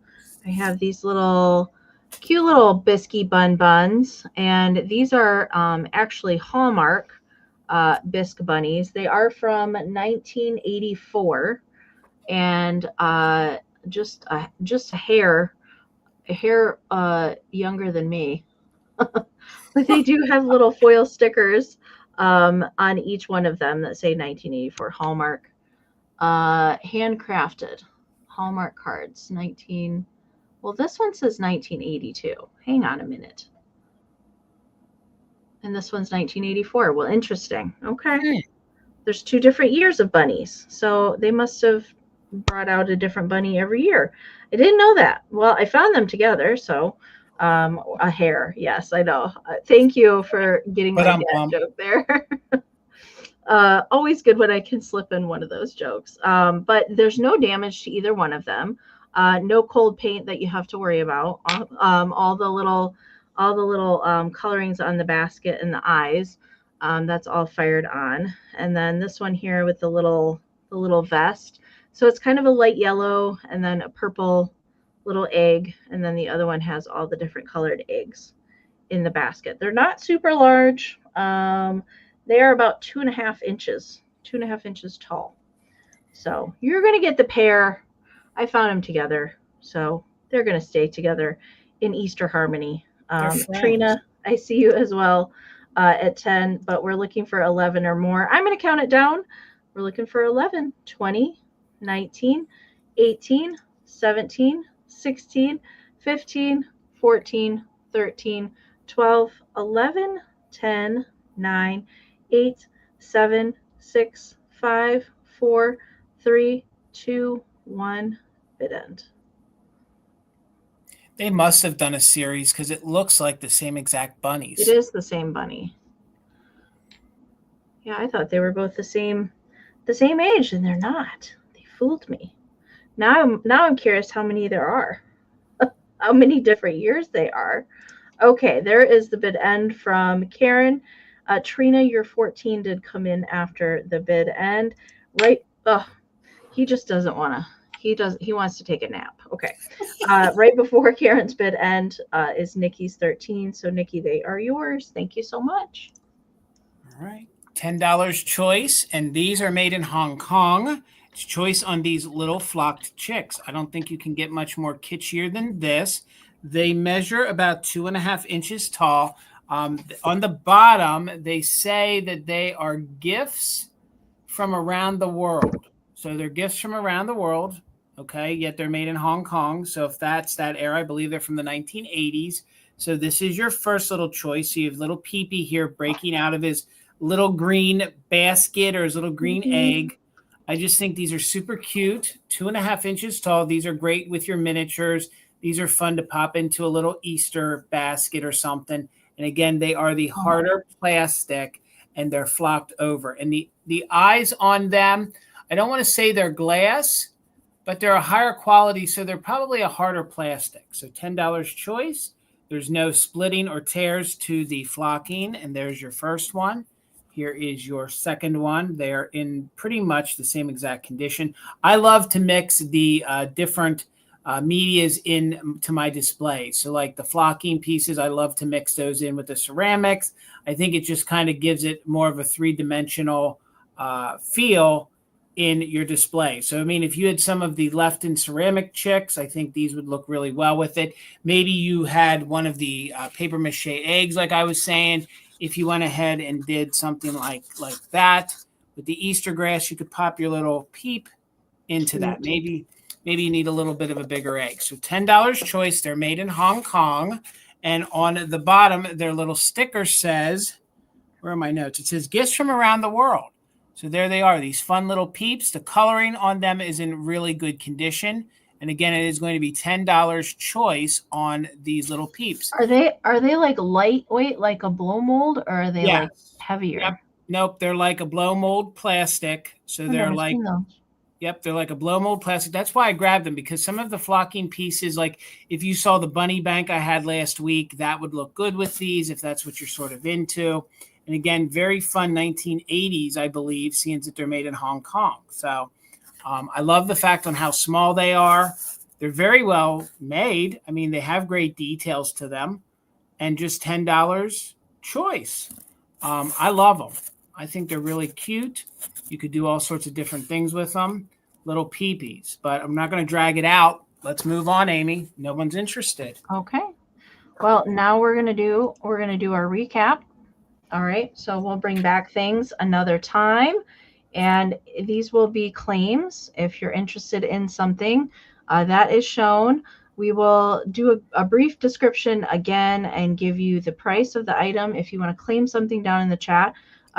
I have these little cute little biscuit buns, and these are actually Hallmark bisque bunnies. They are from 1984, and just a hair younger than me. But they do have little foil stickers on each one of them that say 1984 Hallmark. Handcrafted Hallmark cards, well, this one says 1982. Hang on a minute. And this one's 1984. Well, interesting. Okay. There's two different years of bunnies. So they must have brought out a different bunny every year. I didn't know that. Well, I found them together. So a hair. Yes, I know. Thank you for getting my dad joke there. Always good when I can slip in one of those jokes. But there's no damage to either one of them. No cold paint that you have to worry about. All the little colorings on the basket and the eyes, that's all fired on. And then this one here with the little vest. So it's kind of a light yellow and then a purple little egg. And then the other one has all the different colored eggs in the basket. They're not super large. They are about 2.5 inches tall. So you're going to get the pair. I found them together, so they're going to stay together in Easter harmony. Trina, I see you as well at 10, but we're looking for 11 or more. I'm going to count it down. We're looking for 11, 20, 19, 18, 17, 16, 15, 14, 13, 12, 11, 10, 9, 8, 7, 6, 5, 4, 3, 2, 1. Bid end. They must have done a series because it looks like the same exact bunnies. It is the same bunny. Yeah, I thought they were both the same age, and they're not. They fooled me. Now I'm curious how many there are. How many different years they are. Okay, there is the bid end from Karen. Trina, your 14 did come in after the bid end. Right. He just doesn't want to. He wants to take a nap. Okay. Right before Karen's bid end is Nikki's 13. So Nikki, they are yours. Thank you so much. All right. $10 choice. And these are made in Hong Kong. It's choice on these little flocked chicks. I don't think you can get much more kitschier than this. They measure about 2.5 inches tall. On the bottom, they say that they are gifts from around the world. So they're gifts from around the world. Okay, yet they're made in Hong Kong. So if that's that era, I believe they're from the 1980s. So this is your first little choice. So you have little Pee-Pee here breaking out of his little green basket or his little green egg. I just think these are super cute. 2.5 inches tall. These are great with your miniatures. These are fun to pop into a little Easter basket or something. And again, they are the harder plastic and they're flocked over. And the eyes on them, I don't want to say they're glass, but they're a higher quality, so they're probably a harder plastic. So $10 choice. There's no splitting or tears to the flocking, and there's your first one. Here is your second one. They're in pretty much the same exact condition. I love to mix the different medias into my display. So like the flocking pieces, I love to mix those in with the ceramics. I think it just kind of gives it more of a three-dimensional feel in your display. So, I mean, if you had some of the left in ceramic chicks, I think these would look really well with it. Maybe you had one of the paper mache eggs, like I was saying. If you went ahead and did something like that with the Easter grass, you could pop your little peep into that. Maybe you need a little bit of a bigger egg. So $10 choice. They're made in Hong Kong. And on the bottom, their little sticker says, where are my notes? It says gifts from around the world. So there they are, these fun little peeps. The coloring on them is in really good condition. And again, it is going to be $10 choice on these little peeps. Are they like lightweight, like a blow mold, or are they like heavier? Yep. Nope, they're like a blow mold plastic. So they're like, yep, they're like a blow mold plastic. That's why I grabbed them, because some of the flocking pieces, like if you saw the bunny bank I had last week, that would look good with these if that's what you're sort of into. And again, very fun 1980s, I believe, seeing that they're made in Hong Kong. So I love the fact on how small they are. They're very well made. I mean, they have great details to them. And just $10 choice. I love them. I think they're really cute. You could do all sorts of different things with them. Little peepees. But I'm not going to drag it out. Let's move on, Amy. No one's interested. Okay. Well, now we're going to do our recap. All right, so we'll bring back things another time, and these will be claims. If you're interested in something that is shown, we will do a brief description again and give you the price of the item. If you want to claim something down in the chat,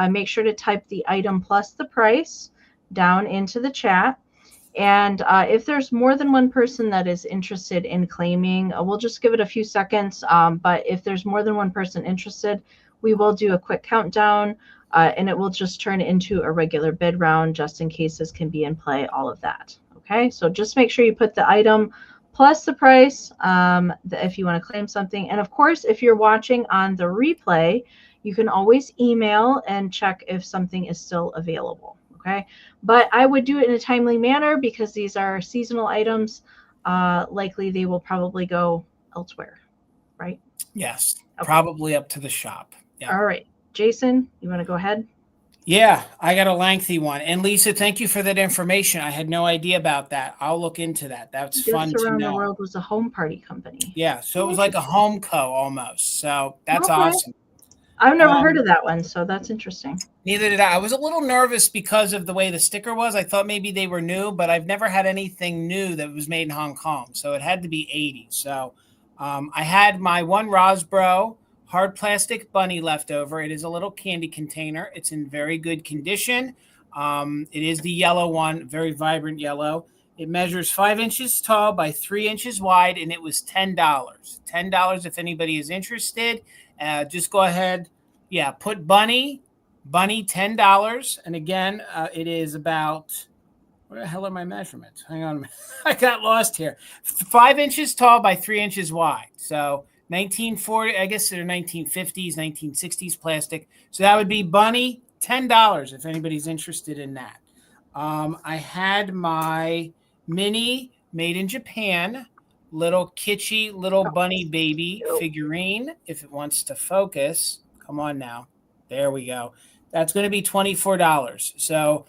make sure to type the item plus the price down into the chat. And if there's more than one person that is interested in claiming, we'll just give it a few seconds. But if there's more than one person interested, we will do a quick countdown, and it will just turn into a regular bid round just in case this can be in play, all of that. Okay, so just make sure you put the item plus the price if you want to claim something. And of course, if you're watching on the replay, you can always email and check if something is still available. Okay, but I would do it in a timely manner because these are seasonal items. Likely they will probably go elsewhere, right? Yes, okay. Probably up to the shop. Yeah. All right. Jason, you want to go ahead? Yeah, I got a lengthy one. And Lisa, thank you for that information. I had no idea about that. I'll look into that. That's fun to know. Around the World was a home party company. Yeah, so it was like a home co almost. So that's awesome. I've never heard of that one, so that's interesting. Neither did I. I was a little nervous because of the way the sticker was. I thought maybe they were new, but I've never had anything new that was made in Hong Kong. So it had to be 80. So I had my one Rosbro hard plastic bunny left over. It is a little candy container. It's in very good condition. It is the yellow one, very vibrant yellow. It measures 5 inches tall by 3 inches wide, and it was $10. $10 if anybody is interested. Just go ahead. Yeah, put bunny $10. And again, it is about, where the hell are my measurements? Hang on. I got lost here. 5 inches tall by 3 inches wide. So 1940, I guess they're 1950s, 1960s plastic. So that would be bunny $10 if anybody's interested in that. I had my mini made in Japan little Kitschy little bunny baby figurine. If it wants to focus, come on now. There we go. That's going to be $24. So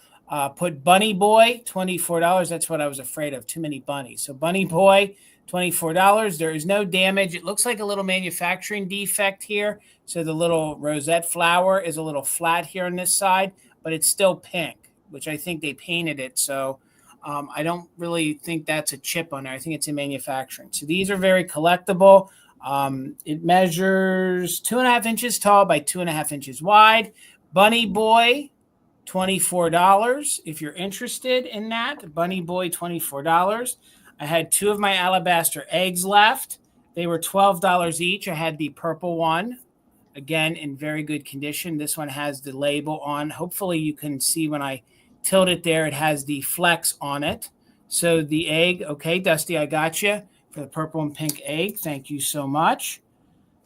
put bunny boy, $24. That's what I was afraid of. Too many bunnies. So bunny boy, $24. There is no damage. It looks like a little manufacturing defect here. So the little rosette flower is a little flat here on this side, but it's still pink, which I think they painted it. So I don't really think that's a chip on there. I think it's in manufacturing. So these are very collectible. It measures 2.5 inches tall by 2.5 inches wide. Bunny boy, $24. If you're interested in that, bunny boy, $24. I had 2 of my alabaster eggs left. They were $12 each. I had the purple one, again, in very good condition. This one has the label on. Hopefully you can see when I tilt it there, it has the flex on it. So the egg, okay, Dusty, I got you for the purple and pink egg. Thank you so much.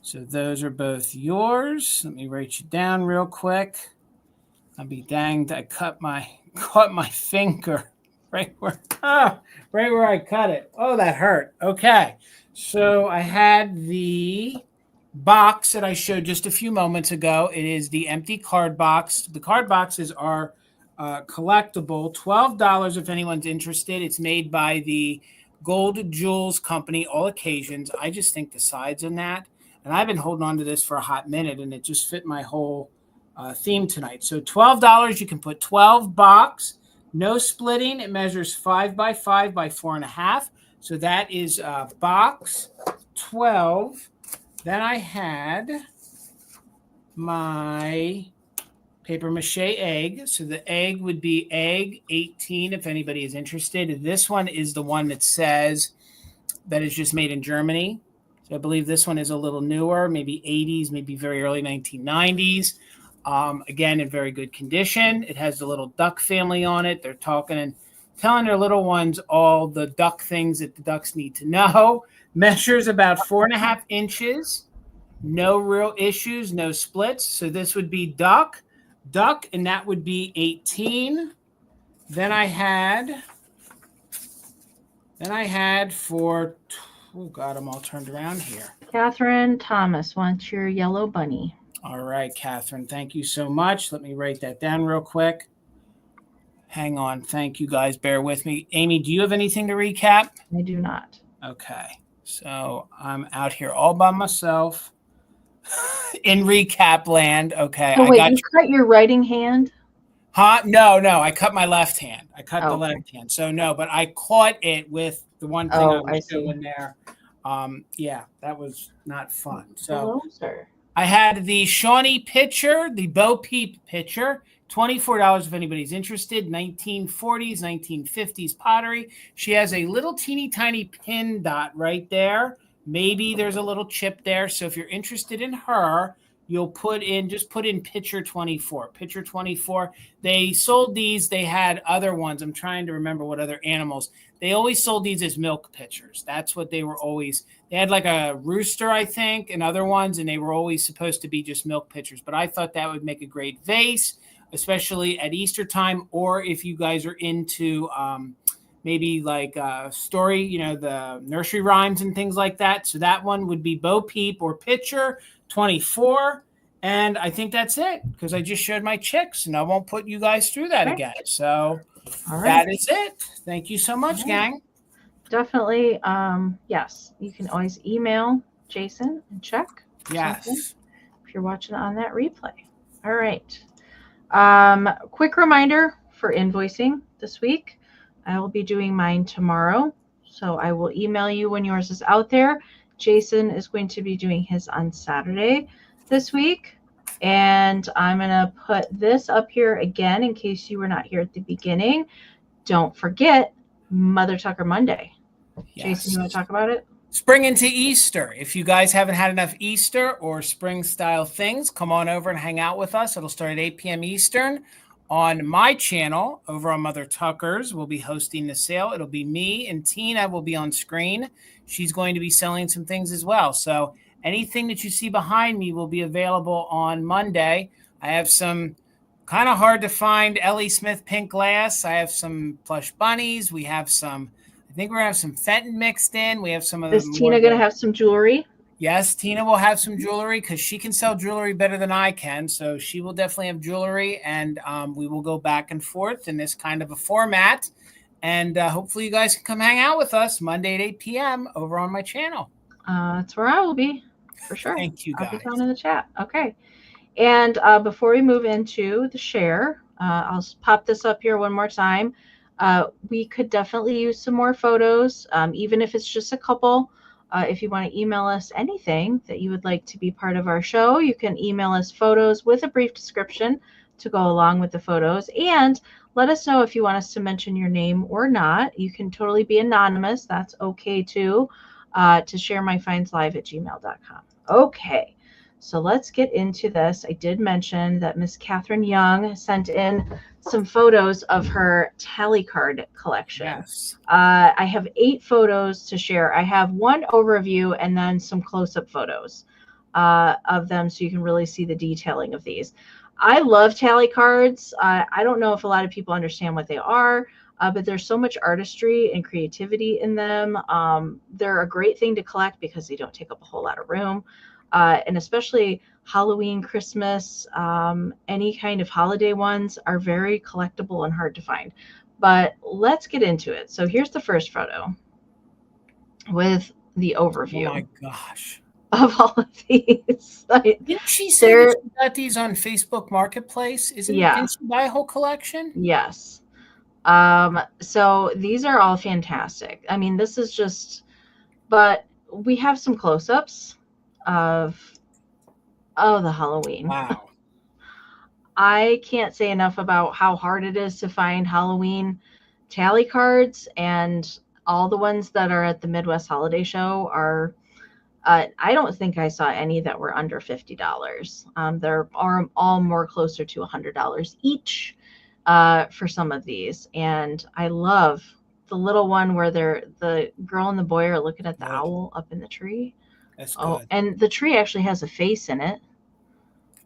So those are both yours. Let me write you down real quick. I'll be danged. I caught my finger right where I cut it. Oh, that hurt. Okay. So I had the box that I showed just a few moments ago. It is the empty card box. The card boxes are collectible, $12 if anyone's interested. It's made by the Gold Jewels Company, All Occasions. I just think the sides on that, and I've been holding on to this for a hot minute, and it just fit my whole theme tonight. So $12, you can put 12 box, no splitting. It measures 5 by 5 by 4.5. So that is box 12. Then I had my paper mache egg. So the egg would be egg 18 if anybody is interested. This one is the one that says that is just made in Germany. So I believe this one is a little newer, maybe 80s, maybe very early 1990s. Again, in very good condition. It has the little duck family on it. They're talking and telling their little ones all the duck things that the ducks need to know. Measures about 4.5 inches. No real issues, no splits. So this would be duck, and that would be 18. Then I had for, oh God, I'm all turned around here. Catherine Thomas wants your yellow bunny. All right, Catherine, thank you so much. Let me write that down real quick. Hang on. Thank you, guys. Bear with me. Amy, do you have anything to recap? I do not. Okay. So I'm out here all by myself in recap land. Okay. Oh, wait, you cut your writing hand? Huh? No. I cut my left hand. I cut the left hand. So no, but I caught it with the one thing I was doing there. Yeah, that was not fun. So hello, sir. I had the Shawnee pitcher, the Bo Peep pitcher, $24 if anybody's interested. 1940s, 1950s pottery. She has a little teeny tiny pin dot right there. Maybe there's a little chip there. So if you're interested in her, you'll just put in pitcher 24. Pitcher 24. They sold these. They had other ones. I'm trying to remember what other animals. They always sold these as milk pitchers. That's what they were always. They had like a rooster, I think, and other ones, and they were always supposed to be just milk pitchers. But I thought that would make a great vase, especially at Easter time, or if you guys are into maybe like story, the nursery rhymes and things like that. So that one would be Bo Peep or pitcher 24. And I think that's it because I just showed my chicks and I won't put you guys through that again. So that is it. Thank you so much, gang. Definitely. Yes, you can always email Jason and check. Yes. If you're watching on that replay. All right. Quick reminder for invoicing this week. I will be doing mine tomorrow. So I will email you when yours is out there. Jason is going to be doing his on Saturday this week. And I'm going to put this up here again in case you were not here at the beginning. Don't forget Mother Tucker Monday. Yes. Jason, you want to talk about it? Spring into Easter. If you guys haven't had enough Easter or spring style things, come on over and hang out with us. It'll start at 8 p.m. Eastern on my channel over on Mother Tucker's. We'll be hosting the sale. It'll be me and Tina will be on screen. She's going to be selling some things as well. So anything that you see behind me will be available on Monday. I have some kind of hard to find Ellie Smith pink glass. I have some plush bunnies. We have some, I think we're going to have some Fenton mixed in. We have some of the. Is Tina going to have some jewelry? Yes, Tina will have some jewelry because she can sell jewelry better than I can. So she will definitely have jewelry, and we will go back and forth in this kind of a format. And hopefully you guys can come hang out with us Monday at 8 p.m. over on my channel. That's where I will be, for sure. Thank you, guys. I'll be down in the chat. Okay. And before we move into the share, I'll pop this up here one more time. We could definitely use some more photos, even if it's just a couple. If you want to email us anything that you would like to be part of our show, you can email us photos with a brief description to go along with the photos. And let us know if you want us to mention your name or not. You can totally be anonymous. That's okay too. To ShareMyFindsLive@gmail.com. Okay. So let's get into this. I did mention that Miss Catherine Young sent in some photos of her tally card collection. Yes. I have 8 photos to share. I have one overview and then some close-up photos of them so you can really see the detailing of these. I love tally cards. I don't know if a lot of people understand what they are, but there's so much artistry and creativity in them. They're a great thing to collect because they don't take up a whole lot of room. And especially Halloween, Christmas, any kind of holiday ones are very collectible and hard to find. But let's get into it. So here's the first photo with the overview. Oh my gosh. Of all of these. Didn't she say that she got these on Facebook Marketplace? Didn't she buy a whole collection? Yes. So these are all fantastic. I mean, this is just, but we have some close-ups of the Halloween. Wow. I can't say enough about how hard it is to find Halloween tally cards, and all the ones that are at the Midwest Holiday Show are, I don't think I saw any that were under $50. They're all more closer to $100 each for some of these. And I love the little one where the girl and the boy are looking at the owl up in the tree. That's good. And the tree actually has a face in it.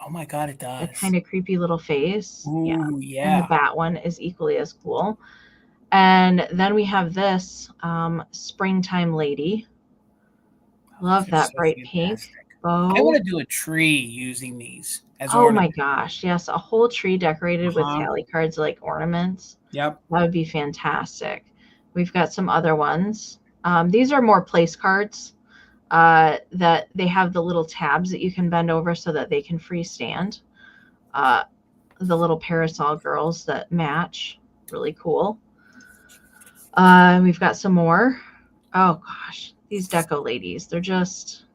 Oh my God, it does. A kind of creepy little face. Ooh, yeah. And the bat one is equally as cool. And then we have this springtime lady. Love that bright pink bow. I want to do a tree using these as ornaments. My gosh, yes, a whole tree decorated with tally cards like ornaments. Yep. That would be fantastic. We've got some other ones. These are more place cards that they have the little tabs that you can bend over so that they can freestand. The little parasol girls that match. Really cool. We've got some more. Oh gosh, these deco ladies. They're just,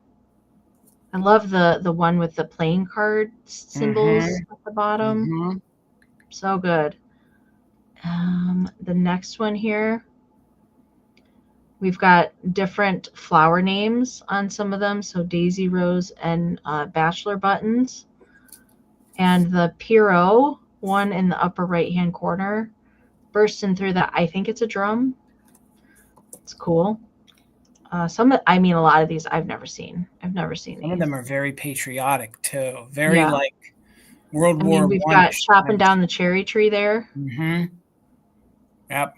I love the one with the playing card symbols at the bottom. So good. The next one here, we've got different flower names on some of them. So Daisy Rose and Bachelor Buttons. And the Pierrot one in the upper right-hand corner, bursting through that. I think it's a drum. It's cool. A lot of these I've never seen. I've never seen these. Some of them are very patriotic too. Very like World War I. We've got chopping down the cherry tree there. Yep.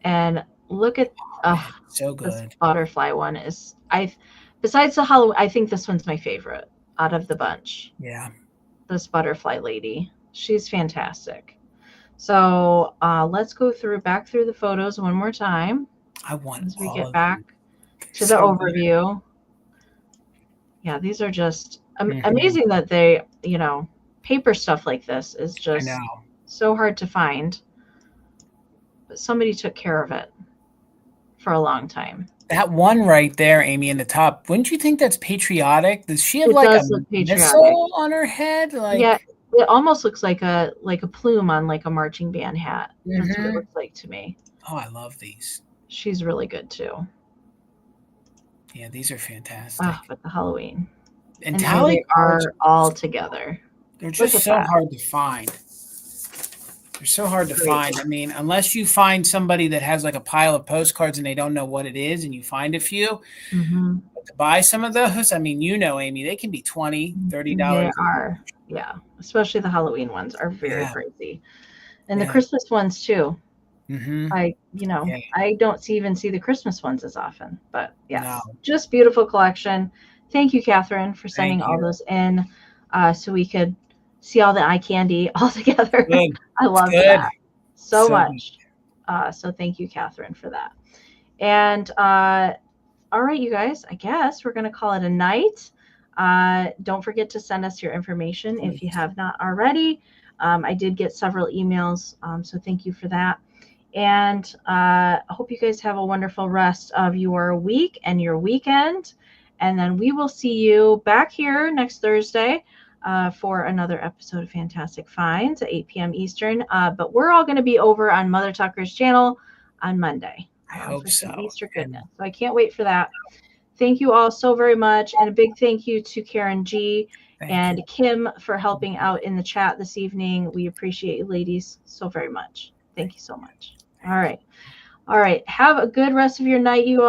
And look at so good. This butterfly one is besides the Halloween, I think this one's my favorite out of the bunch. Yeah. This butterfly lady. She's fantastic. So let's go back through the photos one more time. I want as we get back to the overview. Yeah, these are just amazing that they, paper stuff like this is just so hard to find. But somebody took care of it for a long time. That one right there, Amy, in the top, wouldn't you think that's patriatic? Does she have like a missile on her head? Yeah, it almost looks like a plume on like a marching band hat. That's what it looks like to me. Oh, I love these. She's really good too. Yeah, these are fantastic. But the Halloween. And tally cards are all together. They're just so hard to find. They're so hard to find. I mean, unless you find somebody that has like a pile of postcards and they don't know what it is and you find a few, but to buy some of those, I mean, Amy, they can be $20, $30. They are. Yeah. Especially the Halloween ones are very crazy. And the Christmas ones too. I don't even see the Christmas ones as often, but just beautiful collection. Thank you, Catherine, for sending all those in so we could see all the eye candy all together. I love that so much. So thank you, Catherine, for that. And all right, you guys, I guess we're going to call it a night. Don't forget to send us your information if you have not already. I did get several emails, so thank you for that. And I hope you guys have a wonderful rest of your week and your weekend. And then we will see you back here next Thursday for another episode of Fantastic Finds at 8 p.m. Eastern. But we're all going to be over on Mother Tucker's channel on Monday. I hope for some so. Easter goodness. So I can't wait for that. Thank you all so very much. And a big thank you to Karen G. and Kim for helping out in the chat this evening. We appreciate you ladies so very much. Thank you so much. All right. All right. Have a good rest of your night, you